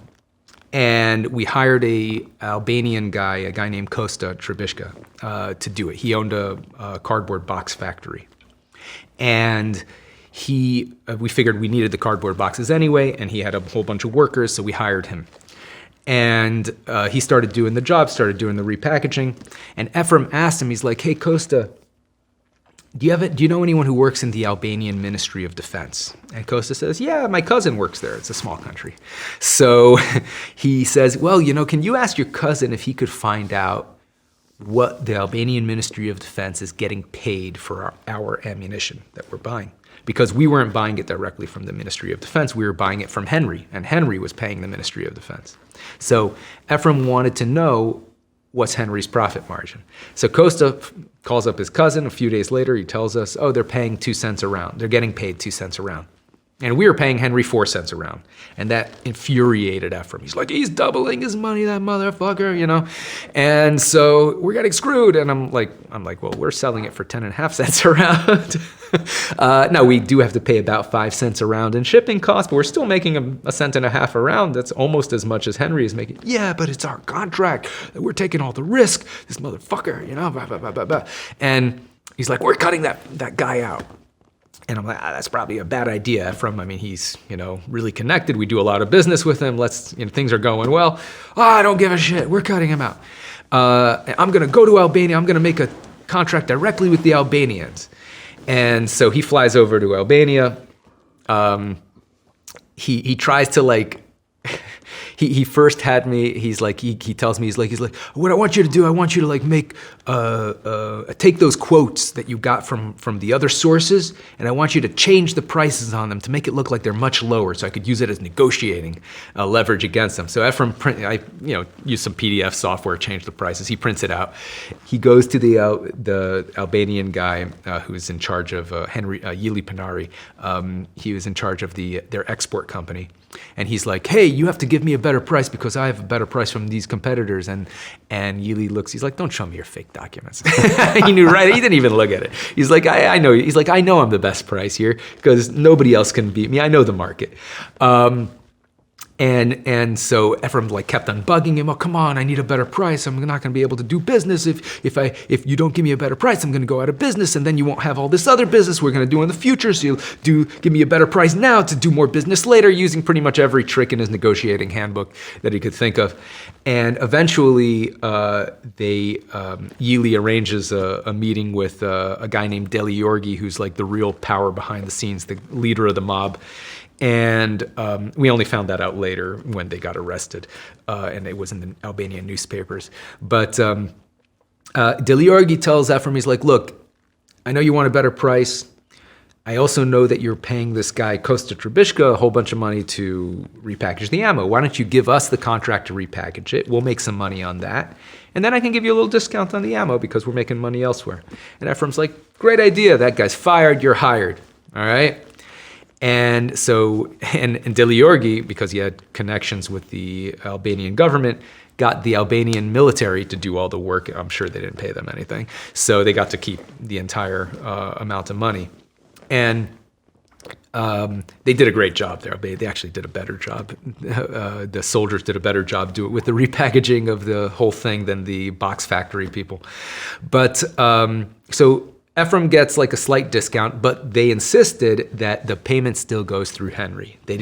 and we hired a Albanian guy, a guy named Kosta Trebishka, to do it. He owned a cardboard box factory, and we figured we needed the cardboard boxes anyway, and he had a whole bunch of workers, so we hired him. And he started doing the job, started doing the repackaging. And Efraim asked him, he's like, hey, Kosta, do you know anyone who works in the Albanian Ministry of Defense? And Kosta says, yeah, my cousin works there. It's a small country. So he says, well, can you ask your cousin if he could find out what the Albanian Ministry of Defense is getting paid for our ammunition that we're buying? Because we weren't buying it directly from the Ministry of Defense, we were buying it from Henry, and Henry was paying the Ministry of Defense. So Efraim wanted to know what's Henry's profit margin. So Kosta calls up his cousin a few days later, he tells us, oh, they're paying 2 cents a round. They're getting paid 2 cents a round. And we were paying Henry 4 cents a round. And that infuriated Efraim. He's like, he's doubling his money, that motherfucker, And so we're getting screwed. And I'm like, well, we're selling it for 10.5 cents a round. Now, we do have to pay about 5 cents a round in shipping costs, but we're still making a cent and a half a round. That's almost as much as Henry is making. Yeah, but it's our contract. We're taking all the risk. This motherfucker, blah, blah, blah, blah, blah. And he's like, we're cutting that guy out. And I'm like, that's probably a bad idea. He's, really connected. We do a lot of business with him. Things are going well. I don't give a shit. We're cutting him out. I'm going to go to Albania. I'm going to make a contract directly with the Albanians. And so he flies over to Albania. He tries to he first had me, he's like, he tells me, he's like, what I want you to do, I want you to make, take those quotes that you got from the other sources, and I want you to change the prices on them to make it look like they're much lower, so I could use it as negotiating leverage against them. So Efraim use some PDF software, change the prices. He prints it out. He goes to the Albanian guy who's in charge of Henry Yili Panari. He was in charge of their export company. And he's like, hey, you have to give me a better price because I have a better price from these competitors. And Yili looks, he's like, don't show me your fake documents. He knew, right? He didn't even look at it. He's like, I know. He's like, I know I'm the best price here because nobody else can beat me. I know the market. And so Efraim like kept on bugging him. Oh, come on, I need a better price. I'm not going to be able to do business if you don't give me a better price. I'm going to go out of business, and then you won't have all this other business we're going to do in the future. So give me a better price now to do more business later, using pretty much every trick in his negotiating handbook that he could think of. And eventually, Yili arranges a meeting with a guy named Deli Yorgi, who's like the real power behind the scenes, the leader of the mob. And we only found that out later when they got arrested, and it was in the Albanian newspapers. But Deliorgi tells Efraim, he's like, look, I know you want a better price. I also know that you're paying this guy, Kosta Trebishka, a whole bunch of money to repackage the ammo. Why don't you give us the contract to repackage it? We'll make some money on that. And then I can give you a little discount on the ammo because we're making money elsewhere. And Ephraim's like, great idea. That guy's fired. You're hired. All right? And so, and Deliorgi, because he had connections with the Albanian government, got the Albanian military to do all the work. I'm sure they didn't pay them anything. So they got to keep the entire amount of money. And they did a great job there. They actually did a better job. The soldiers did a better job doing it with the repackaging of the whole thing than the box factory people. But so Efraim gets like a slight discount, but they insisted that the payment still goes through Henry. They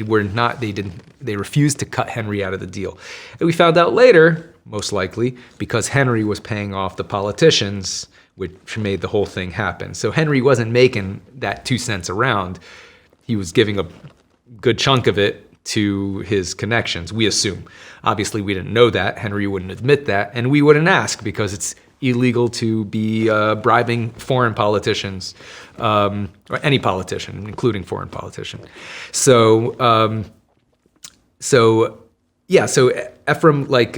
refused to cut Henry out of the deal. And we found out later, most likely, because Henry was paying off the politicians, which made the whole thing happen. So Henry wasn't making that 2 cents a round. He was giving a good chunk of it to his connections, we assume. Obviously, we didn't know that. Henry wouldn't admit that, and we wouldn't ask because it's illegal to be bribing foreign politicians, or any politician, including foreign politician. So Efraim, like,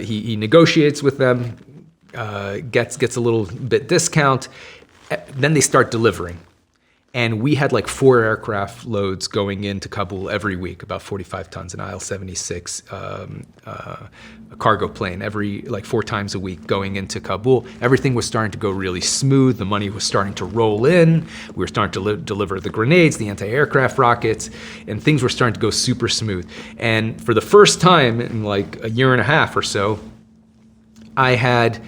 he negotiates with them, gets a little bit discount, then they start delivering. And we had like 4 aircraft loads going into Kabul every week, about 45 tons, an IL-76 a cargo plane, every like 4 times a week going into Kabul. Everything was starting to go really smooth. The money was starting to roll in. We were starting to deliver the grenades, the anti-aircraft rockets, and things were starting to go super smooth. And for the first time in like a year and a half or so, I had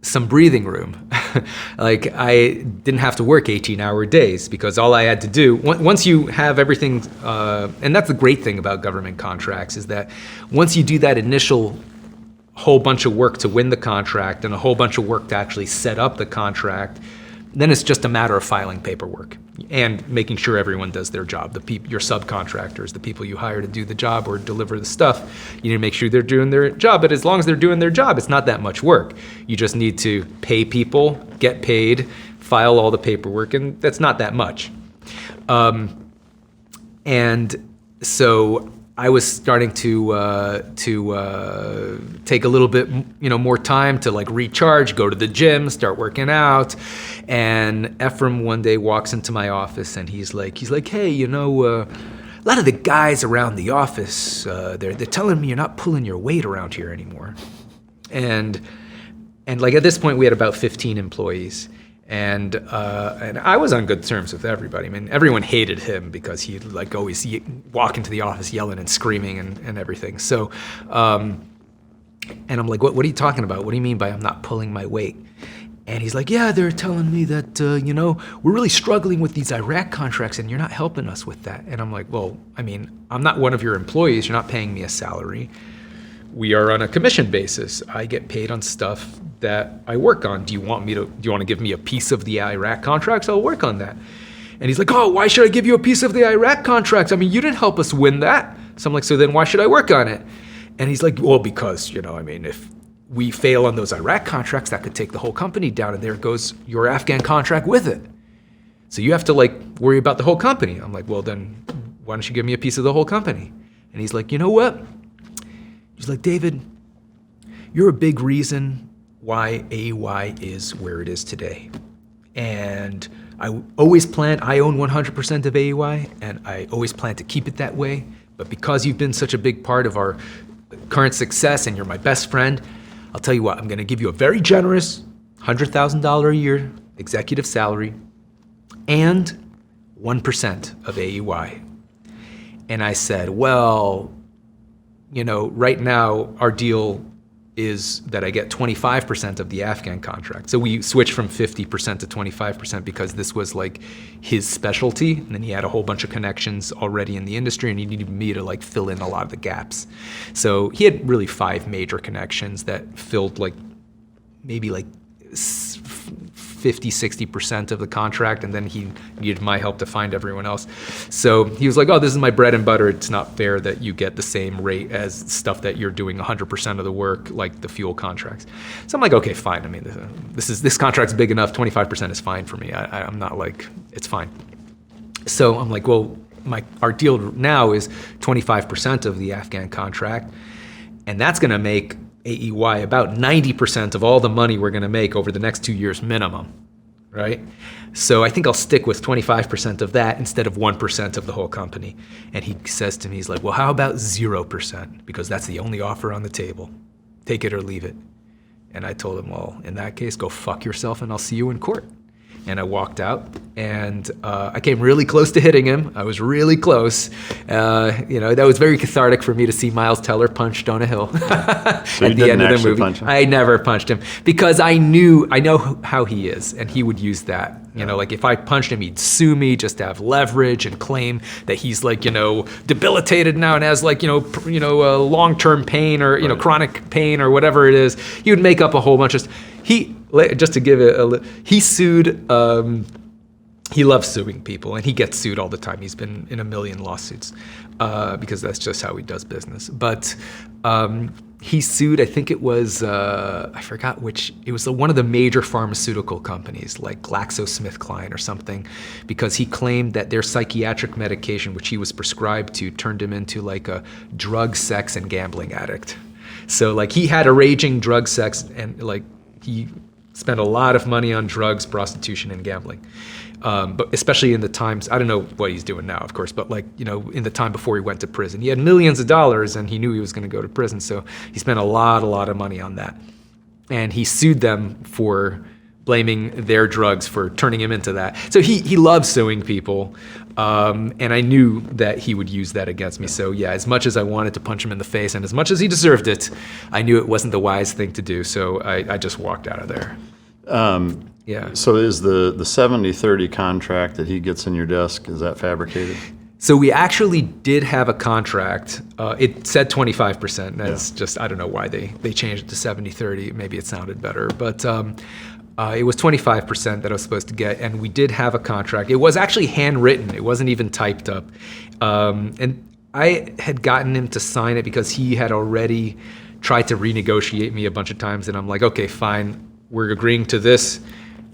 some breathing room. Like, I didn't have to work 18-hour days because all I had to do, once you have everything, and that's the great thing about government contracts, is that once you do that initial whole bunch of work to win the contract and a whole bunch of work to actually set up the contract, then it's just a matter of filing paperwork and making sure everyone does their job. Your subcontractors, the people you hire to do the job or deliver the stuff, you need to make sure they're doing their job. But as long as they're doing their job, it's not that much work. You just need to pay people, get paid, file all the paperwork, and that's not that much. And so I was starting to take a little bit, more time to like recharge, go to the gym, start working out. And Efraim one day walks into my office and he's like, hey, a lot of the guys around the office, they're telling me you're not pulling your weight around here anymore. And like at this point we had about 15 employees. And I was on good terms with everybody. I mean, everyone hated him because he'd like always walk into the office yelling and screaming and everything. So, and I'm like, what are you talking about? What do you mean by I'm not pulling my weight? And he's like, yeah, they're telling me that, we're really struggling with these Iraq contracts and you're not helping us with that. And I'm like, well, I mean, I'm not one of your employees. You're not paying me a salary. We are on a commission basis. I get paid on stuff that I work on. Do you want to give me a piece of the Iraq contracts? I'll work on that. And he's like, oh, why should I give you a piece of the Iraq contracts? I mean, you didn't help us win that. So I'm like, so then why should I work on it? And he's like, well, because, if we fail on those Iraq contracts, that could take the whole company down, and there goes your Afghan contract with it. So you have to like worry about the whole company. I'm like, well, then why don't you give me a piece of the whole company? And he's like, you know what? He's like, David, you're a big reason why AY is where it is today. And I own 100% of AY, and I always plan to keep it that way. But because you've been such a big part of our current success and you're my best friend, I'll tell you what, I'm gonna give you a very generous $100,000 a year executive salary and 1% of AEY. And I said, well, right now our deal is that I get 25% of the Afghan contract. So we switched from 50% to 25% because this was like his specialty. And then he had a whole bunch of connections already in the industry, and he needed me to like fill in a lot of the gaps. So he had really 5 major connections that filled like maybe like 50-60% of the contract, and then he needed my help to find everyone else. So he was like, oh, this is my bread and butter. It's not fair that you get the same rate as stuff that you're doing 100% of the work, like the fuel contracts. So I'm like, okay, fine. I mean, this contract's big enough. 25% is fine for me. I'm not like, it's fine. So I'm like, well, our deal now is 25% of the Afghan contract, and that's going to make AEY about 90% of all the money we're going to make over the next 2 years minimum, right? So I think I'll stick with 25% of that instead of 1% of the whole company. And he says to me, he's like, well, how about 0%? Because that's the only offer on the table. Take it or leave it. And I told him, well, in that case, go fuck yourself and I'll see you in court. And I walked out, and I came really close to hitting him. I was really close. That was very cathartic for me to see Miles Teller punched on a hill at the end of the movie. Punch him? I never punched him because I know how he is, and he would use that. Like if I punched him, he'd sue me just to have leverage and claim that he's like, debilitated now and has like, long-term pain or, chronic pain or whatever it is. He would make up a whole bunch of just to give it he sued, he loves suing people, and he gets sued all the time. He's been in a million lawsuits because that's just how he does business. But he sued, I think it was, I forgot which, it was one of the major pharmaceutical companies like GlaxoSmithKline or something, because he claimed that their psychiatric medication, which he was prescribed to, turned him into like a drug, sex, and gambling addict. So like he had a raging drug, sex, and like he spent a lot of money on drugs, prostitution, and gambling. But especially in the times, I don't know what he's doing now, of course, but like, in the time before he went to prison, he had millions of dollars and he knew he was going to go to prison. So he spent a lot of money on that. And he sued them for blaming their drugs for turning him into that. So he loves suing people. And I knew that he would use that against me. So yeah, as much as I wanted to punch him in the face and as much as he deserved it, I knew it wasn't the wise thing to do. So I just walked out of there. Yeah. So is the 70-30 contract that he gets in your desk, is that fabricated? So we actually did have a contract. It said 25%. That's just, I don't know why they changed it to 70-30. Maybe it sounded better. But it was 25% that I was supposed to get. And we did have a contract. It was actually handwritten. It wasn't even typed up. And I had gotten him to sign it because he had already tried to renegotiate me a bunch of times. And I'm like, okay, fine. We're agreeing to this.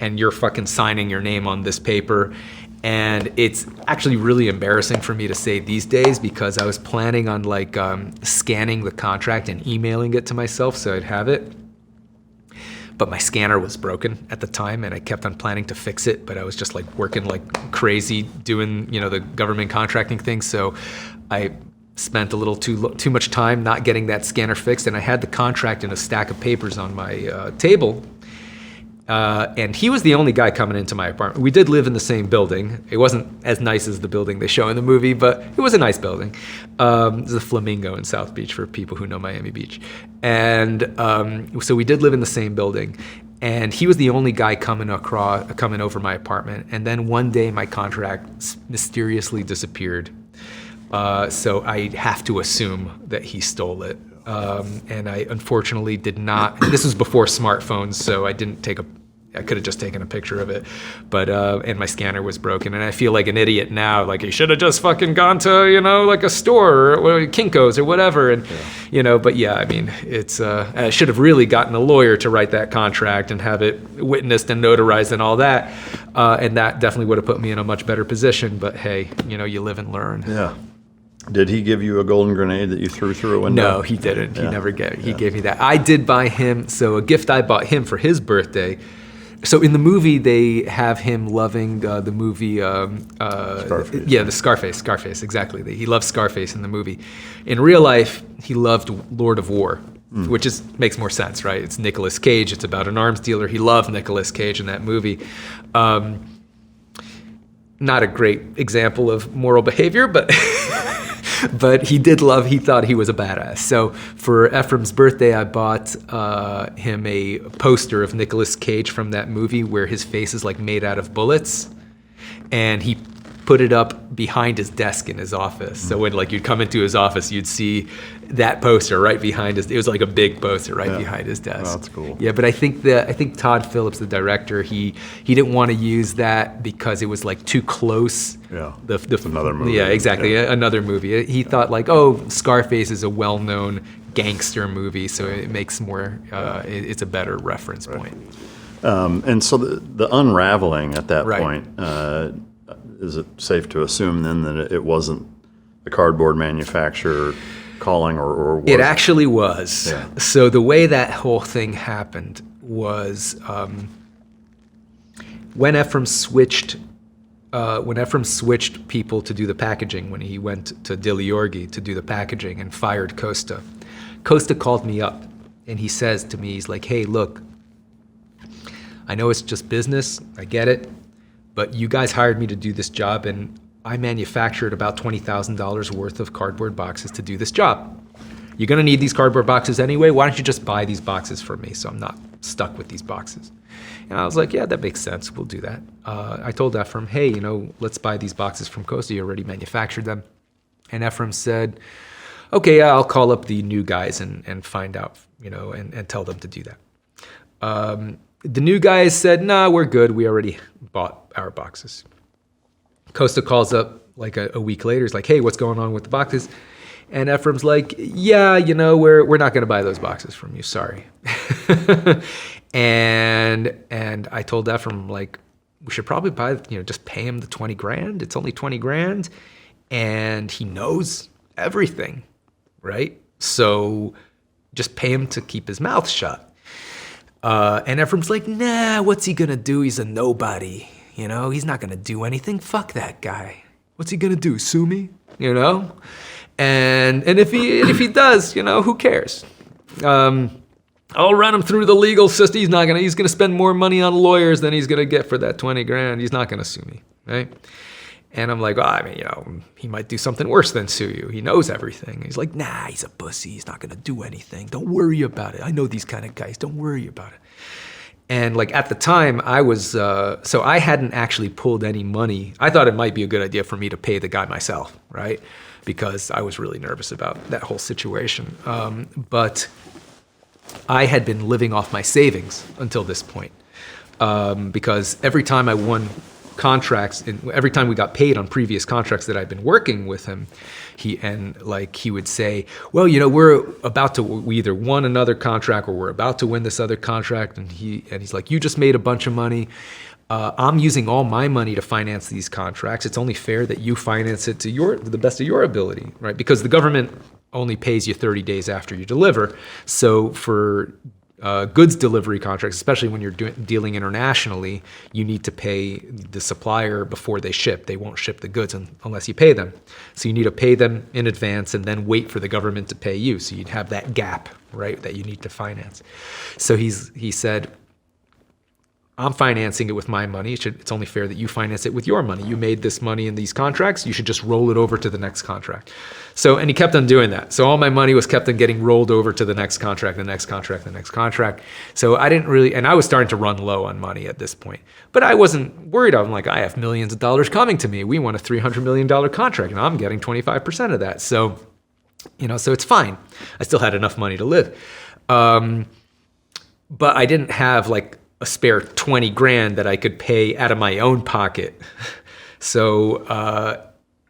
And you're fucking signing your name on this paper. And it's actually really embarrassing for me to say these days because I was planning on like scanning the contract and emailing it to myself so I'd have it. But my scanner was broken at the time and I kept on planning to fix it, but I was just like working like crazy doing, the government contracting thing. So I spent a little too much time not getting that scanner fixed, and I had the contract in a stack of papers on my table. And he was the only guy coming into my apartment. We did live in the same building. It wasn't as nice as the building they show in the movie, but it was a nice building. There's a Flamingo in South Beach for people who know Miami Beach. And so we did live in the same building. And he was the only guy coming over my apartment. And then one day my contract mysteriously disappeared. So I have to assume that he stole it. And I unfortunately did not. This was before smartphones, so I could have just taken a picture of it, but and my scanner was broken, and I feel like an idiot now. Like he should have just fucking gone to like a store or Kinko's or whatever, and But yeah, I mean, it's I should have really gotten a lawyer to write that contract and have it witnessed and notarized and all that, and that definitely would have put me in a much better position. But hey, you live and learn. Yeah. Did he give you a golden grenade that you threw through a window? No, he didn't. He never gave it. He gave me that. I did buy him, so a gift I bought him for his birthday. So in the movie, they have him loving the movie. Scarface. Yeah, the Scarface, exactly. He loves Scarface in the movie. In real life, he loved Lord of War, which makes more sense, right? It's Nicolas Cage. It's about an arms dealer. He loved Nicolas Cage in that movie. Not a great example of moral behavior, but But he thought he was a badass. So for Efraim's birthday, I bought him a poster of Nicolas Cage from that movie where his face is like made out of bullets. And he put it up behind his desk in his office. So when like you'd come into his office, you'd see that poster right behind it was like a big poster right behind his desk. Oh, that's cool. Yeah, but I think Todd Phillips, the director, he didn't want to use that because it was like too close. Yeah, It's another movie. Yeah, exactly. Yeah. Another movie. He thought like, oh, Scarface is a well-known gangster movie, so it makes more. It's a better reference point. And so the unraveling at that Right. point, is it safe to assume then that it wasn't the cardboard manufacturer calling or was It actually was. Yeah. So the way that whole thing happened was when Efraim switched people to do the packaging, when he went to Diliorgi to do the packaging and fired Costa. Costa called me up and he says to me, he's like, hey, look, I know it's just business, I get it, but you guys hired me to do this job and I manufactured about $20,000 worth of cardboard boxes to do this job. You're gonna need these cardboard boxes anyway, why don't you just buy these boxes from me so I'm not stuck with these boxes? And I was like, yeah, that makes sense, we'll do that. I told Efraim, hey, let's buy these boxes from Costa, you already manufactured them. And Efraim said, okay, yeah, I'll call up the new guys and find out, and tell them to do that. The new guys said, nah, we're good, we already bought our boxes. Costa calls up like a week later. He's like, hey, what's going on with the boxes? And Ephraim's like, yeah, we're not going to buy those boxes from you. Sorry. and I told Ephraim, like, we should probably buy, just pay him the 20 grand. It's only 20 grand. And he knows everything, right? So just pay him to keep his mouth shut. And Ephraim's like, nah, what's he going to do? He's a nobody. He's not going to do anything. Fuck that guy. What's he going to do? Sue me? And if he does, who cares? I'll run him through the legal system. He's going to spend more money on lawyers than he's going to get for that 20 grand. He's not going to sue me, right? And I'm like, he might do something worse than sue you. He knows everything. He's like, nah, he's a pussy. He's not going to do anything. Don't worry about it. I know these kind of guys. Don't worry about it. And like at the time I was, so I hadn't actually pulled any money. I thought it might be a good idea for me to pay the guy myself, right? Because I was really nervous about that whole situation. But I had been living off my savings until this point. Because every time I won contracts, and every time we got paid on previous contracts that I'd been working with him, he would say, well, we either won another contract or we're about to win this other contract, and he's like, you just made a bunch of money. I'm using all my money to finance these contracts. It's only fair that you finance it to the best of your ability, right? Because the government only pays you 30 days after you deliver. So for goods delivery contracts, especially when you're dealing internationally, you need to pay the supplier before they ship. They won't ship the goods unless you pay them. So you need to pay them in advance and then wait for the government to pay you. So you'd have that gap, right, that you need to finance. So he said, I'm financing it with my money. It's only fair that you finance it with your money. You made this money in these contracts. You should just roll it over to the next contract. And he kept on doing that. So all my money was kept on getting rolled over to the next contract, the next contract, the next contract. So I didn't really, and I was starting to run low on money at this point. But I wasn't worried. I'm like, I have millions of dollars coming to me. We won a $300 million contract, and I'm getting 25% of that. So it's fine. I still had enough money to live. But I didn't have like a spare 20 grand that I could pay out of my own pocket. So,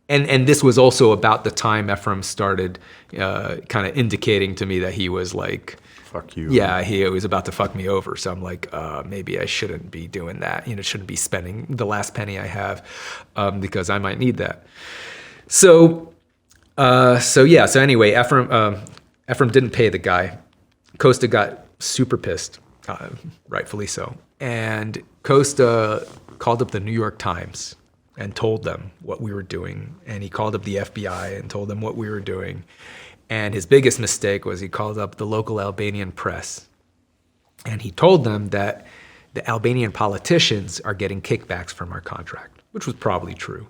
and this was also about the time Efraim started kind of indicating to me that he was like, fuck you. Yeah, he was about to fuck me over. So I'm like, maybe I shouldn't be doing that. Shouldn't be spending the last penny I have because I might need that. So anyway, Efraim didn't pay the guy. Costa got super pissed. Rightfully so. And Costa called up the New York Times and told them what we were doing. And he called up the FBI and told them what we were doing. And his biggest mistake was he called up the local Albanian press. And he told them that the Albanian politicians are getting kickbacks from our contract, which was probably true.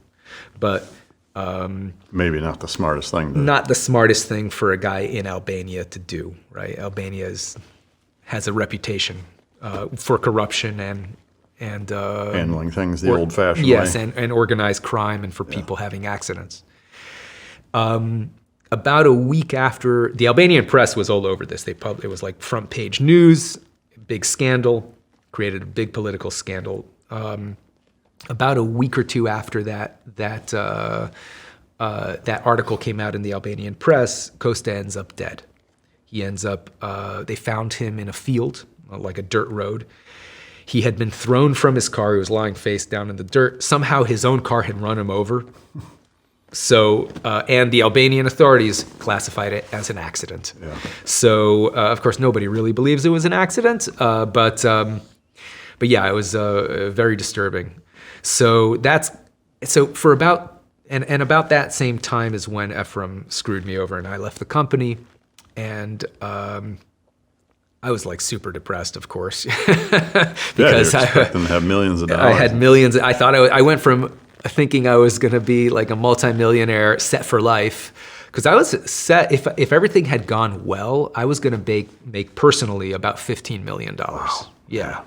But Maybe not the smartest thing. Not the smartest thing for a guy in Albania to do, right? Albania has a reputation for corruption and Handling things the old-fashioned way. Yes, and organized crime and for people having accidents. About a week after, the Albanian press was all over this. It was like front page news, big scandal, created a big political scandal. About a week or two after that article came out in the Albanian press, Costa ends up dead. He ends up, they found him in a field, like a dirt road. He had been thrown from his car. He was lying face down in the dirt. Somehow his own car had run him over. So, and the Albanian authorities classified it as an accident. Yeah. So, of course, nobody really believes it was an accident. But yeah, it was very disturbing. So for about that same time is when Efraim screwed me over and I left the company, and I was like super depressed, of course, because I expect them to have millions of dollars. I had millions. I thought I went from thinking I was going to be like a multimillionaire set for life, because I was set. If everything had gone well, I was going to make personally about $15 million. Wow. Yeah.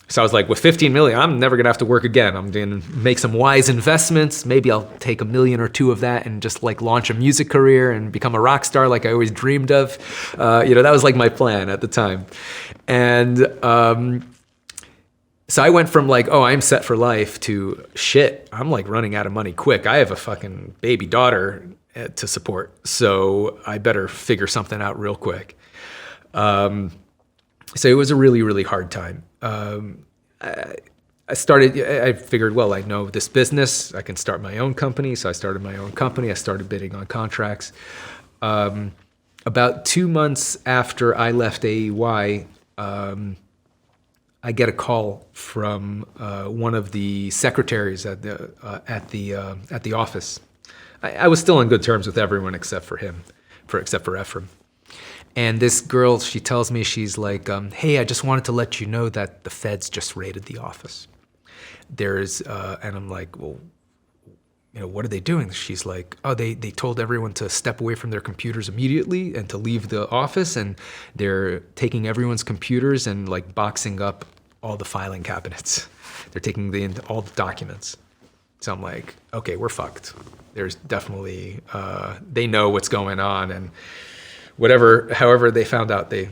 So I was like, with 15 million, I'm never gonna have to work again. I'm gonna make some wise investments. Maybe I'll take $1 million or $2 million of that and just like launch a music career and become a rock star like I always dreamed of. That was like my plan at the time. And so I went from like, oh, I'm set for life to shit, I'm like running out of money quick. I have a fucking baby daughter to support. So I better figure something out real quick. So it was a really, really hard time. I figured, well, I know this business, I can start my own company. So I started my own company. I started bidding on contracts. About 2 months after I left AEY, I get a call from one of the secretaries at the office. I was still on good terms with everyone except for him, except for Efraim. And this girl, she tells me, she's like, hey, I just wanted to let you know that the feds just raided the office. And I'm like, well, what are they doing? She's like, oh, they told everyone to step away from their computers immediately and to leave the office. And they're taking everyone's computers and like boxing up all the filing cabinets. They're taking all the documents. So I'm like, okay, we're fucked. There's definitely, they know what's going on, and however they found out, they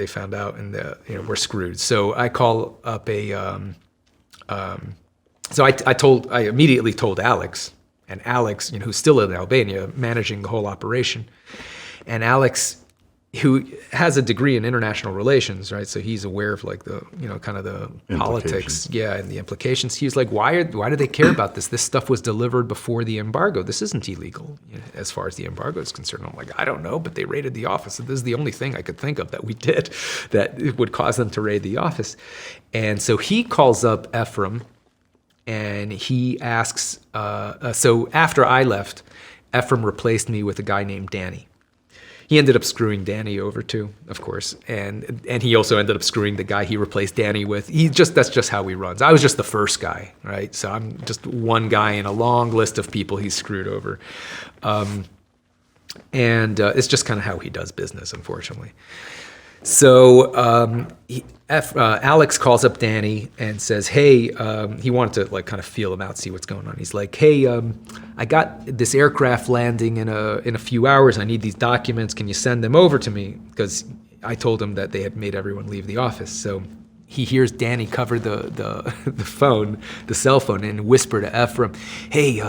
found out, and we're screwed. So I call up I immediately told Alex, and Alex, who's still in Albania, managing the whole operation, and Alex, who has a degree in international relations, right? So he's aware of like the, kind of the politics, and the implications. He was like, why do they care about this? This stuff was delivered before the embargo. This isn't illegal as far as the embargo is concerned. I'm like, I don't know, but they raided the office. And this is the only thing I could think of that we did that would cause them to raid the office. And so he calls up Efraim and he asks, so after I left, Efraim replaced me with a guy named Danny. He ended up screwing Danny over too, of course, and he also ended up screwing the guy he replaced Danny with. That's just how he runs. I was just the first guy, right? So I'm just one guy in a long list of people he's screwed over, and it's just kind of how he does business, unfortunately. So Alex calls up Danny and says, hey, he wanted to like kind of feel him out, see what's going on. He's like, hey, I got this aircraft landing in a few hours. I need these documents. Can you send them over to me? Because I told him that they had made everyone leave the office. So he hears Danny cover the phone, the cell phone, and whisper to Efraim, hey,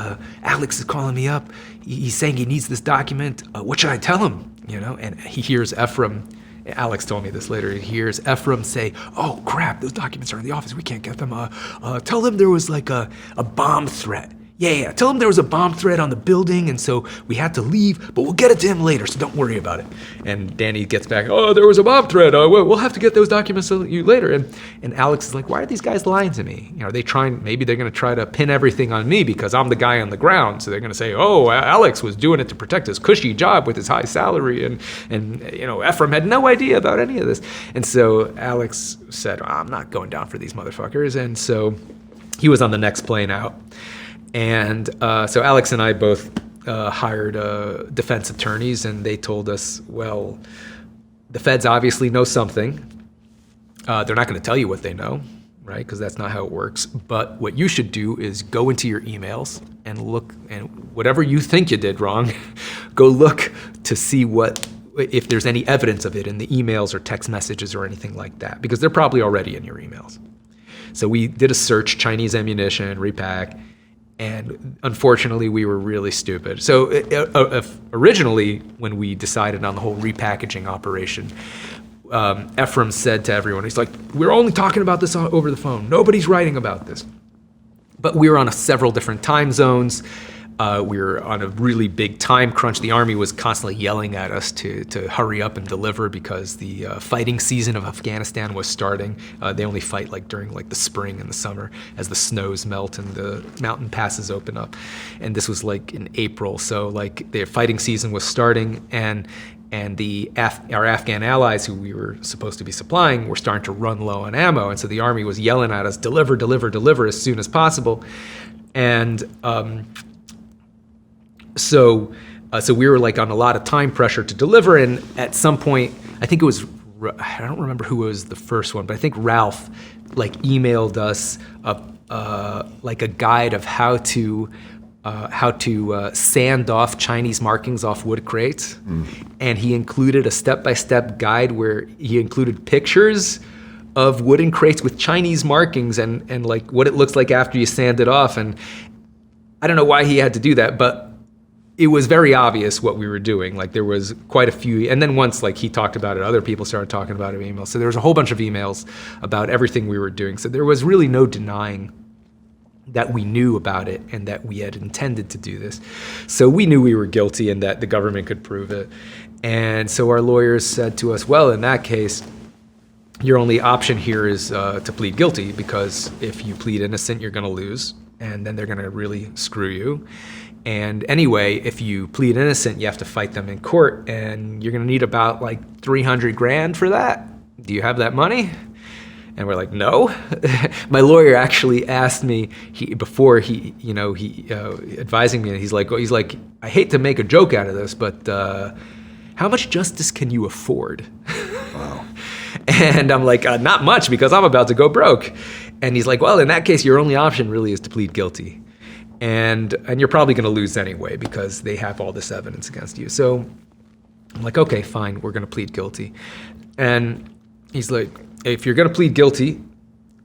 Alex is calling me up. He's saying he needs this document. What should I tell him? And he hears Efraim. Alex told me this later. He hears Efraim say, oh crap, those documents are in the office. We can't get them. Tell them there was like a bomb threat. Yeah, tell him there was a bomb threat on the building, and so we had to leave, but we'll get it to him later, so don't worry about it. And Danny gets back, oh, there was a bomb threat. We'll have to get those documents to you later. And Alex is like, why are these guys lying to me? Maybe they're going to try to pin everything on me because I'm the guy on the ground. So they're going to say, oh, Alex was doing it to protect his cushy job with his high salary, and Efraim had no idea about any of this. And so Alex said, I'm not going down for these motherfuckers. And so he was on the next plane out. And so Alex and I both hired defense attorneys, and they told us, well, the feds obviously know something. They're not going to tell you what they know, right? Because that's not how it works. But what you should do is go into your emails and look, and whatever you think you did wrong, go look to see if there's any evidence of it in the emails or text messages or anything like that, because they're probably already in your emails. So we did a search, Chinese ammunition, repack, and unfortunately we were really stupid. So originally, when we decided on the whole repackaging operation, Efraim said to everyone, he's like, we're only talking about this over the phone. Nobody's writing about this. But we were on several different time zones. We were on a really big time crunch. The army was constantly yelling at us to hurry up and deliver because the fighting season of Afghanistan was starting. They only fight during the spring and the summer as the snows melt and the mountain passes open up. And this was in April. So their fighting season was starting, and our Afghan allies, who we were supposed to be supplying, were starting to run low on ammo. And so the army was yelling at us, deliver, deliver, deliver as soon as possible. And So we were on a lot of time pressure to deliver, and at some point, I think it was, I don't remember who was the first one, but I think Ralph emailed us a guide of how to sand off Chinese markings off wood crates, and he included a step-by-step guide where he included pictures of wooden crates with Chinese markings and what it looks like after you sand it off. And I don't know why he had to do that, but it was very obvious what we were doing. There was quite a few, and then once he talked about it, other people started talking about it in emails. So there was a whole bunch of emails about everything we were doing. So there was really no denying that we knew about it and that we had intended to do this. So we knew we were guilty and that the government could prove it. And so our lawyers said to us, well, in that case, your only option here is to plead guilty, because if you plead innocent, you're going to lose, and then they're going to really screw you. And anyway, if you plead innocent, you have to fight them in court, and you're going to need about $300,000 for that. Do you have that money? And we're like, no. My lawyer actually asked me before he advising me, and he's like, I hate to make a joke out of this, but how much justice can you afford? Wow. And I'm like, not much, because I'm about to go broke. And he's like, well, in that case, your only option really is to plead guilty. And you're probably going to lose anyway, because they have all this evidence against you. So I'm like, okay, fine, we're going to plead guilty. And he's like, if you're going to plead guilty,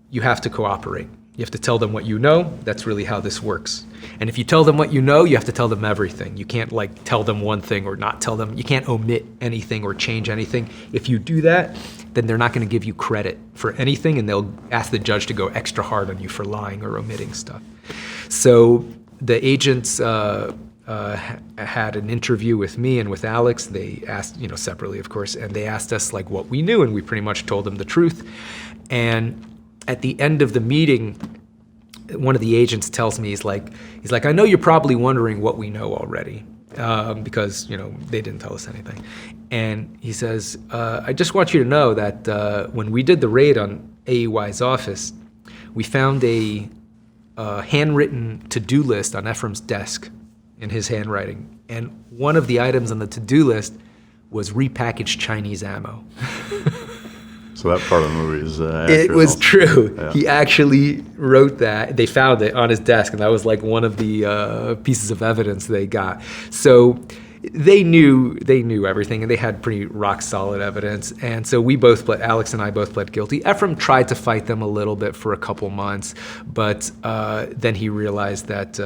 you have to cooperate. You have to tell them what you know. That's really how this works. And if you tell them what you know, you have to tell them everything. You can't tell them one thing or not tell them. You can't omit anything or change anything. If you do that, then they're not going to give you credit for anything, and they'll ask the judge to go extra hard on you for lying or omitting stuff. So the agents had an interview with me and with Alex. They asked, separately, of course, and they asked us what we knew, and we pretty much told them the truth. And at the end of the meeting, one of the agents tells me, he's like, I know you're probably wondering what we know already, because they didn't tell us anything. And he says, I just want you to know that when we did the raid on AEY's office, we found a handwritten to-do list on Efraim's desk in his handwriting. And one of the items on the to-do list was repackaged Chinese ammo. So that part of the movie is accurate. It was also. true. Yeah. He actually wrote that. They found it on his desk, and that was one of the pieces of evidence they got. So they knew everything, and they had pretty rock solid evidence. And so Alex and I both pled guilty. Efraim tried to fight them a little bit for a couple months, but then he realized that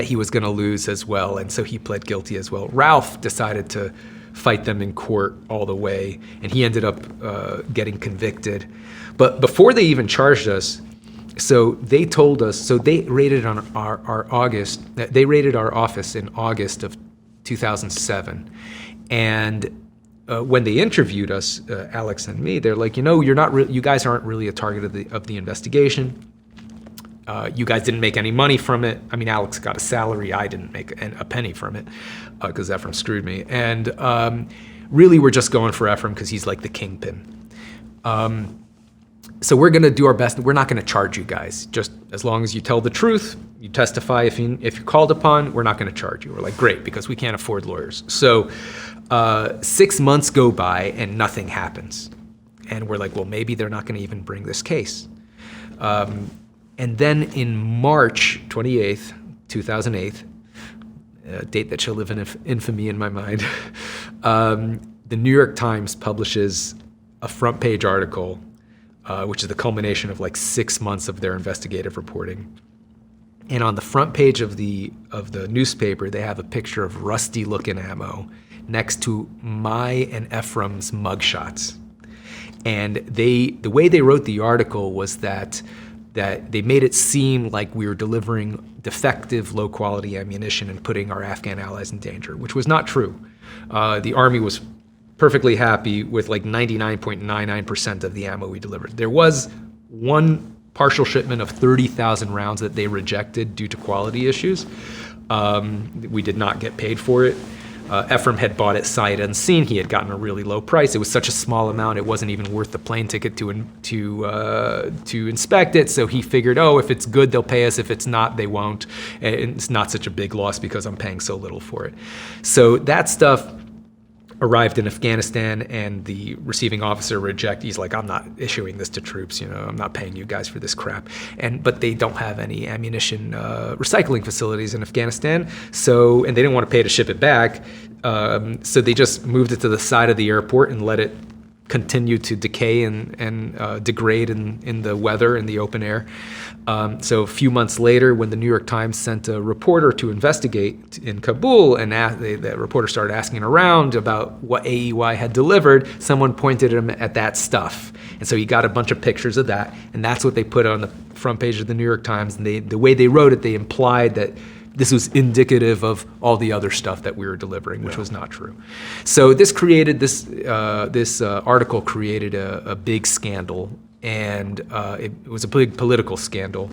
he was going to lose as well, and so he pled guilty as well. Ralph decided to fight them in court all the way, and he ended up getting convicted. But before they even charged us, so they told us, so they raided on our office in August of 2007. And when they interviewed us, Alex and me, they're like, you guys aren't really a target of the investigation. You guys didn't make any money from it. I mean, Alex got a salary. I didn't make a penny from it because Efraim screwed me. And really, we're just going for Efraim because he's the kingpin. So we're going to do our best. We're not going to charge you guys. Just as long as you tell the truth, you testify if you're called upon, we're not going to charge you. We're like, great, because we can't afford lawyers. So 6 months go by and nothing happens. And we're like, well, maybe they're not going to even bring this case. And then in March 28th, 2008, a date that shall live in infamy in my mind, the New York Times publishes a front page article, which is the culmination of like 6 months of their investigative reporting. And on the front page of the newspaper, they have a picture of rusty looking ammo next to my and Efraim's mugshots. And the way they wrote the article was that they made it seem like we were delivering defective, low-quality ammunition and putting our Afghan allies in danger, which was not true. The Army was perfectly happy with like 99.99% of the ammo we delivered. There was one partial shipment of 30,000 rounds that they rejected due to quality issues. We did not get paid for it. Efraim had bought it sight unseen. He had gotten a really low price. It was such a small amount, it wasn't even worth the plane ticket to inspect it. So he figured, oh, if it's good, they'll pay us. If it's not, they won't. And it's not such a big loss because I'm paying so little for it. So that stuff arrived in Afghanistan, and the receiving officer he's like, I'm not issuing this to troops, I'm not paying you guys for this crap. But they don't have any ammunition recycling facilities in Afghanistan, and they didn't want to pay to ship it back, so they just moved it to the side of the airport and let it continue to decay and degrade in the weather, in the open air. So a few months later, when the New York Times sent a reporter to investigate in Kabul, and that reporter started asking around about what AEY had delivered, someone pointed him at that stuff. And so he got a bunch of pictures of that, and that's what they put on the front page of the New York Times. And the way they wrote it, they implied that this was indicative of all the other stuff that we were delivering, which was not true. So this article created a big scandal, and it was a big political scandal.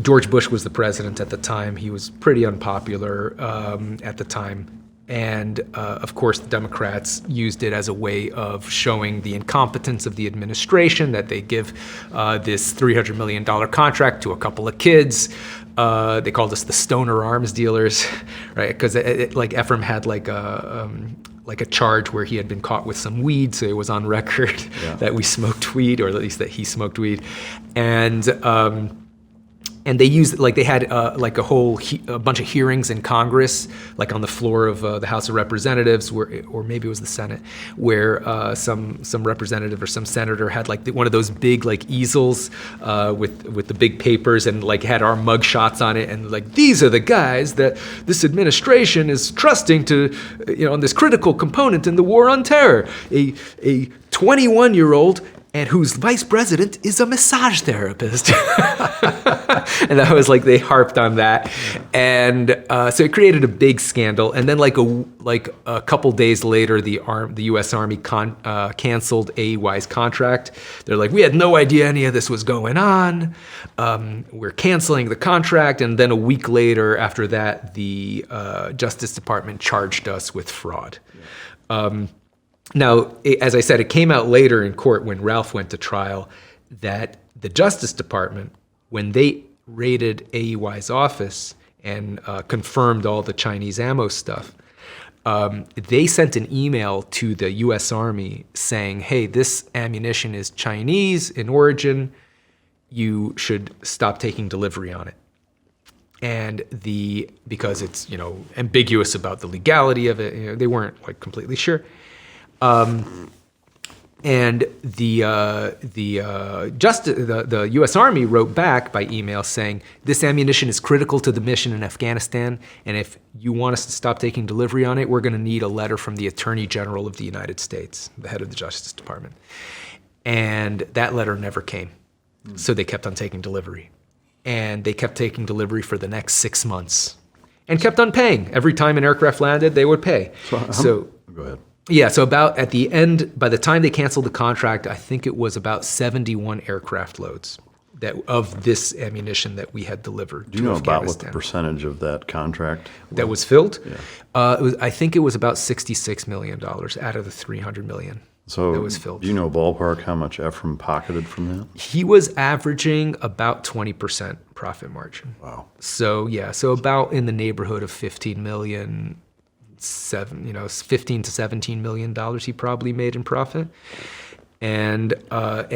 George Bush was the president at the time. He was pretty unpopular at the time. And of course, the Democrats used it as a way of showing the incompetence of the administration, that they give this $300 million contract to a couple of kids. They called us the stoner arms dealers, right? Because like Efraim had like a charge where he had been caught with some weed, so it was on record that we smoked weed, or at least that he smoked weed, and they used, they had like a bunch of hearings in Congress, like on the floor of the House of Representatives, or maybe it was the Senate, where some representative or some senator had like one of those big like easels with the big papers, and like had our mug shots on it, and like, these are the guys that this administration is trusting to, on this critical component in the war on terror. A 21-year-old and whose vice president is a massage therapist. And that was like, they harped on that. And so it created a big scandal. And then like a couple days later, the U.S. Army canceled AEY's contract. They're like, we had no idea any of this was going on. We're canceling the contract. And then a week later after that, the Justice Department charged us with fraud. Now, as I said, it came out later in court when Ralph went to trial that the Justice Department, when they raided AEY's office and confirmed all the Chinese ammo stuff, they sent an email to the U.S. Army saying, hey, this ammunition is Chinese in origin. You should stop taking delivery on it. And because it's, ambiguous about the legality of it, they weren't like completely sure. And the U.S. Army wrote back by email saying, this ammunition is critical to the mission in Afghanistan, and if you want us to stop taking delivery on it, we're going to need a letter from the Attorney General of the United States, the head of the Justice Department. And that letter never came. So they kept on taking delivery. And they kept taking delivery for the next 6 months and kept on paying. Every time an aircraft landed, they would pay. So go ahead. Yeah, so about at the end, by the time they canceled the contract, I think it was about 71 aircraft loads of this ammunition that we had delivered. Do you know about what the percentage of that contract that was filled? Yeah. I think it was about $66 million out of the $300 million. So that was filled. do you know ballpark how much Efraim pocketed from that? He was averaging about 20% profit margin. Wow. So about in the neighborhood of 15 to 17 million dollars he probably made in profit, and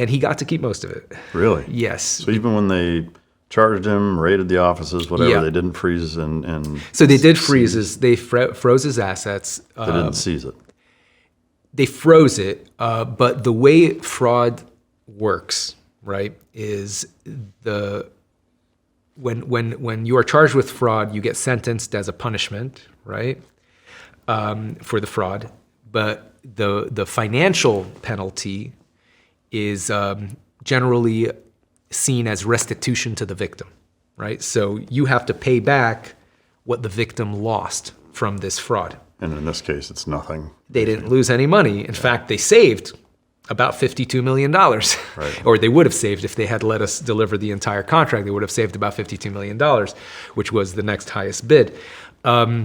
he got to keep most of it. Really? Yes. So even when they charged him, raided the offices, whatever, Yeah. they didn't freeze and So they did freeze his. They froze his assets. they didn't seize it. They froze it, but the way fraud works, right, is when you are charged with fraud, you get sentenced as a punishment, right, for the fraud. But the financial penalty is generally seen as restitution to the victim, right? So you have to pay back what the victim lost from this fraud. And in this case, it's nothing. They didn't lose any money. In fact, they saved about $52 million. Right. Or they would have saved if they had let us deliver the entire contract. They would have saved about $52 million, which was the next highest bid. But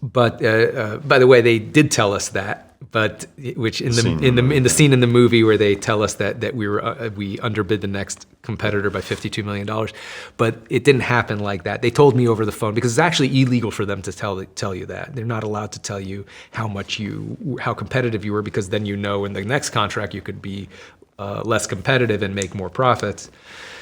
by the way, they did tell us that. But which in the scene in the movie where they tell us that we underbid the next competitor by $52 million, but it didn't happen like that. They told me over the phone because it's actually illegal for them to tell you that. They're not allowed to tell you how competitive you were, because then in the next contract you could be less competitive and make more profits.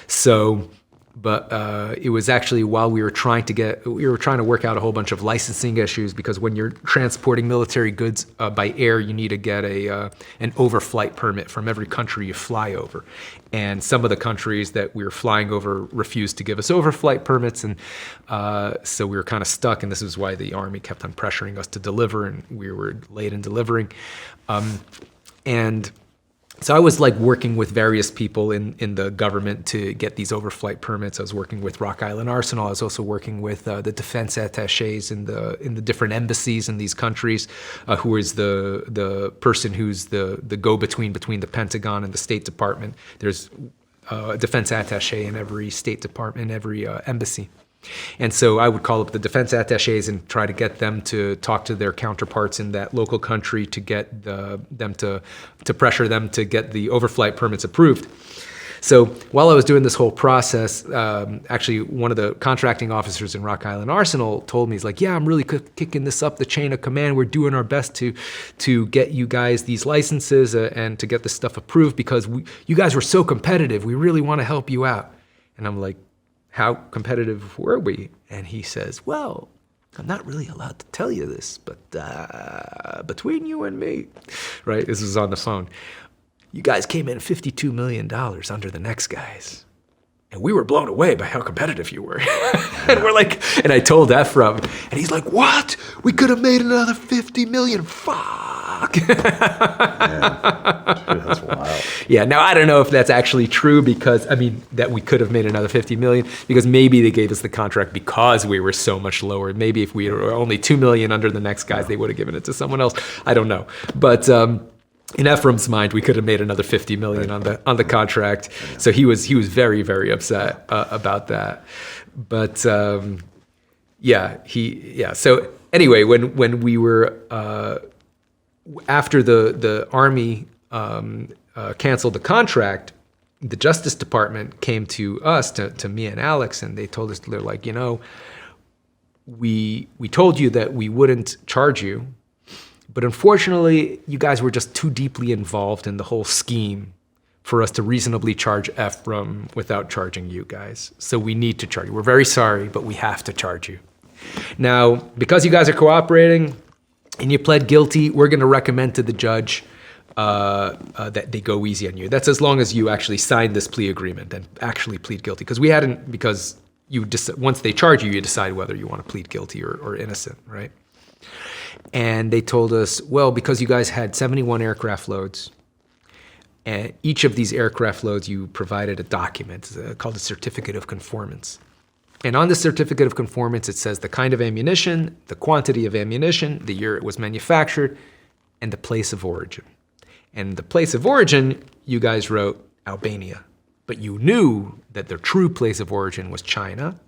So. But it was actually while we were trying to work out a whole bunch of licensing issues, because when you're transporting military goods by air, you need to get an overflight permit from every country you fly over. And some of the countries that we were flying over refused to give us overflight permits, and so we were kind of stuck. And this is why the Army kept on pressuring us to deliver, and we were late in delivering. And so I was working with various people in the government to get these overflight permits. I was working with Rock Island Arsenal. I was also working with the defense attachés in the different embassies in these countries, who is the person who's the go-between between the Pentagon and the State Department. There's a defense attaché in every State Department, every embassy. And so I would call up the defense attachés and try to get them to talk to their counterparts in that local country to get them to pressure them to get the overflight permits approved. So while I was doing this whole process, actually one of the contracting officers in Rock Island Arsenal told me, he's like, yeah, I'm really kicking this up the chain of command. We're doing our best to get you guys these licenses and to get this stuff approved, because you guys were so competitive. We really want to help you out. And I'm like, how competitive were we? And he says, well, I'm not really allowed to tell you this, but between you and me, right? This was on the phone. You guys came in $52 million under the next guys. And we were blown away by how competitive you were. And I told Efraim, and he's like, what? We could have made another 50 million. Fuck. Yeah. Dude, that's wild. Yeah, now I don't know if that's actually true, because, that we could have made another 50 million, because maybe they gave us the contract because we were so much lower. Maybe if we were only 2 million under the next guys, they would have given it to someone else. I don't know. But, in Ephraim's mind, we could have made another 50 million on the contract. So he was very, very upset about that. But So anyway, when we were after the Army canceled the contract, the Justice Department came to us, to me and Alex, and they told us, they're like, we told you that we wouldn't charge you. But unfortunately, you guys were just too deeply involved in the whole scheme for us to reasonably charge Efraim without charging you guys. So we need to charge you. We're very sorry, but we have to charge you. Now, because you guys are cooperating and you pled guilty, we're going to recommend to the judge that they go easy on you. That's as long as you actually sign this plea agreement and actually plead guilty. Because once they charge you, you decide whether you want to plead guilty or innocent, right? And they told us, well, because you guys had 71 aircraft loads, and each of these aircraft loads, you provided a document called a certificate of conformance. And on the certificate of conformance, it says the kind of ammunition, the quantity of ammunition, the year it was manufactured, and the place of origin. And the place of origin, you guys wrote Albania. But you knew that their true place of origin was China.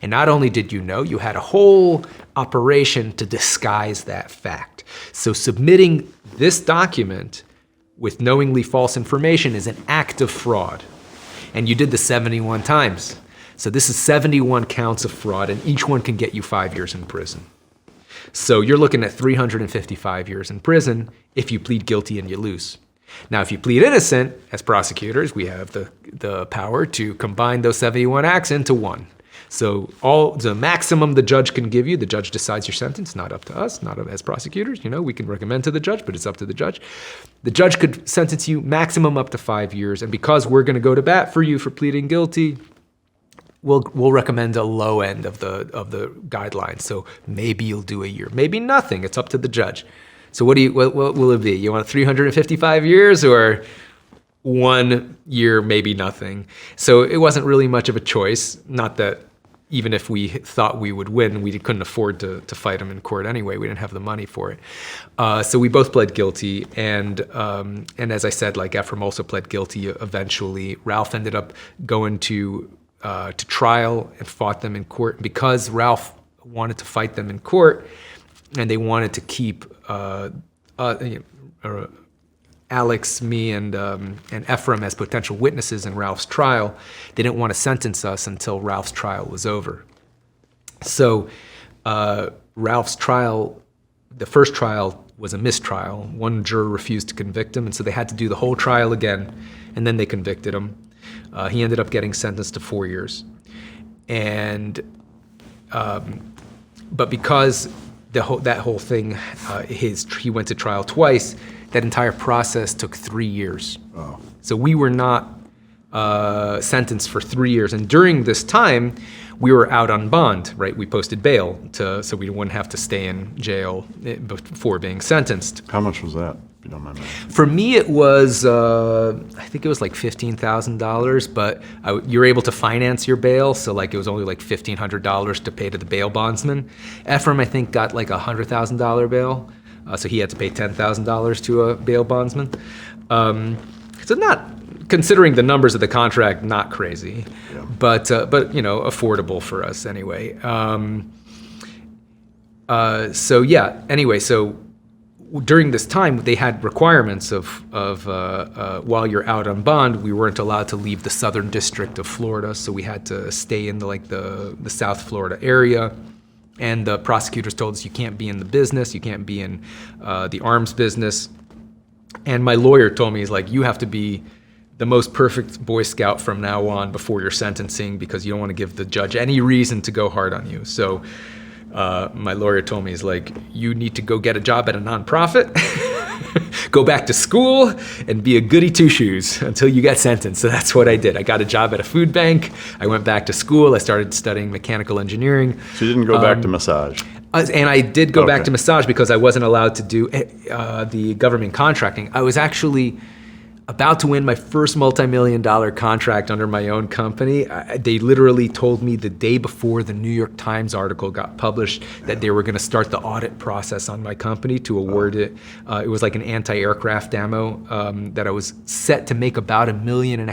And not only did you know, you had a whole operation to disguise that fact. So submitting this document with knowingly false information is an act of fraud. And you did the 71 times. So this is 71 counts of fraud, and each one can get you 5 years in prison. So you're looking at 355 years in prison if you plead guilty and you lose. Now, if you plead innocent, as prosecutors, we have the power to combine those 71 acts into one. So the maximum the judge can give you, the judge decides your sentence, not up to us, not as prosecutors. We can recommend to the judge, but it's up to the judge. The judge could sentence you maximum up to 5 years. And because we're going to go to bat for you for pleading guilty, we'll recommend a low end of the guidelines. So maybe you'll do a year, maybe nothing. It's up to the judge. So what will it be? You want 355 years or 1 year, maybe nothing? So it wasn't really much of a choice. Not that even if we thought we would win, we couldn't afford to fight him in court anyway. We didn't have the money for it. So we both pled guilty. And as I said, like Efraim also pled guilty eventually. Ralph ended up going to trial and fought them in court. Because Ralph wanted to fight them in court, and they wanted to keep Alex, me, and Efraim as potential witnesses in Ralph's trial. They didn't want to sentence us until Ralph's trial was over. So Ralph's trial, the first trial, was a mistrial. One juror refused to convict him, and so they had to do the whole trial again, and then they convicted him. He ended up getting sentenced to 4 years. But because that whole thing, he went to trial twice, that entire process took 3 years. Oh. So we were not sentenced for 3 years. And during this time, we were out on bond, right? We posted bail so we wouldn't have to stay in jail before being sentenced. How much was that, if you don't mind me? For me, it was, I think it was like $15,000, but you're able to finance your bail. So like it was only like $1,500 to pay to the bail bondsman. Efraim, I think, got like a $100,000 bail. So he had to pay $10,000 to a bail bondsman. So not, considering the numbers of the contract, not crazy, yeah. but affordable for us anyway. So during this time, they had requirements of while you're out on bond, we weren't allowed to leave the southern district of Florida, so we had to stay in the South Florida area. And the prosecutors told us you can't be in the business, you can't be in the arms business. And my lawyer told me, he's like, you have to be the most perfect Boy Scout from now on before you're sentencing, because you don't want to give the judge any reason to go hard on you. So my lawyer told me, he's like, you need to go get a job at a nonprofit, go back to school, and be a goody two-shoes until you get sentenced. So that's what I did. I got a job at a food bank. I went back to school. I started studying mechanical engineering. So you didn't go back to massage? And I did go back to massage because I wasn't allowed to do the government contracting. I was actually about to win my first multi-million-dollar contract under my own company. They literally told me the day before the New York Times article got published that they were going to start the audit process on my company to award it. It was like an anti-aircraft ammo that I was set to make about $1.5 million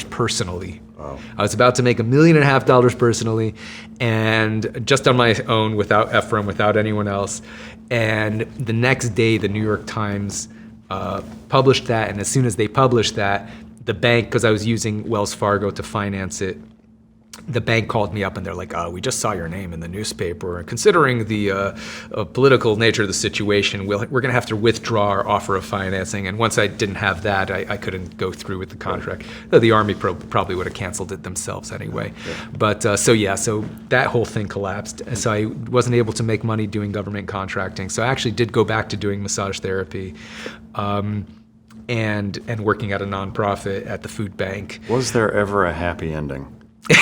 personally. Wow. I was about to make $1.5 million personally, and just on my own, without Efraim, without anyone else. And the next day, the New York Times published that, and as soon as they published that, the bank, because I was using Wells Fargo to finance it, the bank called me up and they're like, we just saw your name in the newspaper. Considering the political nature of the situation, we're going to have to withdraw our offer of financing. And once I didn't have that, I couldn't go through with the contract. The Army probably would have canceled it themselves anyway. Yeah. But so that whole thing collapsed. And so I wasn't able to make money doing government contracting. So I actually did go back to doing massage therapy. And working at a nonprofit at the food bank. Was there ever a happy ending? In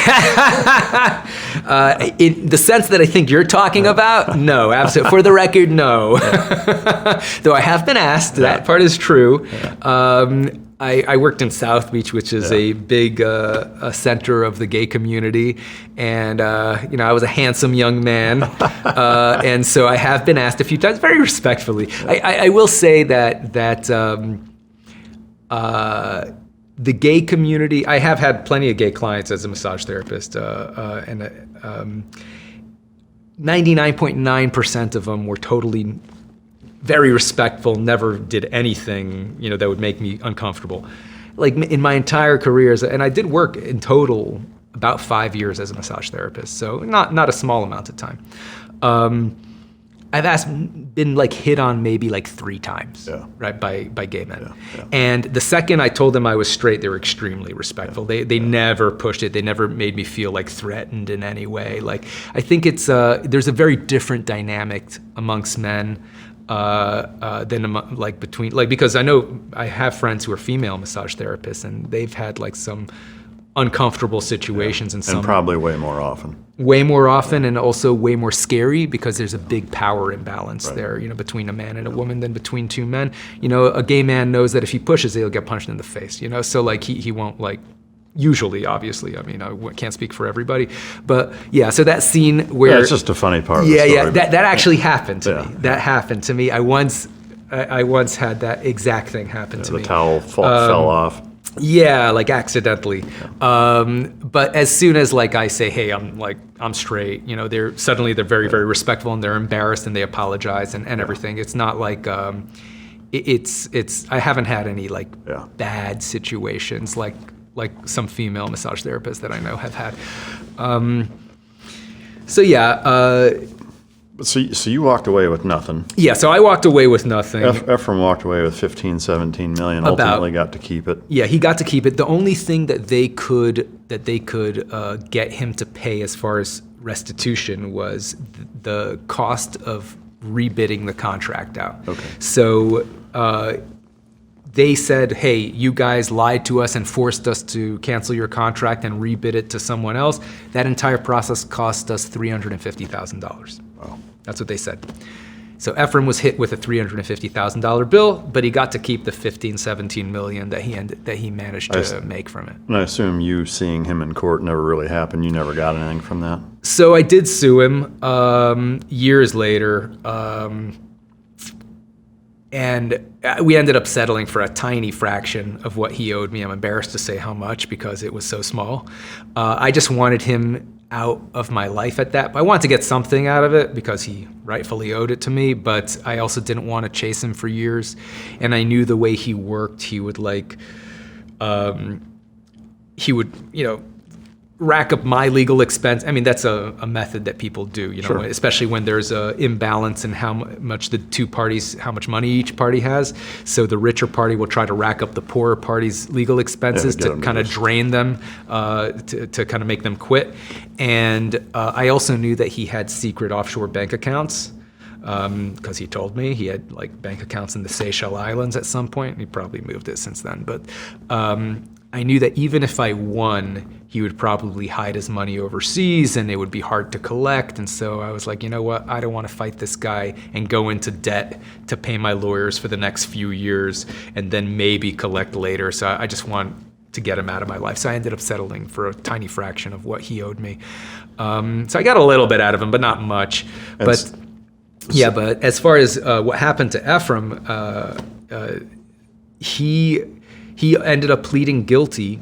the sense that I think you're talking about, no, absolutely. For the record, no. Though I have been asked, that part is true. I worked in South Beach, which is a big center of the gay community, and I was a handsome young man, and so I have been asked a few times, very respectfully. I will say that the gay community, I have had plenty of gay clients as a massage therapist, and 99.9% of them were totally very respectful, never did anything, that would make me uncomfortable. Like in my entire career, and I did work in total about 5 years as a massage therapist, so not a small amount of time. I've been like hit on maybe like 3 times, right, by gay men. Yeah. And the second I told them I was straight, they were extremely respectful. They never pushed it. They never made me feel like threatened in any way. Like I think it's there's a very different dynamic amongst men than because I know I have friends who are female massage therapists, and they've had like some uncomfortable situations and probably way more often, and also way more scary because there's a big power imbalance there, between a man and a woman than between 2 men. A gay man knows that if he pushes, he'll get punched in the face, so like he won't like, usually, obviously, I mean, I can't speak for everybody, but yeah, so that scene where it's just a funny part of the story. Yeah, that actually happened to me. That happened to me. I once had that exact thing happen to me. The towel fell off. Yeah, like accidentally. But as soon as like I say, hey, I'm straight, they're very, very respectful, and they're embarrassed, and they apologize and everything. It's not like I haven't had any like bad situations like some female massage therapists that I know have had. So you walked away with nothing. Yeah, so I walked away with nothing. Efraim walked away with 17 million. Ultimately got to keep it. Yeah, he got to keep it. The only thing that they could get him to pay as far as restitution was the cost of rebidding the contract out. Okay. So they said, hey, you guys lied to us and forced us to cancel your contract and rebid it to someone else. That entire process cost us $350,000. Wow. That's what they said. So Efraim was hit with a $350,000 bill, but he got to keep the 17 million that he managed to make from it. And I assume you seeing him in court never really happened. You never got anything from that? So I did sue him years later. And we ended up settling for a tiny fraction of what he owed me. I'm embarrassed to say how much because it was so small. I just wanted him out of my life at that. I wanted to get something out of it because he rightfully owed it to me, but I also didn't want to chase him for years. And I knew the way he worked, he would rack up my legal expense. I mean, that's a method that people do, especially when there's a imbalance in how much how much money each party has. So the richer party will try to rack up the poorer party's legal expenses to kind of drain them, to kind of make them quit. And I also knew that he had secret offshore bank accounts. Because he told me he had like bank accounts in the Seychelles Islands at some point. He probably moved it since then, but I knew that even if I won, he would probably hide his money overseas and it would be hard to collect. And so I was like, you know what? I don't want to fight this guy and go into debt to pay my lawyers for the next few years and then maybe collect later. So I just want to get him out of my life. So I ended up settling for a tiny fraction of what he owed me. So I got a little bit out of him, but not much. But as far as what happened to Efraim, he ended up pleading guilty,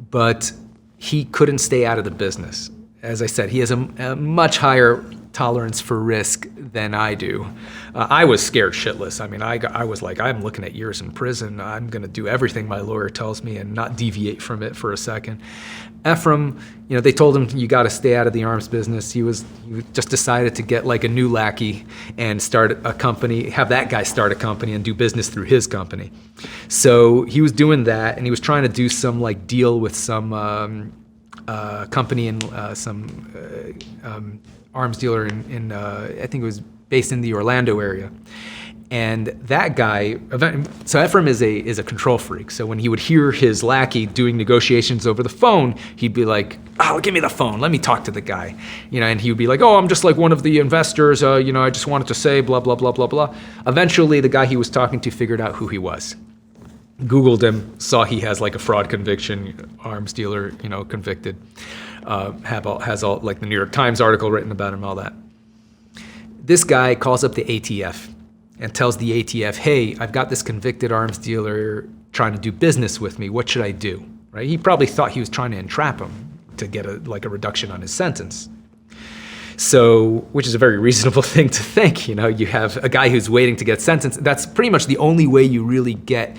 but he couldn't stay out of the business. As I said, he has a much higher tolerance for risk than I do. I was scared shitless. I mean, I was like, I'm looking at years in prison. I'm going to do everything my lawyer tells me and not deviate from it for a second. Efraim, they told him, you got to stay out of the arms business. He just decided to get like a new lackey and start a company, have that guy start a company and do business through his company. So he was doing that, and he was trying to do some like deal with some company and some arms dealer in I think it was based in the Orlando area. And that guy, so Efraim is a control freak. So when he would hear his lackey doing negotiations over the phone, he'd be like, "Oh, give me the phone. Let me talk to the guy." And he would be like, "Oh, I'm just like one of the investors. I just wanted to say blah blah blah blah blah." Eventually, the guy he was talking to figured out who he was. Googled him, saw he has like a fraud conviction, arms dealer, convicted. Has all like the New York Times article written about him, all that. This guy calls up the ATF and tells the ATF, "Hey, I've got this convicted arms dealer trying to do business with me. What should I do?" Right? He probably thought he was trying to entrap him to get a reduction on his sentence. So, which is a very reasonable thing to think. You know, you have a guy who's waiting to get sentenced. That's pretty much the only way you really get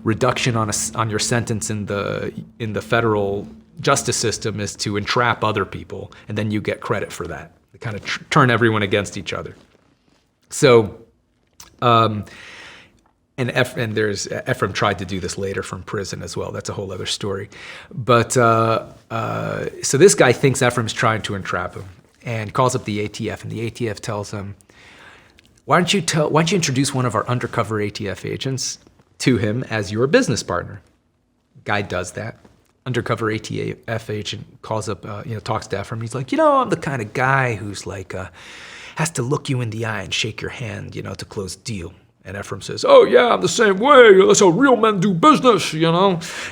reduction on your sentence in the federal justice system is to entrap other people, and then you get credit for that. They kind of turn everyone against each other. So, Efraim tried to do this later from prison as well. That's a whole other story. But so this guy thinks Efraim's trying to entrap him and calls up the ATF, and the ATF tells him, why don't you introduce one of our undercover ATF agents to him as your business partner? Guy does that. Undercover ATF agent calls up, talks to Efraim. He's like, I'm the kind of guy who's like, has to look you in the eye and shake your hand, to close deal. And Efraim says, oh yeah, I'm the same way. That's how real men do business,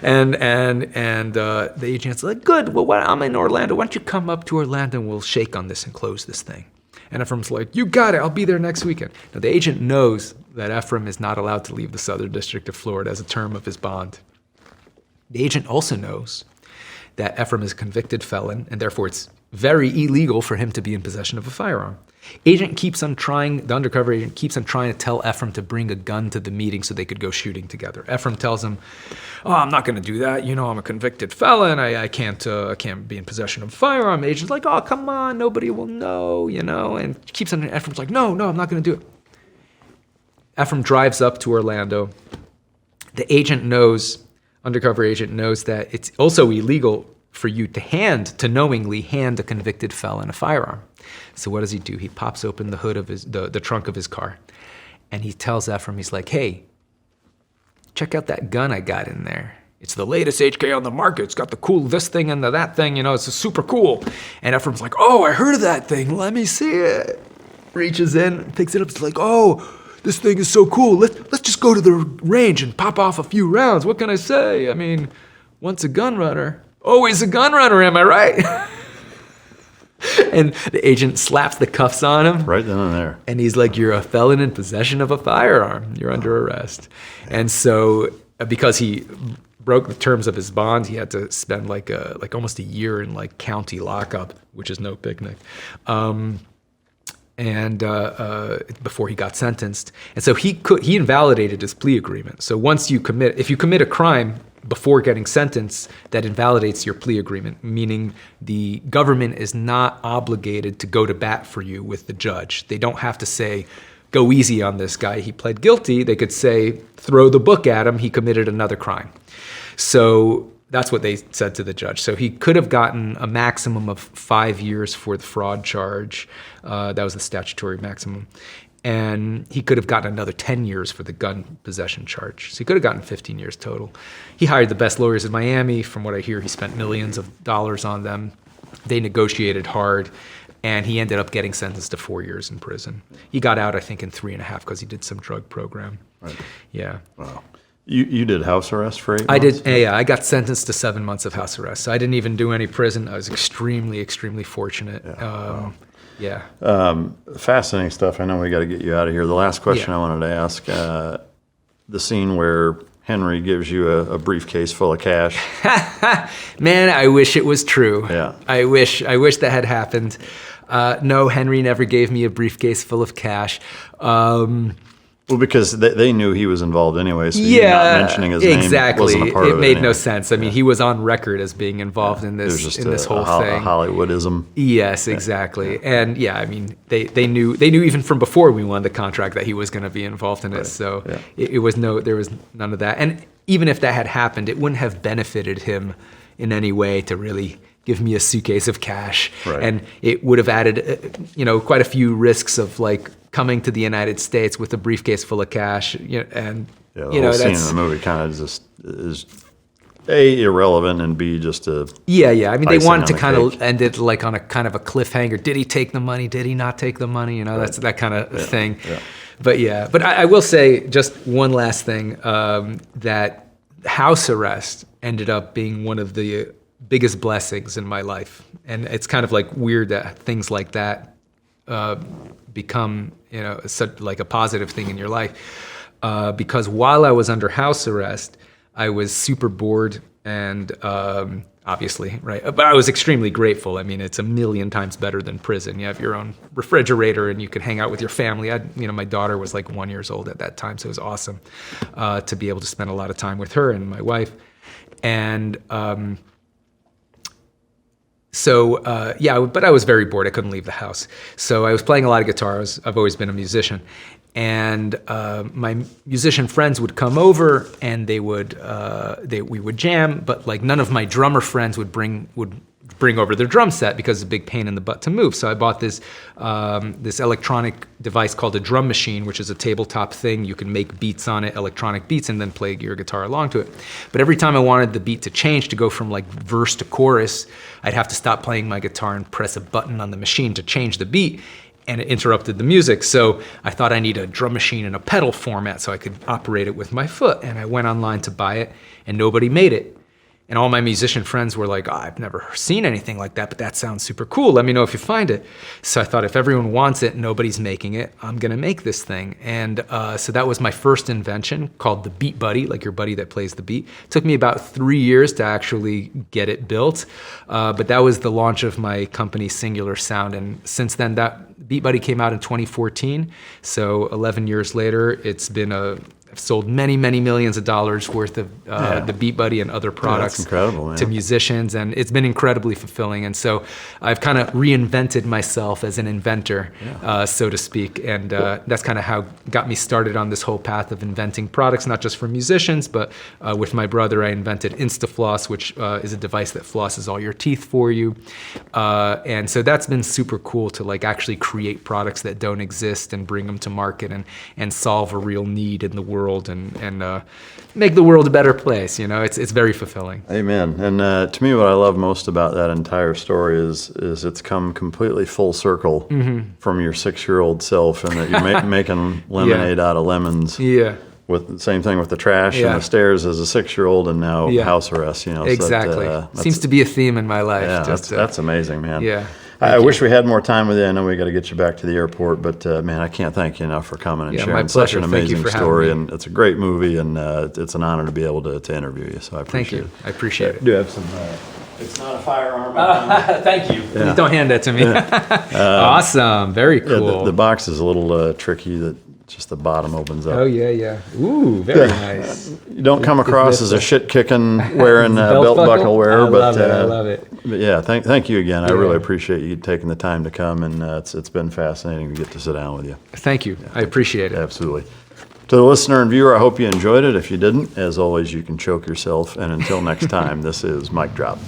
And the agent's like, good. Well, I'm in Orlando. Why don't you come up to Orlando and we'll shake on this and close this thing? And Ephraim's like, you got it. I'll be there next weekend. Now the agent knows that Efraim is not allowed to leave the Southern District of Florida as a term of his bond. The agent also knows that Efraim is a convicted felon, and therefore it's very illegal for him to be in possession of a firearm. The undercover agent keeps on trying to tell Efraim to bring a gun to the meeting so they could go shooting together. Efraim tells him, oh, I'm not going to do that. I'm a convicted felon. I can't be in possession of a firearm. The agent's like, oh, come on, nobody will know, and keeps on. Ephraim's like, no, I'm not going to do it. Efraim drives up to Orlando. The undercover agent knows that it's also illegal for you to knowingly hand a convicted felon a firearm. So what does he do? He pops open the hood of the trunk of his car, and he tells Efraim, he's like, hey, check out that gun I got in there. It's the latest HK on the market. It's got the cool this thing and that thing, it's super cool. And Ephraim's like, oh, I heard of that thing. Let me see it. Reaches in, picks it up. It's like, oh, this thing is so cool. Let's just go to the range and pop off a few rounds. What can I say? I mean, once a gun runner, always a gun runner, am I right? And the agent slaps the cuffs on him. Right then and there. And he's like, you're a felon in possession of a firearm. You're under arrest. And so because he broke the terms of his bond, he had to spend like almost a year in like county lockup, which is no picnic. Before he got sentenced. And so he invalidated his plea agreement. So if you commit a crime before getting sentenced, that invalidates your plea agreement, meaning the government is not obligated to go to bat for you with the judge. They don't have to say, go easy on this guy, he pled guilty. They could say, throw the book at him, he committed another crime. So that's what they said to the judge. So he could have gotten a maximum of 5 years for the fraud charge. That was the statutory maximum. And he could have gotten another 10 years for the gun possession charge. So he could have gotten 15 years total. He hired the best lawyers in Miami. From what I hear, he spent millions of dollars on them. They negotiated hard, and he ended up getting sentenced to 4 years in prison. He got out, I think, in 3.5 because he did some drug program. Right. Yeah. Wow. You did house arrest for 8 months? I did. Yeah, I got sentenced to 7 months of house arrest. So I didn't even do any prison. I was extremely, extremely fortunate. Yeah. Fascinating stuff. I know we got to get you out of here. The last question I wanted to ask, the scene where Henry gives you a briefcase full of cash. Man, I wish it was true. Yeah. I wish that had happened. No, Henry never gave me a briefcase full of cash. Well, because they knew he was involved anyway, so you not mentioning his name wasn't a part of it. It made anyway. No sense. I mean, he was on record as being involved in this whole thing. A Hollywoodism. Yes, exactly. Yeah. And I mean, they knew even from before we won the contract that he was going to be involved in it. Right. So there was none of that. And even if that had happened, it wouldn't have benefited him in any way to really give me a suitcase of cash. Right. And it would have added, quite a few risks of like coming to the United States with a briefcase full of cash. The whole scene in the movie kind of just is A, irrelevant, and B, just a I mean, they wanted to kind cake. of end it like on a kind of a cliffhanger. Did he take the money? Did he not take the money? That's that kind of thing. Yeah. But I will say just one last thing, that house arrest ended up being one of the biggest blessings in my life. And it's kind of like weird that things like that become, such like a positive thing in your life. Because while I was under house arrest, I was super bored, and obviously, right? But I was extremely grateful. I mean, it's a million times better than prison. You have your own refrigerator and you can hang out with your family. My daughter was like 1 year old at that time, so it was awesome to be able to spend a lot of time with her and my wife. And but I was very bored. I couldn't leave the house. So I was playing a lot of guitar. I've always been a musician. And my musician friends would come over and we would jam, but like none of my drummer friends would bring over their drum set because it's a big pain in the butt to move. So I bought this electronic device called a drum machine, which is a tabletop thing. You can make beats on it, electronic beats, and then play your guitar along to it. But every time I wanted the beat to change, to go from like verse to chorus, I'd have to stop playing my guitar and press a button on the machine to change the beat. And it interrupted the music. So I thought I need a drum machine in a pedal format so I could operate it with my foot. And I went online to buy it and nobody made it. And all my musician friends were like, I've never seen anything like that, but that sounds super cool. Let me know if you find it. So I thought if everyone wants it, nobody's making it, I'm gonna make this thing. And so that was my first invention called the Beat Buddy, like your buddy that plays the beat. It took me about 3 years to actually get it built. But that was the launch of my company, Singular Sound. And since then, that Beat Buddy came out in 2014. So 11 years later, it's been I've sold many, many millions of dollars worth of the Beat Buddy and other products to musicians, and it's been incredibly fulfilling. And so I've kind of reinvented myself as an inventor, so to speak, and that's kind of how got me started on this whole path of inventing products, not just for musicians, but with my brother, I invented InstaFloss, which is a device that flosses all your teeth for you. And so that's been super cool to like actually create products that don't exist and bring them to market and solve a real need in the world and make the world a better place. It's very fulfilling. Amen. And to me, what I love most about that entire story is it's come completely full circle from your 6-year-old self, and that you're making lemonade out of lemons. Yeah. With the same thing with the trash and the stairs as a 6-year-old, and now house arrest. Exactly. So seems to be a theme in my life. Yeah, that's amazing, man. Yeah. I wish we had more time with you. I know we got to get you back to the airport, but man, I can't thank you enough for coming and sharing such an amazing story. And it's a great movie, and it's an honor to be able to interview you. So I appreciate it. I appreciate it. I do have some. It's not a firearm. Thank you. Please don't hand that to me. Awesome. Very cool. The box is a little tricky. That just the bottom opens up. Oh yeah. Ooh, very nice. You don't come across as a shit kicking wearing belt buckle wearer, but I love it. But yeah, thank you again. I really appreciate you taking the time to come, and it's been fascinating to get to sit down with you. Thank you. I appreciate it. Absolutely. To the listener and viewer, I hope you enjoyed it. If you didn't, as always, you can choke yourself. And until next time, this is Mic Drop.